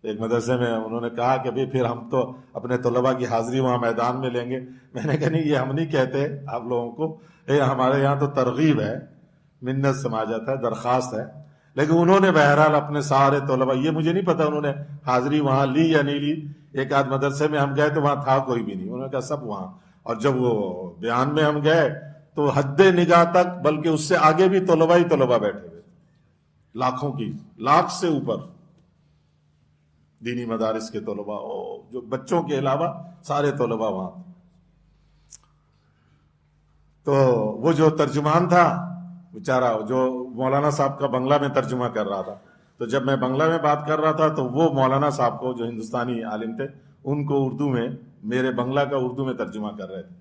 ایک مدرسے میں انہوں نے کہا کہ پھر ہم تو اپنے طلباء کی حاضری وہاں میدان میں لیں گے. میں نے کہا نہیں, یہ ہم نہیں کہتے آپ لوگوں کو, ہمارے یہاں تو ترغیب ہے, منت سماجت ہے, درخواست ہے. لیکن انہوں نے بہرحال اپنے سارے طلباء, یہ مجھے نہیں پتا انہوں نے حاضری وہاں لی یا نہیں لی. ایک آدھ مدرسے میں ہم گئے تو وہاں تھا کوئی بھی نہیں, انہوں نے کہا سب وہاں. اور جب وہ بیان میں ہم گئے تو حد نگاہ تک, بلکہ اس سے آگے بھی طلباء ہی طلباء بیٹھے ہوئے, لاکھوں کی, لاکھ سے اوپر دینی مدارس کے طلباء, جو بچوں کے علاوہ سارے طلباء وہاں. تو وہ جو ترجمان تھا بیچارہ, جو مولانا صاحب کا بنگلہ میں ترجمہ کر رہا تھا, تو جب میں بنگلہ میں بات کر رہا تھا تو وہ مولانا صاحب کو, جو ہندوستانی عالم تھے, ان کو اردو میں, میرے بنگلہ کا اردو میں ترجمہ کر رہے تھے.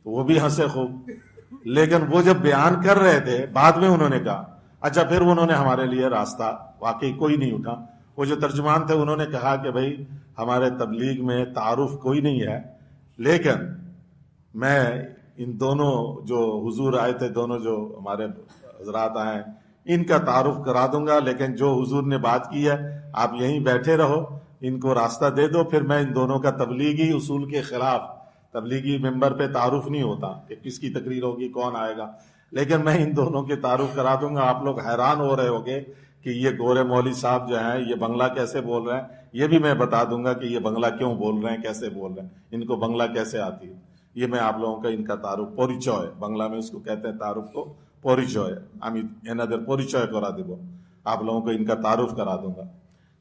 تو وہ بھی ہنسے خوب. لیکن وہ جب بیان کر رہے تھے, بعد میں انہوں نے کہا, اچھا پھر انہوں نے ہمارے لیے راستہ, واقعی کوئی نہیں اٹھا. وہ جو ترجمان تھے انہوں نے کہا کہ بھائی ہمارے تبلیغ میں تعارف کوئی نہیں ہے, لیکن میں ان دونوں جو حضور آئے تھے, دونوں جو ہمارے حضرات آئے ہیں, ان کا تعارف کرا دوں گا, لیکن جو حضور نے بات کی ہے آپ یہیں بیٹھے رہو, ان کو راستہ دے دو. پھر میں ان دونوں کا تبلیغی اصول کے خلاف, تبلیغی ممبر پہ تعارف نہیں ہوتا کہ کس کی تقریر ہوگی, کون آئے گا, لیکن میں ان دونوں کے تعارف کرا دوں گا. آپ لوگ حیران ہو رہے ہوگے کہ یہ گورے مولوی صاحب جو ہیں یہ بنگلہ کیسے بول رہے ہیں. یہ بھی میں بتا دوں گا کہ یہ بنگلہ کیوں بول رہے ہیں, کیسے بول رہے ہیں, ان کو بنگلہ کیسے آتی ہے. یہ میں آپ لوگوں کا ان کا تعارف, پوریچوئے, بنگلہ میں اس کو کہتے ہیں تعارف کو پوریچوئے, پوریچوئے کرا دوں, آپ لوگوں کو ان کا تعارف کرا دوں گا.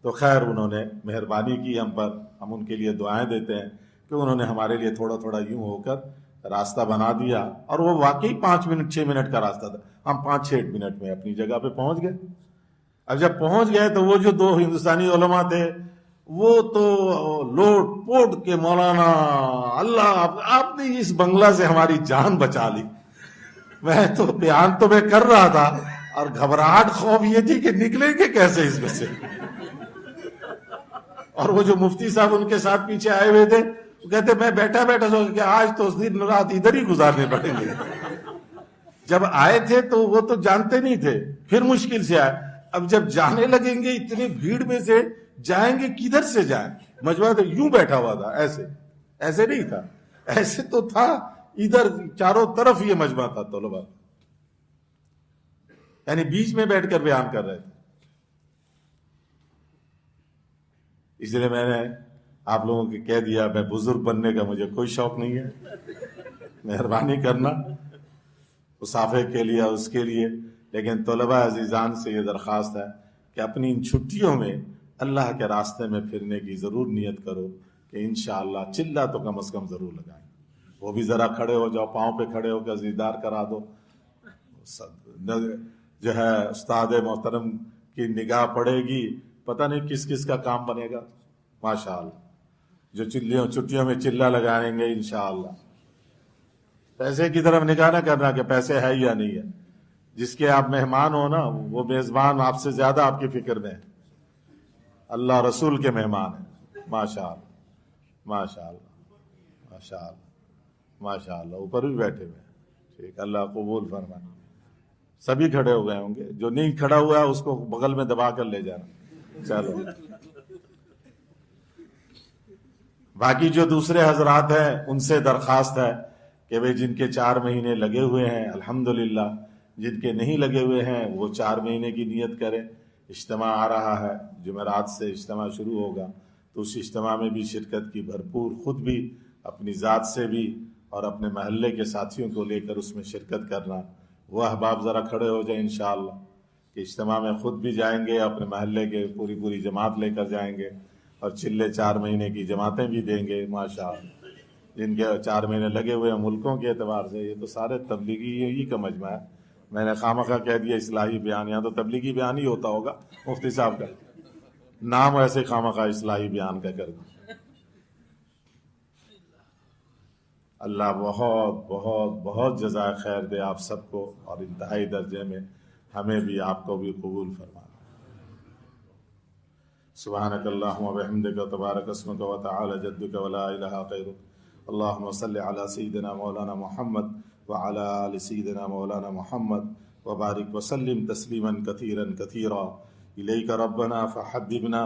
تو خیر انہوں نے مہربانی کی ہم پر, ہم ان کے لیے دعائیں دیتے ہیں کہ انہوں نے ہمارے لیے تھوڑا تھوڑا یوں ہو کر راستہ بنا دیا، اور وہ واقعی 5 منٹ 6 منٹ کا راستہ تھا، ہم 5-6 منٹ میں اپنی جگہ پہ پہنچ گئے۔ اب جب پہنچ گئے تو وہ جو 2 ہندوستانی علماء تھے وہ تو لوٹ پوٹ کے مولانا اللہ آپ نے اس بنگلہ سے ہماری جان بچا لی۔ میں تو بیان تو میں کر رہا تھا اور گھبراہٹ خوف یہ تھی کہ نکلیں گے کیسے اس میں سے۔ اور وہ جو مفتی صاحب ان کے ساتھ پیچھے آئے ہوئے تھے وہ کہتے میں بیٹھا بیٹھا سو کہ آج تو دن رات ادھر ہی گزارنے پڑیں گے۔ جب آئے تھے تو وہ تو جانتے نہیں تھے، پھر مشکل سے آئے، اب جب جانے لگیں گے اتنی بھیڑ میں سے جائیں گے کدھر سے جائیں؟ مجمع تو یوں بیٹھا ہوا تھا، ایسے نہیں تھا، ایسے تو تھا ادھر چاروں طرف یہ مجمع تھا طلباء، یعنی بیچ میں بیٹھ کر بیان کر رہے تھے۔ اس لیے میں نے آپ لوگوں کو کہہ دیا میں بزرگ بننے کا مجھے کوئی شوق نہیں ہے، مہربانی کرنا مسافر کے لیے اس کے لیے، لیکن طلباء عزیزان سے یہ درخواست ہے کہ اپنی ان چھٹیوں میں اللہ کے راستے میں پھرنے کی ضرور نیت کرو کہ انشاءاللہ چلہ تو کم از کم ضرور لگائیں، وہ بھی ذرا کھڑے ہو جاؤ، پاؤں پہ کھڑے ہو کر دیدار کرا دو، جو ہے استاد محترم کی نگاہ پڑے گی، پتہ نہیں کس کس کا کام بنے گا ماشاءاللہ، جو چھٹیوں میں چلہ لگائیں گے انشاءاللہ۔ پیسے کی طرف نگاہ نہ کرنا کہ پیسے ہے یا نہیں ہے، جس کے آپ مہمان ہو نا وہ میزبان آپ سے زیادہ آپ کی فکر میں ہے، اللہ رسول کے مہمان ہیں، ماشاءاللہ ماشاءاللہ ماشاءاللہ ماشاءاللہ، اوپر بھی بیٹھے ہوئے ہیں، ٹھیک، اللہ قبول فرمائے۔ سبھی کھڑے ہو گئے ہوں گے، جو نہیں کھڑا ہوا ہے اس کو بغل میں دبا کر لے جانا۔ چلو باقی جو دوسرے حضرات ہیں ان سے درخواست ہے کہ وہ جن کے 4 مہینے لگے ہوئے ہیں الحمدللہ، جن کے نہیں لگے ہوئے ہیں وہ 4 مہینے کی نیت کریں۔ اجتماع آ رہا ہے، جمعرات سے اجتماع شروع ہوگا، تو اس اجتماع میں بھی شرکت کی بھرپور، خود بھی اپنی ذات سے بھی اور اپنے محلے کے ساتھیوں کو لے کر اس میں شرکت کرنا۔ وہ احباب ذرا کھڑے ہو جائیں انشاءاللہ کہ اجتماع میں خود بھی جائیں گے، اپنے محلے کے پوری جماعت لے کر جائیں گے، اور چلے 4 مہینے کی جماعتیں بھی دیں گے ماشاءاللہ۔ جن کے 4 مہینے لگے ہوئے ہیں ملکوں کے اعتبار سے، یہ تو سارے تبلیغی ہی کا مجمع ہے۔ میں نے خامخواہ کہہ دیا اصلاحی بیان، یہاں تو تبلیغی بیان ہی ہوتا ہوگا، مفتی صاحب کا نام ایسے خامخواہ اصلاحی بیان کا کر دیا۔ اللہ بہت بہت بہت جزائے خیر دے آپ سب کو، اور انتہائی درجے میں ہمیں بھی آپ کو بھی قبول فرما۔ سبحانک اللہم وبحمدک تبارک اسمک وتعالی جدک ولا الہ غیرک، اللہم صلی علی سیدنا مولانا محمد وعلی آل سیدنا مولانا محمد وبارک وسلم تسلیما کثیرا کثیرا۔ الیک ربنا فحببنا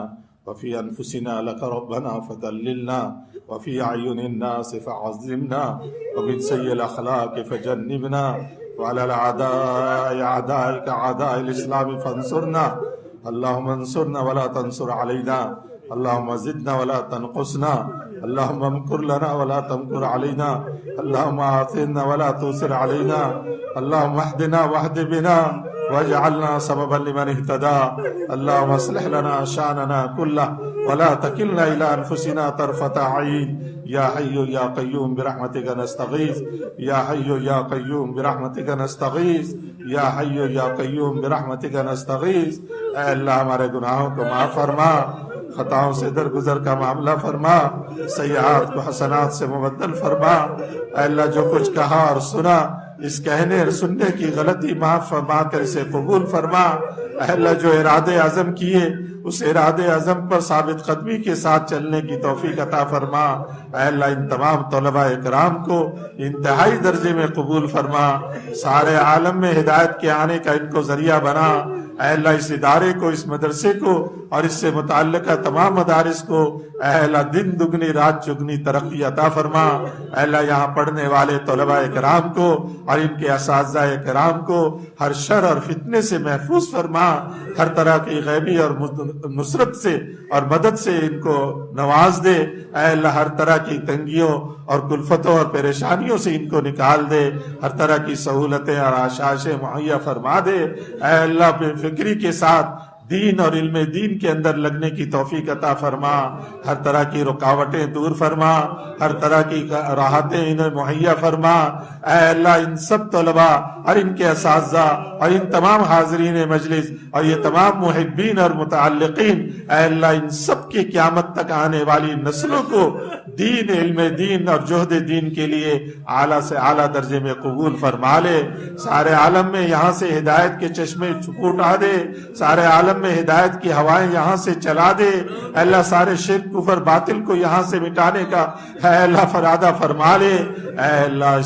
وفی انفسنا لک ربنا فدللنا وفی اعین الناس فعظمنا ومن سیء الاخلاق فجنبنا وعلی الاعداء اعدائک اعداء الاسلام فانصرنا، اللہم انصرنا ولا تنصر علینا، اللہم زدنا ولا تنقصنا، اللہم امکر لنا ولا تمکر علینا، اللہم آثرنا ولا تؤثر علینا، اللہم اہدنا واہد بنا واجعلنا سببا لمن اہتدى، اللہم اصلح لنا شاننا کلہ ولا تکلنا الى انفسنا طرفة عین، یا حی یا قیوم برحمتک نستغیث، یا حی یا قیوم برحمتک نستغیث، یا حی یا قیوم برحمتک نستغیث۔ اے اللہ ہمارے گناہوں کو معاف فرما، خطاؤں سے درگزر کا معاملہ فرما، سیئات کو حسنات سے مبدل فرما۔ اے اللہ جو کچھ کہا اور سنا، اس کہنے اور سننے کی غلطی معاف فرما کر اسے قبول فرما۔ اے اللہ جو ارادے عزم کیے اس ارادے عزم پر ثابت قدمی کے ساتھ چلنے کی توفیق عطا فرما۔ اے اللہ ان تمام طلباء اکرام کو انتہائی درجے میں قبول فرما، سارے عالم میں ہدایت کے آنے کا ان کو ذریعہ بنا۔ اے اللہ اس ادارے کو، اس مدرسے کو اور اس سے متعلقہ تمام مدارس کو اے اللہ دن دگنی رات چگنی ترقی عطا فرما۔ اے اللہ یہاں پڑھنے والے طلباء کرام کو اور ان کے اساتذہ کرام کو ہر شر اور فتنے سے محفوظ فرما، ہر طرح کی غیبی اور نصرت سے اور مدد سے ان کو نواز دے۔ اے اللہ ہر طرح کی تنگیوں اور کلفتوں اور پریشانیوں سے ان کو نکال دے، ہر طرح کی سہولتیں اور آشائشیں مہیا فرما دے۔ اے اللہ بے فکری کے ساتھ دین اور علم دین کے اندر لگنے کی توفیق عطا فرما، ہر طرح کی رکاوٹیں دور فرما، ہر طرح کی راحتیں انہیں مہیا فرما۔ اے اللہ ان سب طلباء اور ان کے اساتذہ اور ان تمام حاضرین مجلس اور یہ تمام محبین اور متعلقین، اے اللہ ان سب کی قیامت تک آنے والی نسلوں کو دین، علم دین اور جہد دین کے لیے اعلیٰ سے اعلیٰ درجے میں قبول فرما لے۔ سارے عالم میں یہاں سے ہدایت کے چشمے اٹھا دے، سارے عالم میں ہدایت کی ہوائیں یہاں سے چلا دے۔ اے اللہ سارے شرک کفر باطل کو یہاں سے مٹانے کا اے اللہ فرادہ فرما لے۔ اے اللہ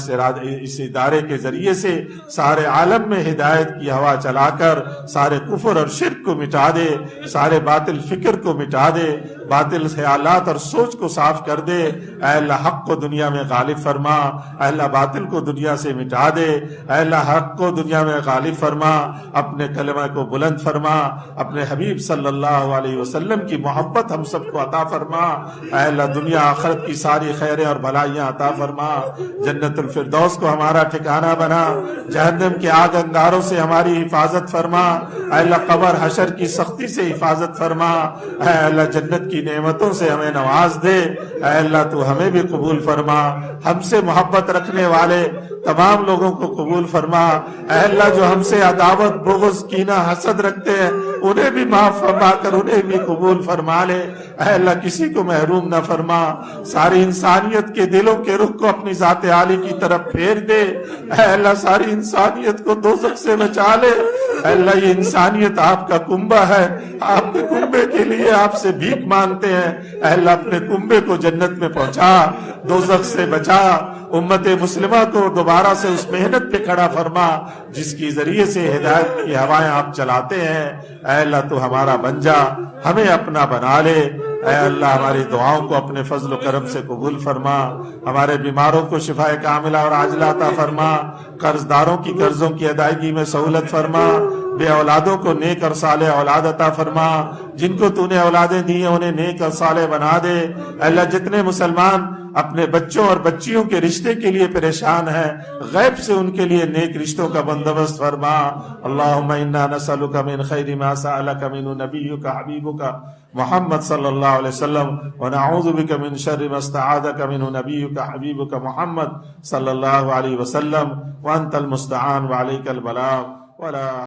اس ادارے کے ذریعے سے سارے عالم میں ہدایت کی ہوا چلا کر سارے کفر اور شرک کو مٹا دے، سارے باطل فکر کو مٹا دے، باطل خیالات اور سوچ کو صاف کر دے۔ اے اللہ حق کو دنیا میں غالب فرما، اے اللہ باطل کو دنیا سے مٹا دے، اے اللہ حق کو دنیا میں غالب فرما، اپنے کلمہ کو بلند فرما، اپنے حبیب صلی اللہ علیہ وسلم کی محبت ہم سب کو عطا فرما۔ اے اللہ دنیا آخرت کی ساری خیریں اور بھلائیاں عطا فرما، جنت الفردوس کو ہمارا ٹھکانہ بنا، جہنم کے آگ انگاروں سے ہماری حفاظت فرما۔ اے اللہ قبر حشر کی سختی سے حفاظت فرما۔ اے اللہ جنت کی نعمتوں سے ہمیں نواز دے۔ اے اللہ تو ہمیں بھی قبول فرما، ہم سے محبت رکھنے والے تمام لوگوں کو قبول فرما۔ اے اللہ جو ہم سے عداوت، بغض، کینہ، حسد رکھتے ہیں انہیں بھی معاف فرما کر انہیں بھی قبول فرما لے۔ اے اللہ کسی کو محروم نہ فرما، ساری انسانیت کے دلوں کے رخ کو اپنی ذات عالی کی طرف پھیر دے۔ اے اللہ ساری انسانیت کو دوزخ سے بچا لے۔ اے اللہ یہ انسانیت آپ کا کنبہ ہے، آپ کے کنبے کے لیے آپ سے بھیک مانگتے ہیں۔ اے اللہ اپنے کنبے کو جنت میں پہنچا، دوزخ سے بچا، امت مسلمہ کو دوبارہ سے اس محنت پہ کھڑا فرما جس کی ذریعے سے ہدایت کی ہوائیں آپ چلاتے ہیں۔ اے اللہ تو ہمارا بن جا، ہمیں اپنا بنا لے۔ اے اللہ ہماری دعاؤں کو اپنے فضل و کرم سے قبول فرما، ہمارے بیماروں کو شفائے کاملہ اور عاجلہ عطا فرما، قرض داروں کی قرضوں کی ادائیگی میں سہولت فرما، بے اولادوں کو نیک اور صالح اولاد عطا فرما، جن کو تو نے اولادیں دی ہیں انہیں نیک اور صالح بنا دے۔ اے اللہ جتنے مسلمان اپنے بچوں اور بچیوں کے رشتے کے لیے پریشان ہیں، غیب سے ان کے لیے نیک رشتوں کا بندوبست فرما۔ اللہم انا نسألک من خیر ما سألک من نبیک حبیبک محمد صلی اللہ علیہ وسلم ونعوذ بک من شر ما استعاذک من نبیک حبیبک محمد صلی اللہ علیہ وسلم وانت المستعان وعلیک البلاغ ولا